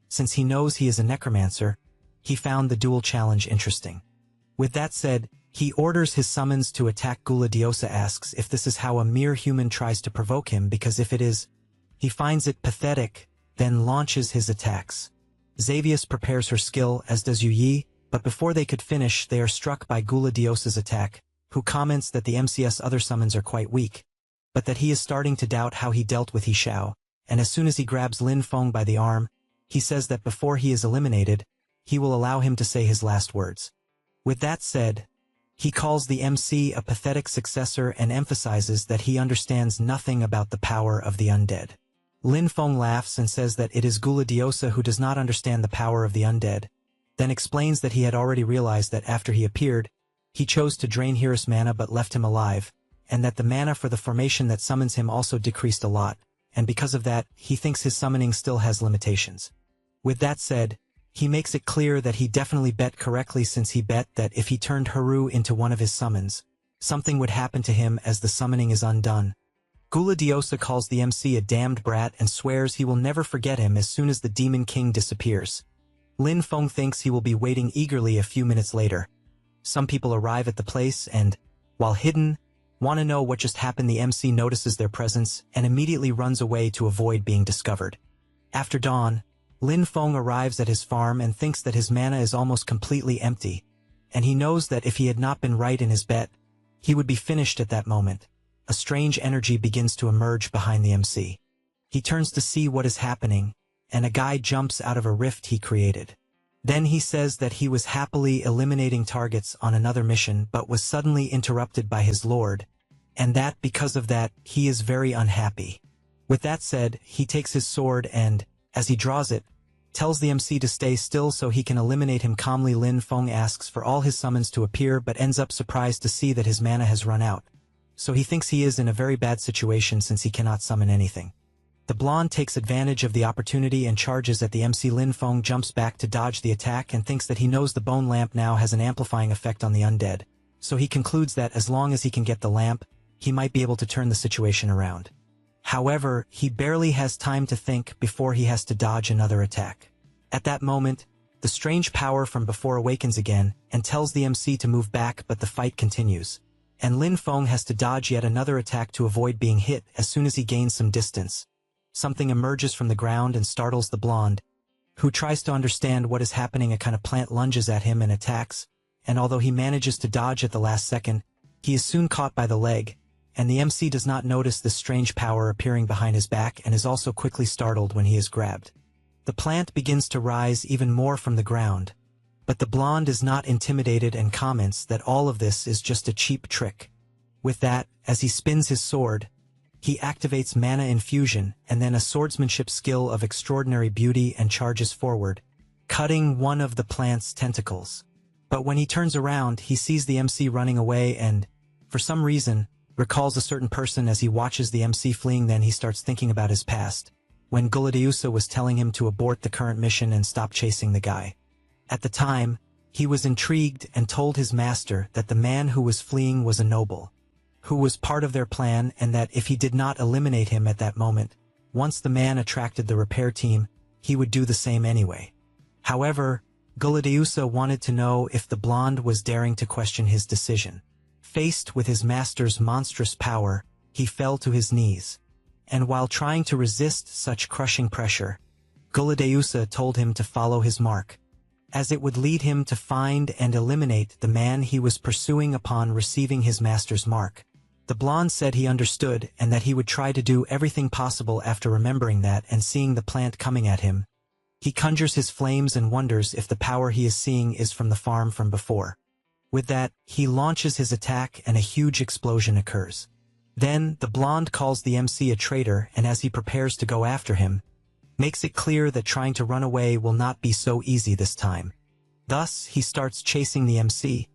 since he knows he is a necromancer, he found the duel challenge interesting. With that said, he orders his summons to attack. Gula-diosa asks if this is how a mere human tries to provoke him because if it is, he finds it pathetic, then launches his attacks. Xavius prepares her skill as does Yu-Yi, but before they could finish they are struck by Gula-diosa's attack, who comments that the MC's other summons are quite weak, but that he is starting to doubt how he dealt with Hishao, and as soon as he grabs Lin Feng by the arm, he says that before he is eliminated, he will allow him to say his last words. With that said, he calls the MC a pathetic successor and emphasizes that he understands nothing about the power of the undead. Lin Feng laughs and says that it is Gula-diosa who does not understand the power of the undead, then explains that he had already realized that after he appeared, he chose to drain Hiru's mana but left him alive, and that the mana for the formation that summons him also decreased a lot, and because of that, he thinks his summoning still has limitations. With that said, he makes it clear that he definitely bet correctly since he bet that if he turned Haru into one of his summons, something would happen to him as the summoning is undone. Gula-diosa calls the MC a damned brat and swears he will never forget him as soon as the Demon King disappears. Lin Feng thinks he will be waiting eagerly a few minutes later. Some people arrive at the place and, while hidden, want to know what just happened. The MC notices their presence and immediately runs away to avoid being discovered. After dawn, Lin Feng arrives at his farm and thinks that his mana is almost completely empty, and he knows that if he had not been right in his bet, he would be finished at that moment. A strange energy begins to emerge behind the MC. He turns to see what is happening, and a guy jumps out of a rift he created. Then he says that he was happily eliminating targets on another mission but was suddenly interrupted by his lord, and that because of that, he is very unhappy. With that said, he takes his sword and, as he draws it, tells the MC to stay still so he can eliminate him calmly. Lin Feng asks for all his summons to appear but ends up surprised to see that his mana has run out. So he thinks he is in a very bad situation since he cannot summon anything. The blonde takes advantage of the opportunity and charges at the MC. Lin Feng jumps back to dodge the attack and thinks that he knows the bone lamp now has an amplifying effect on the undead, so he concludes that as long as he can get the lamp, he might be able to turn the situation around. However, he barely has time to think before he has to dodge another attack. At that moment, the strange power from before awakens again and tells the MC to move back, but the fight continues, and Lin Feng has to dodge yet another attack to avoid being hit. As soon as he gains some distance, something emerges from the ground and startles the blonde, who tries to understand what is happening. A kind of plant lunges at him and attacks, and although he manages to dodge at the last second, he is soon caught by the leg, and the MC does not notice this strange power appearing behind his back and is also quickly startled when he is grabbed. The plant begins to rise even more from the ground, but the blonde is not intimidated and comments that all of this is just a cheap trick. With that, as he spins his sword, he activates mana infusion and then a swordsmanship skill of extraordinary beauty and charges forward, cutting one of the plant's tentacles. But when he turns around, he sees the MC running away and, for some reason, recalls a certain person as he watches the MC fleeing. Then he starts thinking about his past, when Gula-diosa was telling him to abort the current mission and stop chasing the guy. At the time, he was intrigued and told his master that the man who was fleeing was a noble, who was part of their plan, and that if he did not eliminate him at that moment, once the man attracted the repair team, he would do the same anyway. However, Gula-diosa wanted to know if the blonde was daring to question his decision. Faced with his master's monstrous power, he fell to his knees. and while trying to resist such crushing pressure, Guladeusa told him to follow his mark, as it would lead him to find and eliminate the man he was pursuing upon receiving his master's mark. The blonde said he understood and that he would try to do everything possible after remembering that and seeing the plant coming at him. He conjures his flames and wonders if the power he is seeing is from the farm from before. With that, he launches his attack and a huge explosion occurs. Then, the blonde calls the MC a traitor and as he prepares to go after him, makes it clear that trying to run away will not be so easy this time. Thus, he starts chasing the MC,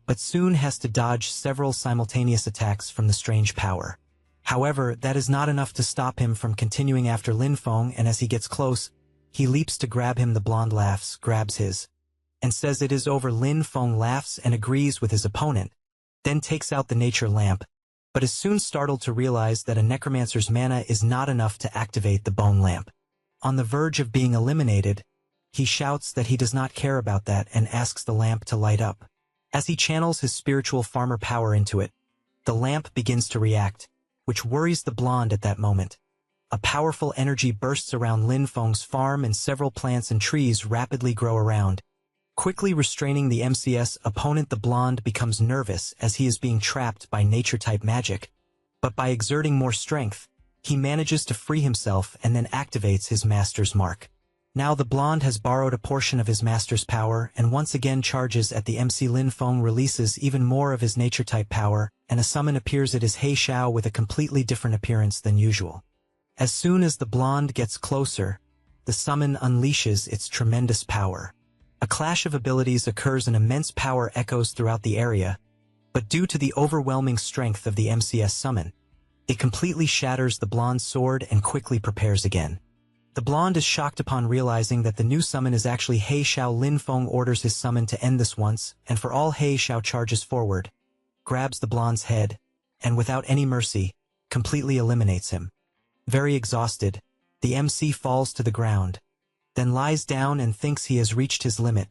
but soon has to dodge several simultaneous attacks from the strange power. However, that is not enough to stop him from continuing after Lin Feng, and as he gets close, he leaps to grab him. The blonde laughs, grabs his, and says it is over. Lin Feng laughs and agrees with his opponent, then takes out the nature lamp, but is soon startled to realize that a necromancer's mana is not enough to activate the bone lamp. On the verge of being eliminated, he shouts that he does not care about that and asks the lamp to light up. As he channels his spiritual farmer power into it, the lamp begins to react, which worries the blonde at that moment. A powerful energy bursts around Lin Feng's farm and several plants and trees rapidly grow around, quickly restraining the MCS opponent. The blonde becomes nervous as he is being trapped by nature-type magic, but by exerting more strength, he manages to free himself and then activates his master's mark. Now the blonde has borrowed a portion of his master's power and once again charges at the MC. Lin Feng releases even more of his nature-type power, and a summon appears at his He Shao with a completely different appearance than usual. As soon as the blonde gets closer, the summon unleashes its tremendous power. A clash of abilities occurs and immense power echoes throughout the area, but due to the overwhelming strength of the MCS summon, it completely shatters the blonde's sword and quickly prepares again. The blonde is shocked upon realizing that the new summon is actually He Shao. Lin Feng orders his summon to end this once and for all. He Shao charges forward, grabs the blonde's head, and without any mercy, completely eliminates him. Very exhausted, the MC falls to the ground, then lies down and thinks he has reached his limit,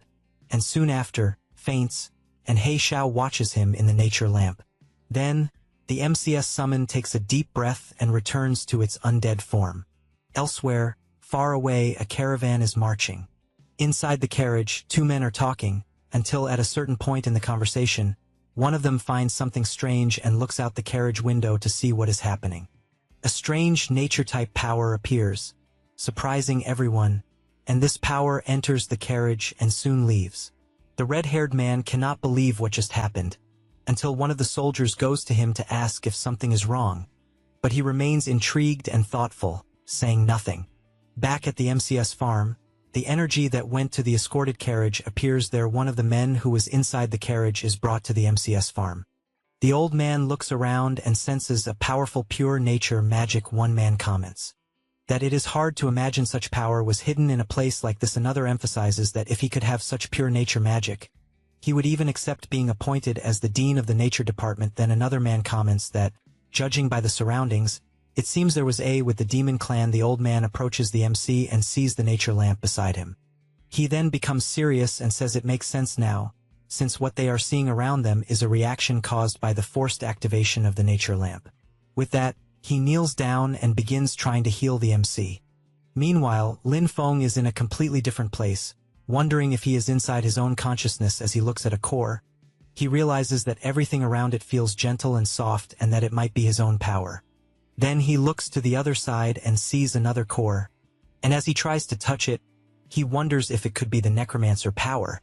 and soon after, faints, and He Shao watches him in the nature lamp. Then, the MCS summon takes a deep breath and returns to its undead form. Elsewhere, far away, a caravan is marching. Inside the carriage, two men are talking, until at a certain point in the conversation, one of them finds something strange and looks out the carriage window to see what is happening. A strange nature-type power appears, surprising everyone, and this power enters the carriage and soon leaves. The red-haired man cannot believe what just happened, until one of the soldiers goes to him to ask if something is wrong, but he remains intrigued and thoughtful, saying nothing. Back at the MCS farm, the energy that went to the escorted carriage appears there. One of the men who was inside the carriage is brought to the MCS farm. The old man looks around and senses a powerful pure nature magic. One man comments that it is hard to imagine such power was hidden in a place like this. Another emphasizes that if he could have such pure nature magic, he would even accept being appointed as the dean of the nature department. Then another man comments that, judging by the surroundings, it seems there was a with the demon clan. The old man approaches the MC and sees the nature lamp beside him. He then becomes serious and says it makes sense now, since what they are seeing around them is a reaction caused by the forced activation of the nature lamp. With that, he kneels down and begins trying to heal the MC. Meanwhile, Lin Feng is in a completely different place, wondering if he is inside his own consciousness. As he looks at a core, he realizes that everything around it feels gentle and soft and that it might be his own power. Then he looks to the other side and sees another core, and as he tries to touch it, he wonders if it could be the Necromancer power.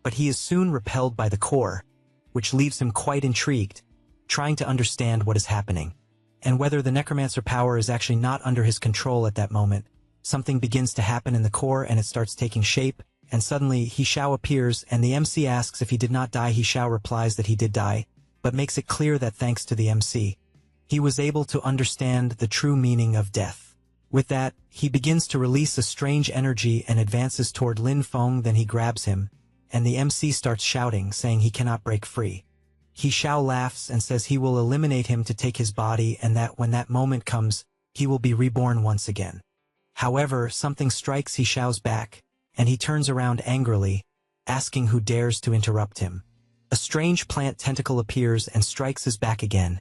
But he is soon repelled by the core, which leaves him quite intrigued, trying to understand what is happening, and whether the Necromancer power is actually not under his control. At that moment, something begins to happen in the core and it starts taking shape, and suddenly He Shao appears and the MC asks if he did not die. He Shao replies that he did die, but makes it clear that thanks to the MC, he was able to understand the true meaning of death. With that, he begins to release a strange energy and advances toward Lin Feng. Then he grabs him, and the MC starts shouting, saying he cannot break free. He Shao laughs and says he will eliminate him to take his body and that when that moment comes, he will be reborn once again. However, something strikes He Shao's back, and he turns around angrily, asking who dares to interrupt him. A strange plant tentacle appears and strikes his back again,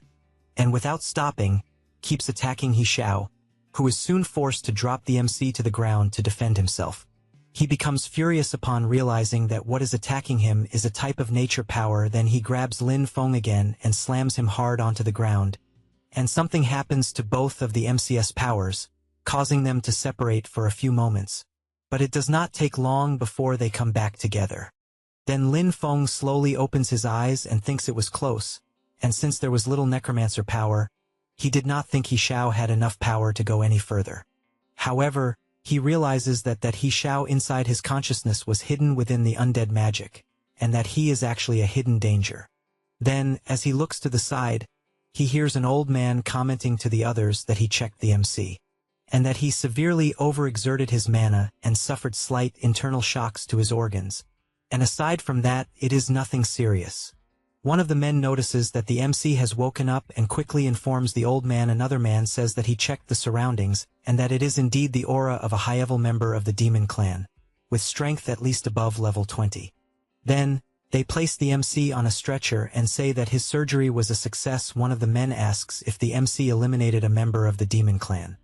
and without stopping, keeps attacking He Shao, who is soon forced to drop the MC to the ground to defend himself. He becomes furious upon realizing that what is attacking him is a type of nature power. Then he grabs Lin Feng again and slams him hard onto the ground, and something happens to both of the MCS powers, causing them to separate for a few moments. But it does not take long before they come back together. Then Lin Feng slowly opens his eyes and thinks it was close, and since there was little necromancer power, he did not think He Shao had enough power to go any further. However, he realizes that He Shao inside his consciousness was hidden within the undead magic, and that he is actually a hidden danger. Then, as he looks to the side, he hears an old man commenting to the others that he checked the MC, and that he severely overexerted his mana and suffered slight internal shocks to his organs. And aside from that, it is nothing serious. One of the men notices that the MC has woken up and quickly informs the old man. Another man says that he checked the surroundings, and that it is indeed the aura of a high-level member of the demon clan, with strength at least above level 20. Then, they place the MC on a stretcher and say that his surgery was a success. One of the men asks if the MC eliminated a member of the demon clan.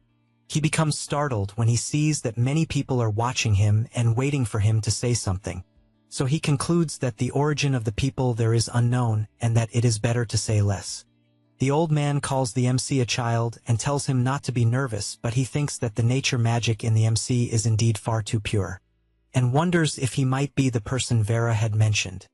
He becomes startled when he sees that many people are watching him and waiting for him to say something. So he concludes that the origin of the people there is unknown and that it is better to say less. The old man calls the MC a child and tells him not to be nervous, but he thinks that the nature magic in the MC is indeed far too pure, and wonders if he might be the person Vera had mentioned.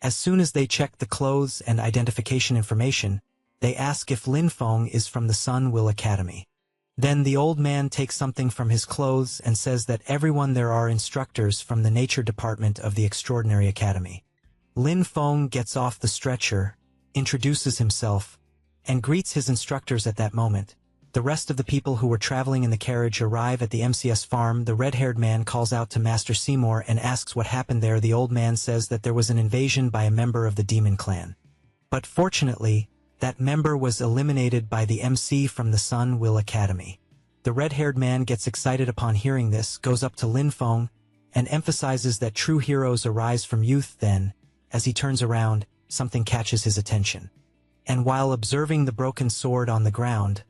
As soon as they check the clothes and identification information, they ask if Lin Feng is from the Sun Will Academy. Then the old man takes something from his clothes and says that everyone there are instructors from the nature department of the Extraordinary Academy. Lin Feng gets off the stretcher, introduces himself, and greets his instructors. At that moment, the rest of the people who were traveling in the carriage arrive at the MCS farm. The red-haired man calls out to Master Seymour and asks what happened there. The old man says that there was an invasion by a member of the demon clan. But fortunately, that member was eliminated by the MC from the Sun Will Academy. The red-haired man gets excited upon hearing this, goes up to Lin Feng, and emphasizes that true heroes arise from youth. Then, as he turns around, something catches his attention. And while observing the broken sword on the ground,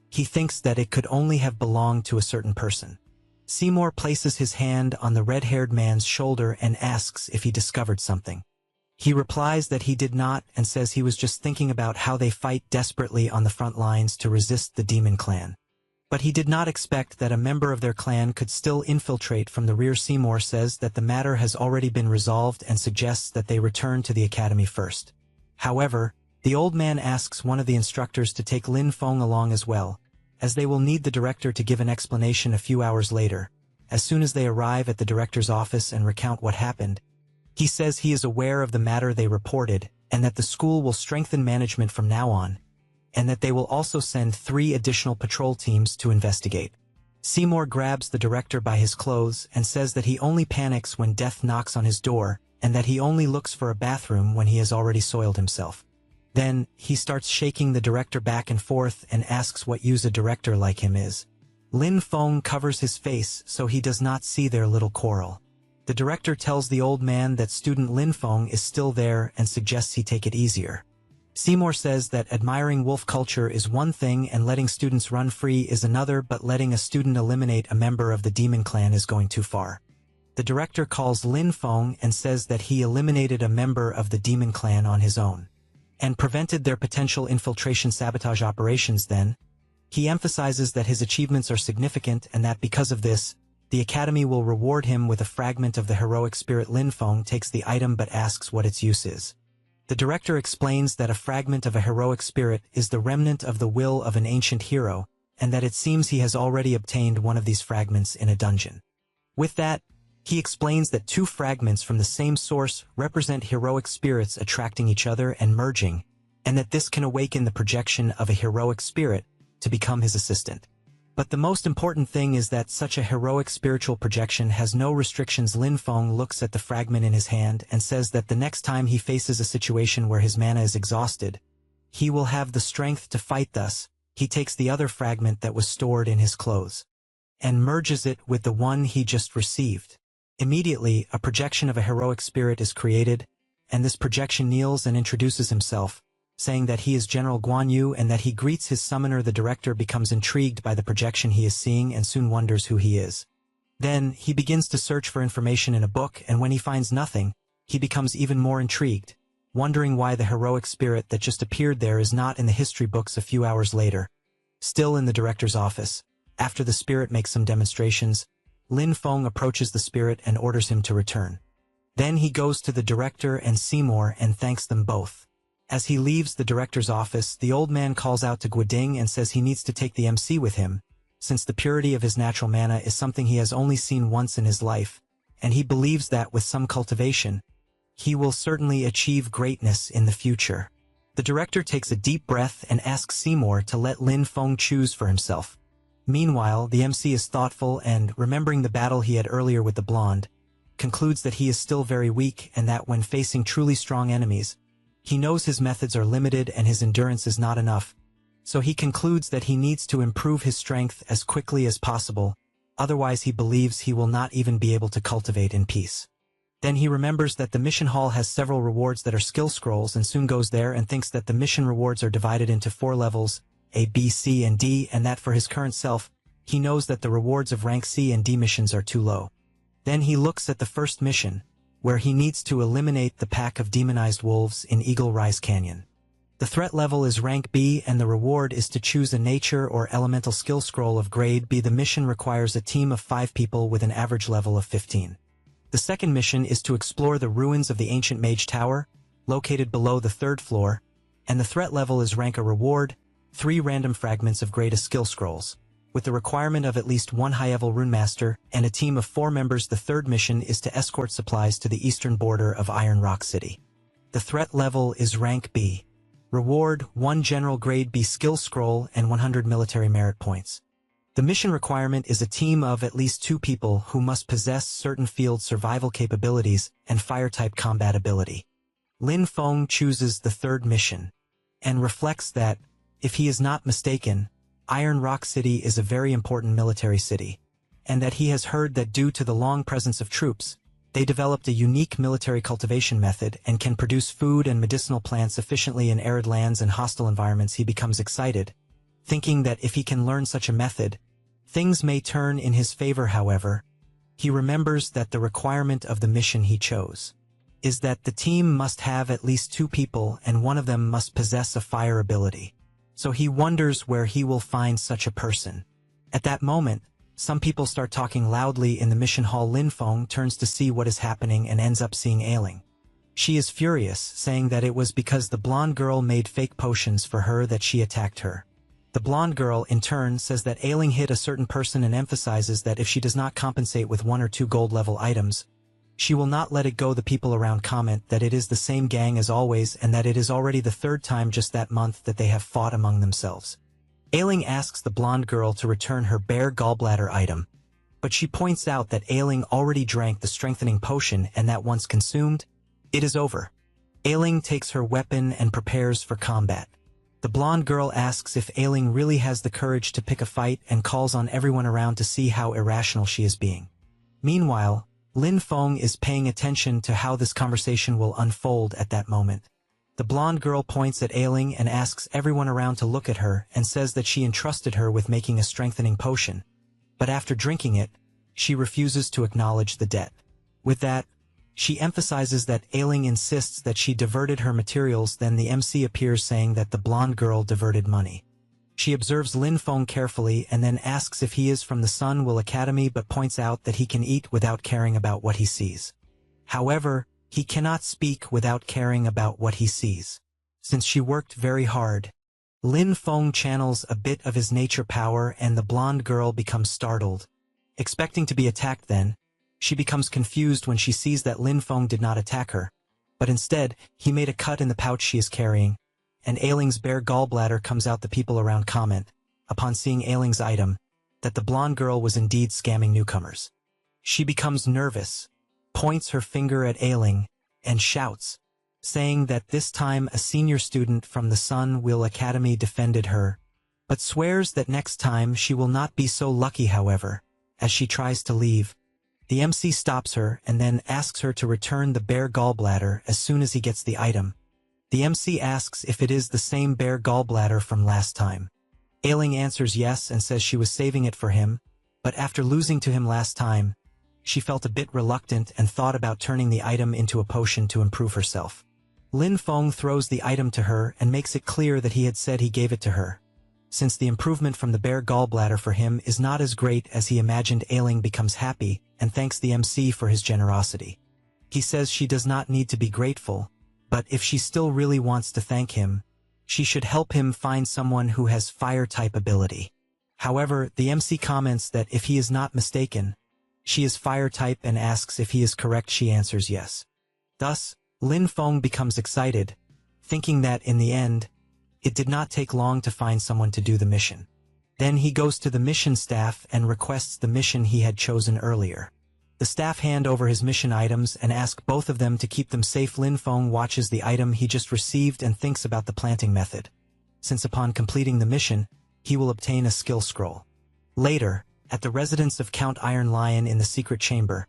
he thinks that it could only have belonged to a certain person. Seymour places his hand on the red-haired man's shoulder and asks if he discovered something. He replies that he did not and says he was just thinking about how they fight desperately on the front lines to resist the demon clan. But he did not expect that a member of their clan could still infiltrate from the rear. Seymour says that the matter has already been resolved and suggests that they return to the academy first. However, the old man asks one of the instructors to take Lin Feng along as well, as they will need the director to give an explanation a few hours later. As soon as they arrive at the director's office and recount what happened, he says he is aware of the matter they reported, and that the school will strengthen management from now on, and that they will also send 3 additional patrol teams to investigate. Seymour grabs the director by his clothes and says that he only panics when death knocks on his door, and that he only looks for a bathroom when he has already soiled himself. Then, he starts shaking the director back and forth and asks what use a director like him is. Lin Feng covers his face so he does not see their little quarrel. The director tells the old man that student Lin Feng is still there and suggests he take it easier. Seymour says that admiring wolf culture is one thing and letting students run free is another, but letting a student eliminate a member of the demon clan is going too far. The director calls Lin Feng and says that he eliminated a member of the demon clan on his own, and prevented their potential infiltration sabotage operations. Then, he emphasizes that his achievements are significant and that because of this, the Academy will reward him with a fragment of the heroic spirit. Lin Feng takes the item but asks what its use is. The director explains that a fragment of a heroic spirit is the remnant of the will of an ancient hero, and that it seems he has already obtained one of these fragments in a dungeon. With that, he explains that 2 fragments from the same source represent heroic spirits attracting each other and merging, and that this can awaken the projection of a heroic spirit to become his assistant. But the most important thing is that such a heroic spiritual projection has no restrictions. Lin Feng looks at the fragment in his hand and says that the next time he faces a situation where his mana is exhausted, he will have the strength to fight. Thus, he takes the other fragment that was stored in his clothes and merges it with the one he just received. Immediately, a projection of a heroic spirit is created, and this projection kneels and introduces himself, saying that he is General Guan Yu and that he greets his summoner. The director becomes intrigued by the projection he is seeing and soon wonders who he is. Then, he begins to search for information in a book, and when he finds nothing, he becomes even more intrigued, wondering why the heroic spirit that just appeared there is not in the history books. A few hours later, still in the director's office, after the spirit makes some demonstrations, Lin Feng approaches the spirit and orders him to return. Then he goes to the director and Seymour and thanks them both. As he leaves the director's office, the old man calls out to Guoding and says he needs to take the MC with him, since the purity of his natural mana is something he has only seen once in his life, and he believes that with some cultivation, he will certainly achieve greatness in the future. The director takes a deep breath and asks Seymour to let Lin Feng choose for himself. Meanwhile, the MC is thoughtful and, remembering the battle he had earlier with the blonde, concludes that he is still very weak and that when facing truly strong enemies, he knows his methods are limited and his endurance is not enough, so he concludes that he needs to improve his strength as quickly as possible, otherwise he believes he will not even be able to cultivate in peace. Then he remembers that the mission hall has several rewards that are skill scrolls and soon goes there and thinks that the mission rewards are divided into 4 levels, A, B, C, and D, and that for his current self, he knows that the rewards of rank C and D missions are too low. Then he looks at the first mission, where he needs to eliminate the pack of demonized wolves in Eagle Rise Canyon. The threat level is rank B and the reward is to choose a nature or elemental skill scroll of grade B. The mission requires a team of 5 people with an average level of 15. The second mission is to explore the ruins of the ancient Mage Tower, located below the 3rd floor, and the threat level is rank A reward, 3 random fragments of grade A skill scrolls, with the requirement of at least 1 high-level rune master and a team of 4 members. The third mission is to escort supplies to the eastern border of Iron Rock City. The threat level is rank B. Reward, 1 general grade B skill scroll and 100 military merit points. The mission requirement is a team of at least 2 people who must possess certain field survival capabilities and fire-type combat ability. Lin Feng chooses the third mission, and reflects that, if he is not mistaken, Iron Rock City is a very important military city, and that he has heard that due to the long presence of troops, they developed a unique military cultivation method and can produce food and medicinal plants efficiently in arid lands and hostile environments. He becomes excited, thinking that if he can learn such a method, things may turn in his favor. However, he remembers that the requirement of the mission he chose is that the team must have at least 2 people and one of them must possess a fire ability. So he wonders where he will find such a person. At that moment, some people start talking loudly in the mission hall. Lin Feng turns to see what is happening and ends up seeing Ailing. She is furious, saying that it was because the blonde girl made fake potions for her that she attacked her. The blonde girl, in turn, says that Ailing hit a certain person and emphasizes that if she does not compensate with 1 or 2 gold-level items, she will not let it go. The people around comment that it is the same gang as always and that it is already the 3rd time just that month that they have fought among themselves. Ailing asks the blonde girl to return her bare gallbladder item, but she points out that Ailing already drank the strengthening potion and that once consumed, it is over. Ailing takes her weapon and prepares for combat. The blonde girl asks if Ailing really has the courage to pick a fight and calls on everyone around to see how irrational she is being. Meanwhile, Lin Feng is paying attention to how this conversation will unfold at that moment. The blonde girl points at Ailing and asks everyone around to look at her and says that she entrusted her with making a strengthening potion, but after drinking it, she refuses to acknowledge the debt. With that, she emphasizes that Ailing insists that she diverted her materials. Then the MC appears saying that the blonde girl diverted money. She observes Lin Feng carefully and then asks if he is from the Sunwell Academy but points out that he can eat without caring about what he sees. However, he cannot speak without caring about what he sees. Since she worked very hard, Lin Feng channels a bit of his nature power and the blonde girl becomes startled. Expecting to be attacked then, she becomes confused when she sees that Lin Feng did not attack her, but instead, he made a cut in the pouch she is carrying, and Ailing's bare gallbladder comes out. The people around comment, upon seeing Ailing's item, that the blonde girl was indeed scamming newcomers. She becomes nervous, points her finger at Ailing, and shouts, saying that this time a senior student from the Sunwell Academy defended her, but swears that next time she will not be so lucky. However, as she tries to leave, the MC stops her and then asks her to return the bare gallbladder as soon as he gets the item. The MC asks if it is the same bear gallbladder from last time. Ailing answers yes and says she was saving it for him, but after losing to him last time, she felt a bit reluctant and thought about turning the item into a potion to improve herself. Lin Feng throws the item to her and makes it clear that he had said he gave it to her. Since the improvement from the bear gallbladder for him is not as great as he imagined, Ailing becomes happy and thanks the MC for his generosity. He says she does not need to be grateful, but if she still really wants to thank him, she should help him find someone who has fire-type ability. However, the MC comments that if he is not mistaken, she is fire-type and asks if he is correct. She answers yes. Thus, Lin Feng becomes excited, thinking that in the end, it did not take long to find someone to do the mission. Then he goes to the mission staff and requests the mission he had chosen earlier. The staff hand over his mission items and ask both of them to keep them safe. Lin Feng watches the item he just received and thinks about the planting method, since upon completing the mission, he will obtain a skill scroll. Later, at the residence of Count Iron Lion in the secret chamber,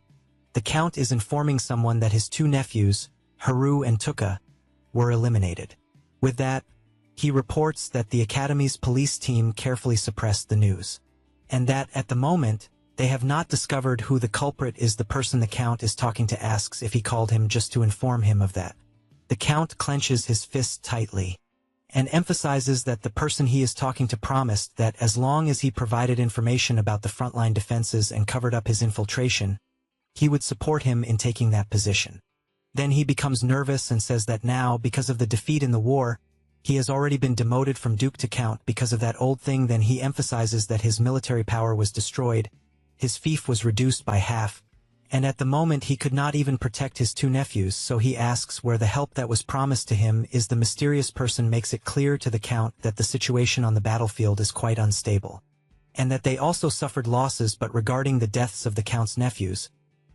the Count is informing someone that his two nephews, Haru and Tuka, were eliminated. With that, he reports that the Academy's police team carefully suppressed the news, and that at the moment, they have not discovered who the culprit is. The person the Count is talking to asks if he called him just to inform him of that. The Count clenches his fist tightly and emphasizes that the person he is talking to promised that as long as he provided information about the frontline defenses and covered up his infiltration, he would support him in taking that position. Then he becomes nervous and says that now, because of the defeat in the war, he has already been demoted from Duke to Count because of that old thing. Then he emphasizes that his military power was destroyed, his fief was reduced by half, and at the moment he could not even protect his two nephews, so he asks where the help that was promised to him is. The mysterious person makes it clear to the Count that the situation on the battlefield is quite unstable, and that they also suffered losses. But regarding the deaths of the Count's nephews,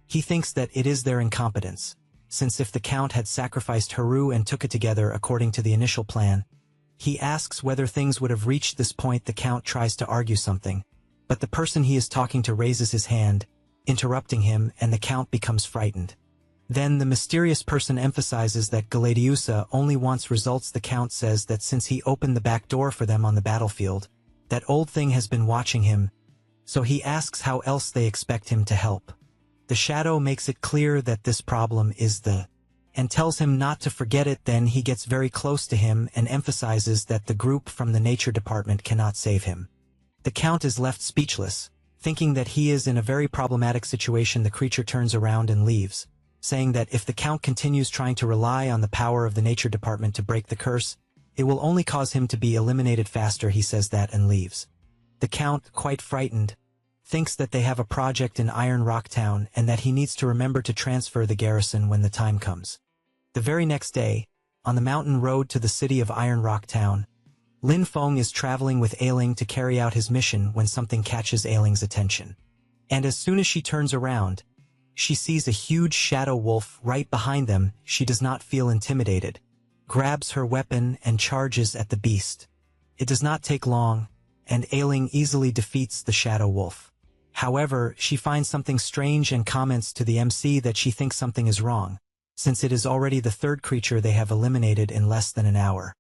he thinks that it is their incompetence, since if the Count had sacrificed Haru and Tuka together according to the initial plan, he asks whether things would have reached this point. The Count tries to argue something, but the person he is talking to raises his hand, interrupting him, and the Count becomes frightened. Then the mysterious person emphasizes that Gladiusa only wants results. The Count says that since he opened the back door for them on the battlefield, that old thing has been watching him, so he asks how else they expect him to help. The Shadow makes it clear that this problem is and tells him not to forget it. Then he gets very close to him and emphasizes that the group from the nature department cannot save him. The Count is left speechless, thinking that he is in a very problematic situation. The creature turns around and leaves, saying that if the Count continues trying to rely on the power of the nature department to break the curse, it will only cause him to be eliminated faster. He says that and leaves. The Count, quite frightened, thinks that they have a project in Iron Rock Town and that he needs to remember to transfer the garrison when the time comes. The very next day, on the mountain road to the city of Iron Rock Town, Lin Feng is traveling with Ailing to carry out his mission when something catches Ailing's attention. And as soon as she turns around, she sees a huge shadow wolf right behind them. She does not feel intimidated, grabs her weapon and charges at the beast. It does not take long, and Ailing easily defeats the shadow wolf. However, she finds something strange and comments to the MC that she thinks something is wrong, since it is already the third creature they have eliminated in less than an hour.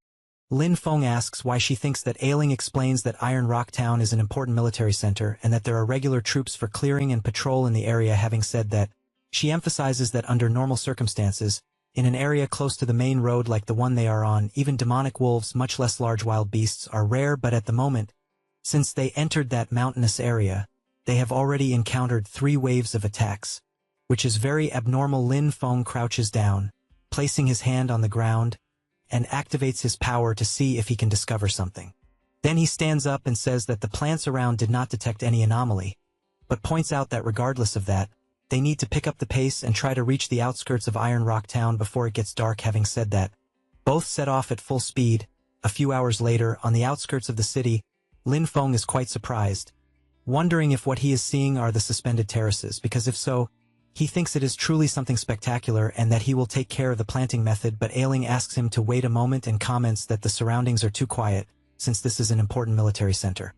Lin Feng asks why she thinks that. Ailing explains that Iron Rock Town is an important military center and that there are regular troops for clearing and patrol in the area. Having said that, she emphasizes that under normal circumstances, in an area close to the main road like the one they are on, even demonic wolves, much less large wild beasts, are rare. But at the moment, since they entered that mountainous area, they have already encountered 3 waves of attacks, which is very abnormal. Lin Feng crouches down, placing his hand on the ground, and activates his power to see if he can discover something. Then he stands up and says that the plants around did not detect any anomaly, but points out that regardless of that, they need to pick up the pace and try to reach the outskirts of Iron Rock Town before it gets dark. Having said that, both set off at full speed. A few hours later, on the outskirts of the city, Lin Feng is quite surprised, wondering if what he is seeing are the suspended terraces, because if so, he thinks it is truly something spectacular and that he will take care of the planting method. But Ailing asks him to wait a moment and comments that the surroundings are too quiet, since this is an important military center.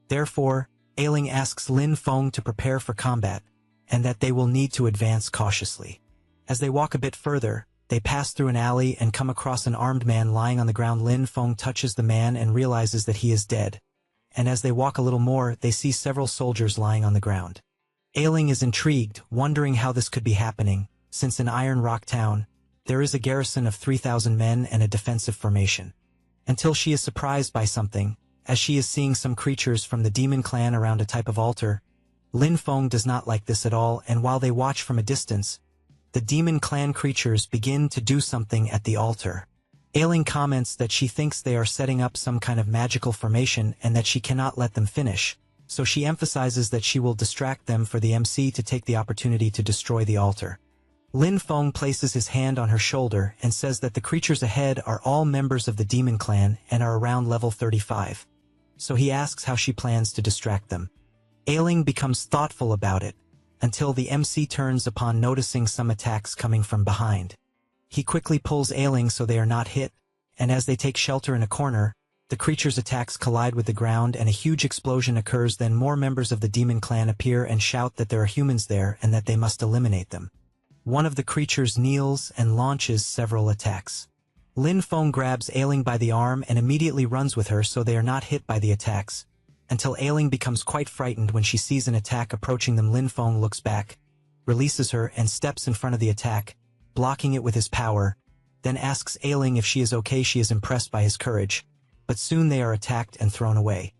Therefore, Ailing asks Lin Feng to prepare for combat, and that they will need to advance cautiously. As they walk a bit further, They pass through an alley and come across an armed man lying on the ground. Lin Feng touches the man and realizes that he is dead. And as they walk a little more, they see several soldiers lying on the ground. Ailing is intrigued, wondering how this could be happening, since in Iron Rock Town, there is a garrison of 3,000 men and a defensive formation. Until she is surprised by something, as she is seeing some creatures from the demon clan around a type of altar. Lin Feng does not like this at all, and while they watch from a distance, the demon clan creatures begin to do something at the altar. Ailing comments that she thinks they are setting up some kind of magical formation and that she cannot let them finish, so she emphasizes that she will distract them for the MC to take the opportunity to destroy the altar. Lin Feng places his hand on her shoulder and says that the creatures ahead are all members of the demon clan and are around level 35. So he asks how she plans to distract them. Ailing becomes thoughtful about it, until the MC turns upon noticing some attacks coming from behind. He quickly pulls Ailing so they are not hit, and as they take shelter in a corner, the creature's attacks collide with the ground and a huge explosion occurs. Then more members of the demon clan appear and shout that there are humans there and that they must eliminate them. One of the creatures kneels and launches several attacks. Lin Feng grabs Ailing by the arm and immediately runs with her so they are not hit by the attacks, until Ailing becomes quite frightened when she sees an attack approaching them. Lin Feng looks back, releases her and steps in front of the attack, blocking it with his power, then asks Ailing if she is okay. She is impressed by his courage, but soon they are attacked and thrown away.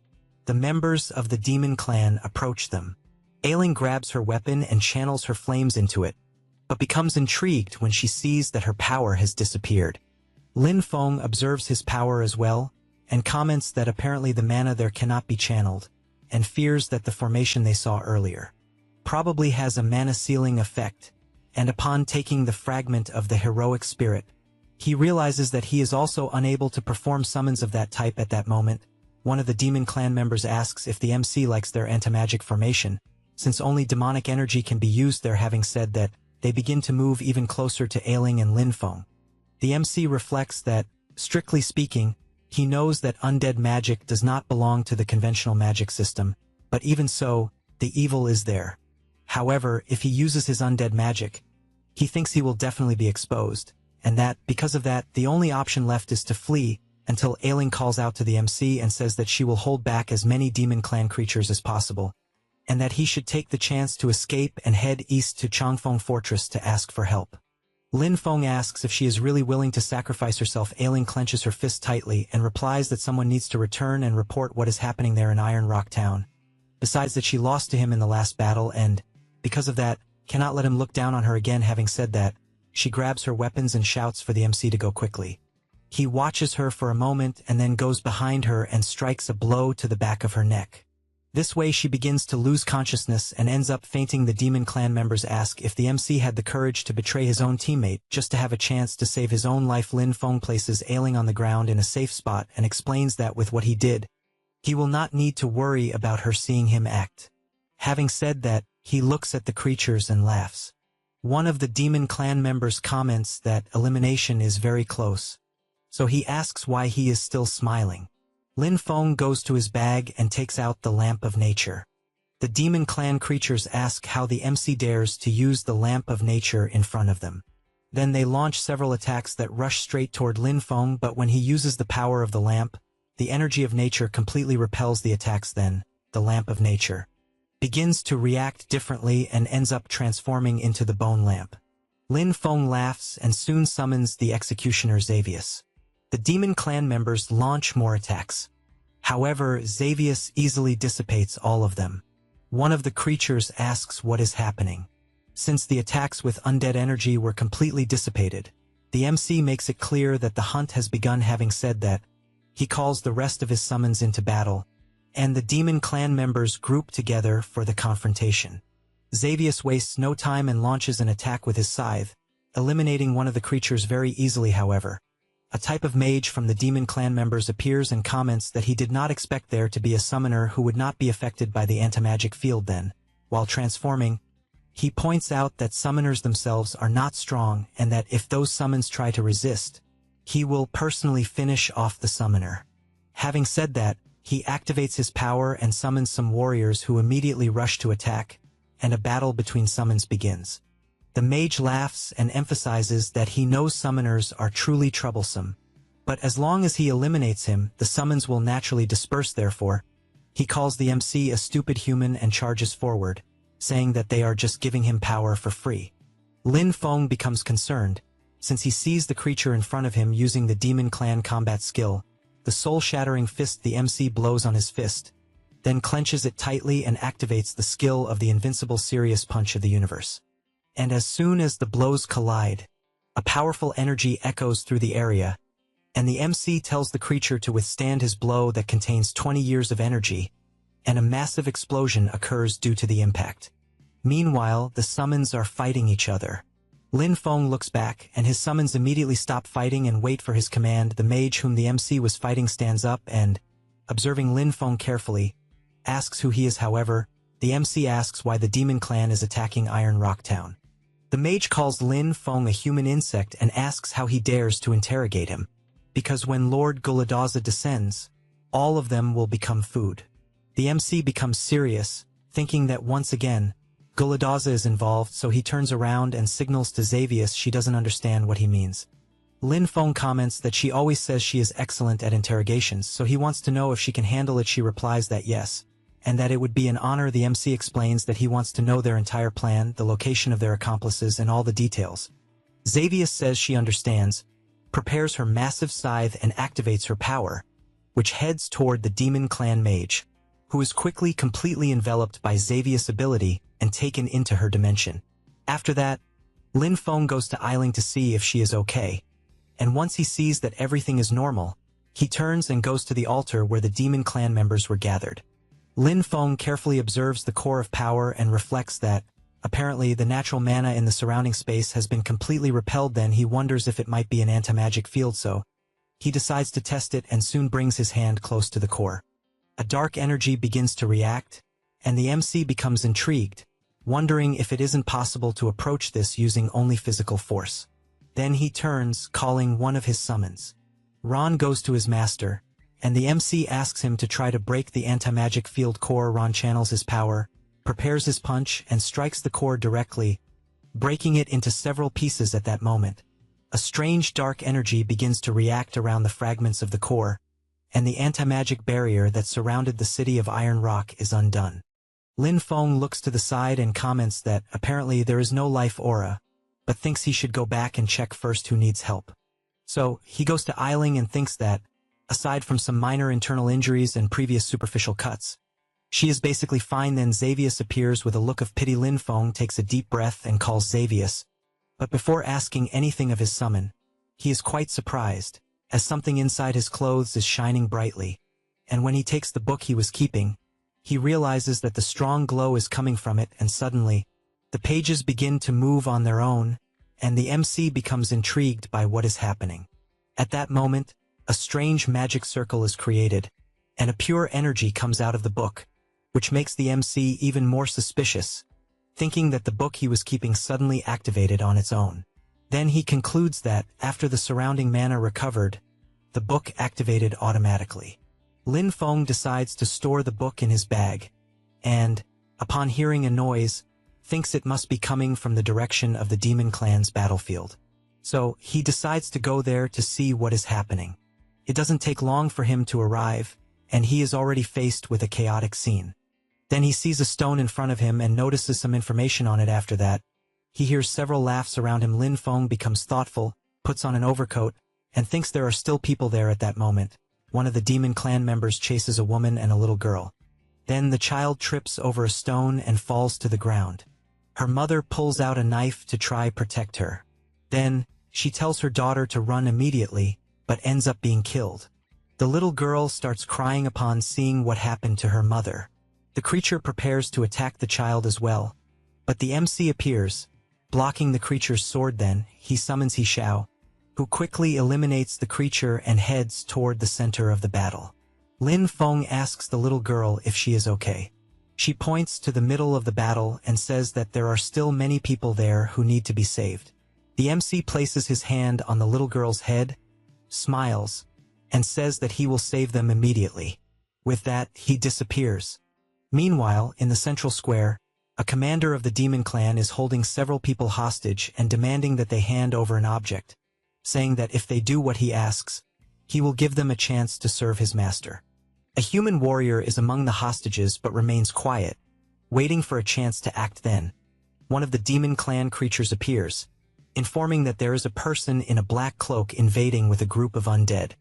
The members of the demon clan approach them. Ailing grabs her weapon and channels her flames into it, but becomes intrigued when she sees that her power has disappeared. Lin Feng observes his power as well, and comments that apparently the mana there cannot be channeled, and fears that the formation they saw earlier probably has a mana sealing effect, and upon taking the fragment of the heroic spirit, he realizes that he is also unable to perform summons of that type at that moment. One of the demon clan members asks if the MC likes their anti-magic formation, since only demonic energy can be used there. Having said that, they begin to move even closer to Ailing and Lin Feng. The MC reflects that, strictly speaking, he knows that undead magic does not belong to the conventional magic system, but even so, the evil is there. However, if he uses his undead magic, he thinks he will definitely be exposed, and that, because of that, the only option left is to flee, until Ailing calls out to the MC and says that she will hold back as many demon clan creatures as possible, and that he should take the chance to escape and head east to Changfeng Fortress to ask for help. Lin Feng asks if she is really willing to sacrifice herself. Ailing clenches her fist tightly and replies that someone needs to return and report what is happening there in Iron Rock Town. Besides that she lost to him in the last battle and, because of that, cannot let him look down on her again. Having said that, she grabs her weapons and shouts for the MC to go quickly. He watches her for a moment and then goes behind her and strikes a blow to the back of her neck. This way she begins to lose consciousness and ends up fainting. The demon clan members ask if the MC had the courage to betray his own teammate just to have a chance to save his own life. Lin Feng places Ailing on the ground in a safe spot and explains that with what he did, he will not need to worry about her seeing him act. Having said that, he looks at the creatures and laughs. One of the demon clan members comments that elimination is very close, so he asks why he is still smiling. Lin Feng goes to his bag and takes out the Lamp of Nature. The demon clan creatures ask how the MC dares to use the Lamp of Nature in front of them. Then they launch several attacks that rush straight toward Lin Feng, but when he uses the power of the lamp, the energy of nature completely repels the attacks. Then, the Lamp of Nature begins to react differently and ends up transforming into the Bone Lamp. Lin Feng laughs and soon summons the executioner Xavius. The demon clan members launch more attacks. However, Xavius easily dissipates all of them. One of the creatures asks what is happening. Since the attacks with undead energy were completely dissipated, the MC makes it clear that the hunt has begun. Having said that, he calls the rest of his summons into battle, and the demon clan members group together for the confrontation. Xavius wastes no time and launches an attack with his scythe, eliminating one of the creatures very easily. However, a type of mage from the demon clan members appears and comments that he did not expect there to be a summoner who would not be affected by the anti-magic field. Then, while transforming, he points out that summoners themselves are not strong and that if those summons try to resist, he will personally finish off the summoner. Having said that, he activates his power and summons some warriors who immediately rush to attack, and a battle between summons begins. The mage laughs and emphasizes that he knows summoners are truly troublesome. But as long as he eliminates him, the summons will naturally disperse. Therefore, he calls the MC a stupid human and charges forward, saying that they are just giving him power for free. Lin Feng becomes concerned, since he sees the creature in front of him using the Demon Clan combat skill, the soul-shattering fist. The MC blows on his fist, then clenches it tightly and activates the skill of the invincible serious punch of the universe. And as soon as the blows collide, a powerful energy echoes through the area, and the MC tells the creature to withstand his blow that contains 20 years of energy, and a massive explosion occurs due to the impact. Meanwhile, the summons are fighting each other. Lin Feng looks back, and his summons immediately stop fighting and wait for his command. The mage whom the MC was fighting stands up and, observing Lin Feng carefully, asks who he is. However, the MC asks why the Demon Clan is attacking Iron Rock Town. The mage calls Lin Feng a human insect and asks how he dares to interrogate him, because when Lord Guladaza descends, all of them will become food. The MC becomes serious, thinking that once again, Guladaza is involved, so he turns around and signals to Xavius she doesn't understand what he means. Lin Feng comments that she always says she is excellent at interrogations, so he wants to know if she can handle it. She replies that yes, and that it would be an honor. The MC explains that he wants to know their entire plan, the location of their accomplices, and all the details. Xavius says she understands, prepares her massive scythe and activates her power, which heads toward the Demon Clan mage, who is quickly completely enveloped by Xavius' ability and taken into her dimension. After that, Lin Feng goes to Eiling to see if she is okay, and once he sees that everything is normal, he turns and goes to the altar where the Demon Clan members were gathered. Lin Feng carefully observes the core of power and reflects that, apparently, the natural mana in the surrounding space has been completely repelled. Then he wonders if it might be an anti-magic field, so he decides to test it and soon brings his hand close to the core. A dark energy begins to react, and the MC becomes intrigued, wondering if it isn't possible to approach this using only physical force. Then he turns, calling one of his summons. Ron goes to his master, and the MC asks him to try to break the anti-magic field core. Ron channels his power, prepares his punch, and strikes the core directly, breaking it into several pieces. At that moment, a strange dark energy begins to react around the fragments of the core, and the anti-magic barrier that surrounded the city of Iron Rock is undone. Lin Feng looks to the side and comments that apparently there is no life aura, but thinks he should go back and check first who needs help. So, he goes to Eiling and thinks that, aside from some minor internal injuries and previous superficial cuts, she is basically fine. Then Xavius appears with a look of pity. Lin Feng takes a deep breath and calls Xavius, but before asking anything of his summon, he is quite surprised, as something inside his clothes is shining brightly, and when he takes the book he was keeping, he realizes that the strong glow is coming from it, and suddenly, the pages begin to move on their own, and the MC becomes intrigued by what is happening. At that moment, a strange magic circle is created, and a pure energy comes out of the book, which makes the MC even more suspicious, thinking that the book he was keeping suddenly activated on its own. Then he concludes that, after the surrounding mana recovered, the book activated automatically. Lin Feng decides to store the book in his bag, and, upon hearing a noise, thinks it must be coming from the direction of the Demon Clan's battlefield. So, he decides to go there to see what is happening. It doesn't take long for him to arrive, and he is already faced with a chaotic scene. Then he sees a stone in front of him and notices some information on it. After that, he hears several laughs around him. Lin Feng becomes thoughtful, puts on an overcoat, and thinks there are still people there. At that moment, one of the Demon Clan members chases a woman and a little girl. Then the child trips over a stone and falls to the ground. Her mother pulls out a knife to try protect her. Then, she tells her daughter to run immediately, but ends up being killed. The little girl starts crying upon seeing what happened to her mother. The creature prepares to attack the child as well, but the MC appears, blocking the creature's sword. Then, he summons He Xiao, who quickly eliminates the creature and heads toward the center of the battle. Lin Feng asks the little girl if she is okay. She points to the middle of the battle and says that there are still many people there who need to be saved. The MC places his hand on the little girl's head, smiles, and says that he will save them immediately. With that, he disappears. Meanwhile, in the central square, A commander of the demon clan is holding several people hostage and demanding that they hand over an object, saying that if they do what he asks, he will give them a chance to serve his master. A human warrior is among the hostages but remains quiet, waiting for a chance to act. Then one of the demon clan creatures appears, informing that there is a person in a black cloak invading with a group of undead.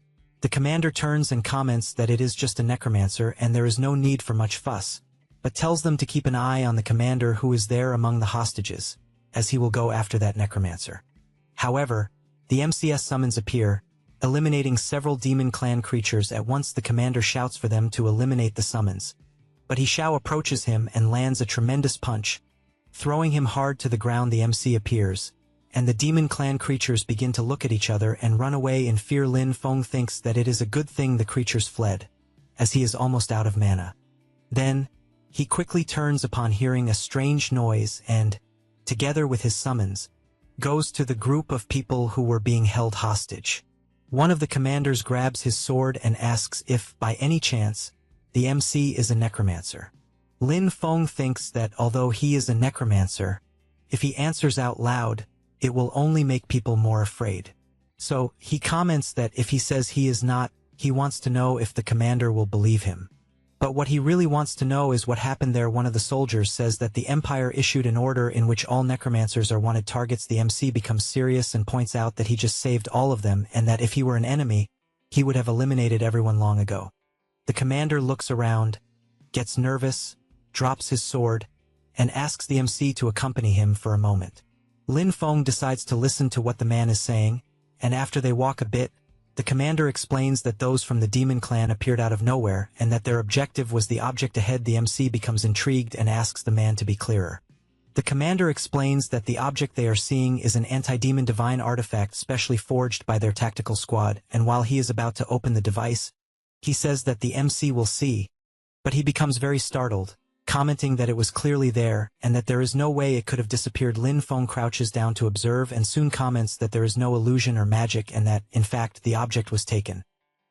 The commander turns and comments that it is just a necromancer and there is no need for much fuss, but tells them to keep an eye on the commander who is there among the hostages, as he will go after that necromancer. However, the MCS summons appear, eliminating several demon clan creatures. At once the commander shouts for them to eliminate the summons, but Xiao approaches him and lands a tremendous punch, throwing him hard to the ground. The MC appears, and the demon clan creatures begin to look at each other and run away in fear. Lin Feng thinks that it is a good thing the creatures fled, as he is almost out of mana. Then, he quickly turns upon hearing a strange noise and, together with his summons, goes to the group of people who were being held hostage. One of the commanders grabs his sword and asks if, by any chance, the MC is a necromancer. Lin Feng thinks that although he is a necromancer, if he answers out loud, it will only make people more afraid. So, he comments that if he says he is not, he wants to know if the commander will believe him. But what he really wants to know is what happened there. One of the soldiers says that the Empire issued an order in which all necromancers are wanted targets. The MC becomes serious and points out that he just saved all of them and that if he were an enemy, he would have eliminated everyone long ago. The commander looks around, gets nervous, drops his sword, and asks the MC to accompany him for a moment. Lin Feng decides to listen to what the man is saying, and after they walk a bit, the commander explains that those from the demon clan appeared out of nowhere and that their objective was the object ahead. The MC becomes intrigued and asks the man to be clearer. The commander explains that the object they are seeing is an anti-demon divine artifact specially forged by their tactical squad, and while he is about to open the device, he says that the MC will see, but he becomes very startled, commenting that it was clearly there and that there is no way it could have disappeared. Lin Feng crouches down to observe and soon comments that there is no illusion or magic and that, in fact, the object was taken.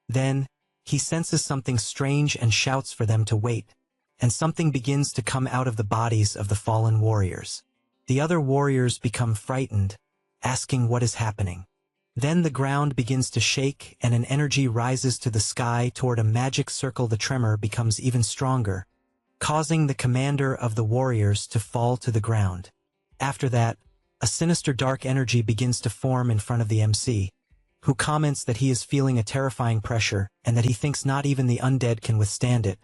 Then, he senses something strange and shouts for them to wait, and something begins to come out of the bodies of the fallen warriors. The other warriors become frightened, asking what is happening. Then the ground begins to shake and an energy rises to the sky toward a magic circle. The tremor becomes even stronger, causing the commander of the warriors to fall to the ground. After that, a sinister dark energy begins to form in front of the MC, who comments that he is feeling a terrifying pressure and that he thinks not even the undead can withstand it,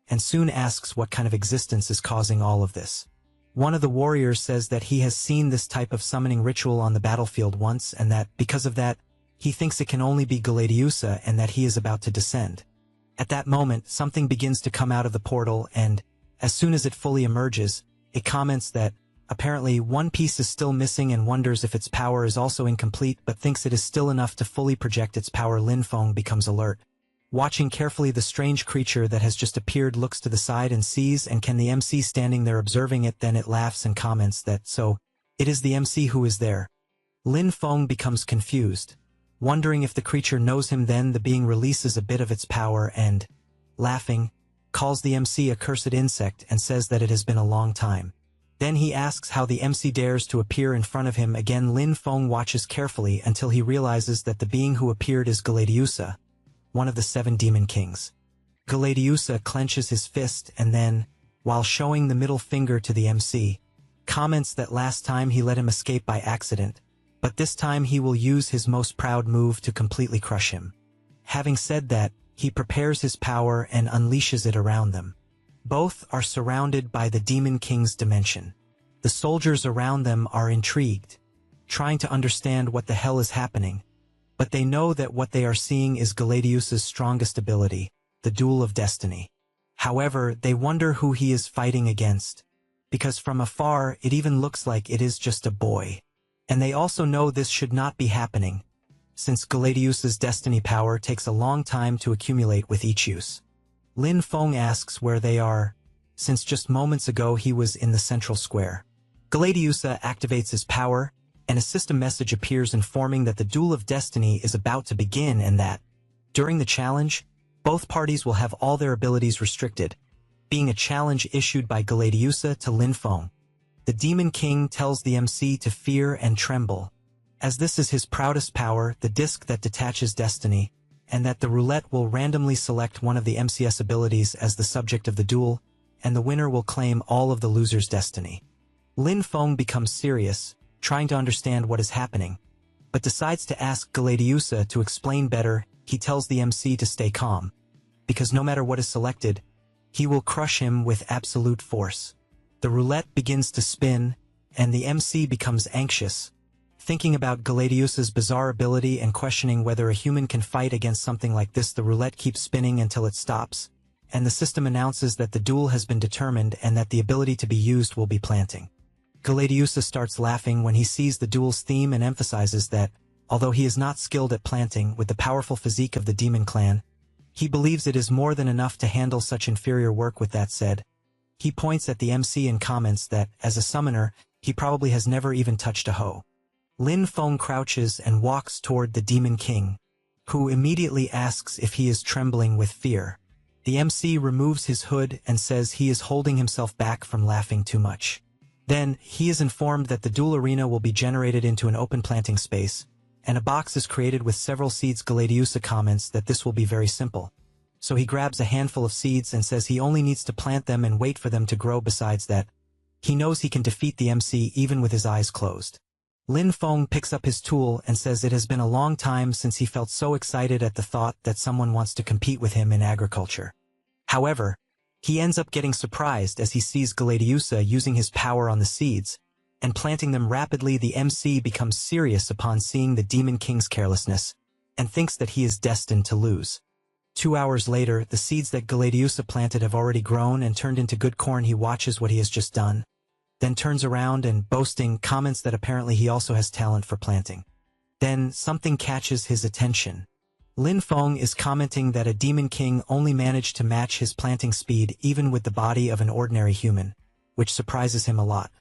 and soon asks what kind of existence is causing all of this. One of the warriors says that he has seen this type of summoning ritual on the battlefield once and that, because of that, he thinks it can only be Gladiusa and that he is about to descend. At that moment, something begins to come out of the portal and, as soon as it fully emerges, it comments that, apparently, one piece is still missing and wonders if its power is also incomplete but thinks it is still enough to fully project its power. Lin Feng becomes alert. Watching carefully, the strange creature that has just appeared looks to the side and sees and can the MC standing there observing it. Then it laughs and comments that, so, it is the MC who is there. Lin Feng becomes confused, wondering if the creature knows him. Then the being releases a bit of its power and, laughing, calls the MC a cursed insect and says that it has been a long time. Then he asks how the MC dares to appear in front of him again. Lin Feng watches carefully until he realizes that the being who appeared is Gladiusa, one of the 7 demon kings. Gladiusa clenches his fist and then, while showing the middle finger to the MC, comments that last time he let him escape by accident, but this time he will use his most proud move to completely crush him. Having said that, he prepares his power and unleashes it around them. Both are surrounded by the Demon King's dimension. The soldiers around them are intrigued, trying to understand what the hell is happening, but they know that what they are seeing is Gladiusa's strongest ability, the Duel of Destiny. However, they wonder who he is fighting against, because from afar it even looks like it is just a boy. And they also know this should not be happening, since Gladiusa's destiny power takes a long time to accumulate with each use. Lin Feng asks where they are, since just moments ago he was in the central square. Gladiusa activates his power, and a system message appears informing that the Duel of Destiny is about to begin and that, during the challenge, both parties will have all their abilities restricted, being a challenge issued by Gladiusa to Lin Feng. The Demon King tells the MC to fear and tremble, as this is his proudest power, the disc that detaches destiny, and that the roulette will randomly select one of the MCS abilities as the subject of the duel, and the winner will claim all of the loser's destiny. Lin Feng becomes serious, trying to understand what is happening, but decides to ask Gladiusa to explain better. He tells the MC to stay calm, because no matter what is selected, he will crush him with absolute force. The roulette begins to spin, and the MC becomes anxious, thinking about Gladiusa's bizarre ability and questioning whether a human can fight against something like this. The roulette keeps spinning until it stops, and the system announces that the duel has been determined and that the ability to be used will be planting. Gladiusa starts laughing when he sees the duel's theme and emphasizes that, although he is not skilled at planting with the powerful physique of the demon clan, he believes it is more than enough to handle such inferior work. With that said, he points at the MC and comments that, as a summoner, he probably has never even touched a hoe. Lin Feng crouches and walks toward the Demon King, who immediately asks if he is trembling with fear. The MC removes his hood and says he is holding himself back from laughing too much. Then, he is informed that the duel arena will be generated into an open planting space, and a box is created with several seeds. Gladiusa comments that this will be very simple. So he grabs a handful of seeds and says he only needs to plant them and wait for them to grow. Besides that, he knows he can defeat the MC even with his eyes closed. Lin Feng picks up his tool and says it has been a long time since he felt so excited at the thought that someone wants to compete with him in agriculture. However, he ends up getting surprised as he sees Gladiusa using his power on the seeds and planting them rapidly. The MC becomes serious upon seeing the Demon King's carelessness and thinks that he is destined to lose. 2 hours later, the seeds that Gladiusa planted have already grown and turned into good corn. He watches what he has just done, then turns around and, boasting, comments that apparently he also has talent for planting. Then, something catches his attention. Lin Feng is commenting that a Demon King only managed to match his planting speed even with the body of an ordinary human, which surprises him a lot.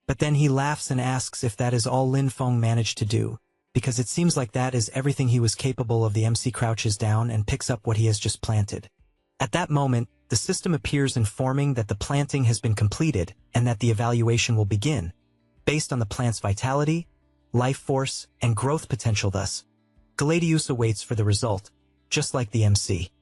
But then he laughs and asks if that is all Lin Feng managed to do, because it seems like that is everything he was capable of. The MC crouches down and picks up what he has just planted. At that moment, the system appears informing that the planting has been completed and that the evaluation will begin, based on the plant's vitality, life force, and growth potential. Thus, Gladiusa waits for the result, just like the MC.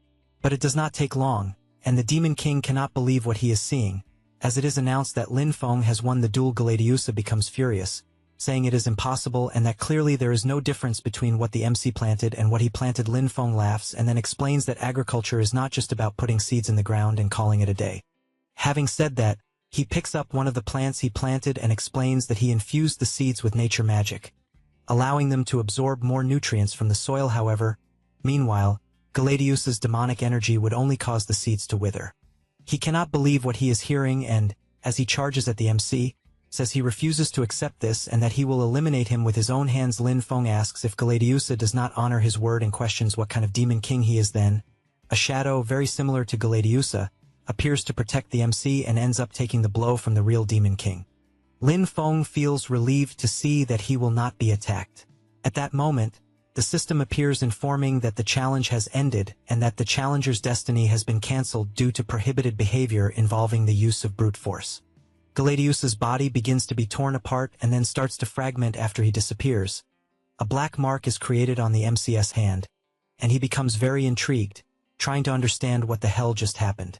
But it does not take long, and the Demon King cannot believe what he is seeing. As it is announced that Lin Feng has won the duel, Gladiusa becomes furious, saying it is impossible and that clearly there is no difference between what the MC planted and what he planted. Lin Feng laughs and then explains that agriculture is not just about putting seeds in the ground and calling it a day. Having said that, he picks up one of the plants he planted and explains that he infused the seeds with nature magic, allowing them to absorb more nutrients from the soil. However, meanwhile, Gladiusa's demonic energy would only cause the seeds to wither. He cannot believe what he is hearing and, as he charges at the MC, says he refuses to accept this and that he will eliminate him with his own hands. Lin Feng asks if Gladiusa does not honor his word and questions what kind of demon king he is. Then, a shadow very similar to Gladiusa appears to protect the MC and ends up taking the blow from the real demon king. Lin Feng feels relieved to see that he will not be attacked. At that moment, the system appears informing that the challenge has ended and that the challenger's destiny has been cancelled due to prohibited behavior involving the use of brute force. Gladiusa's body begins to be torn apart and then starts to fragment after he disappears. A black mark is created on the MC's hand, and he becomes very intrigued, trying to understand what the hell just happened.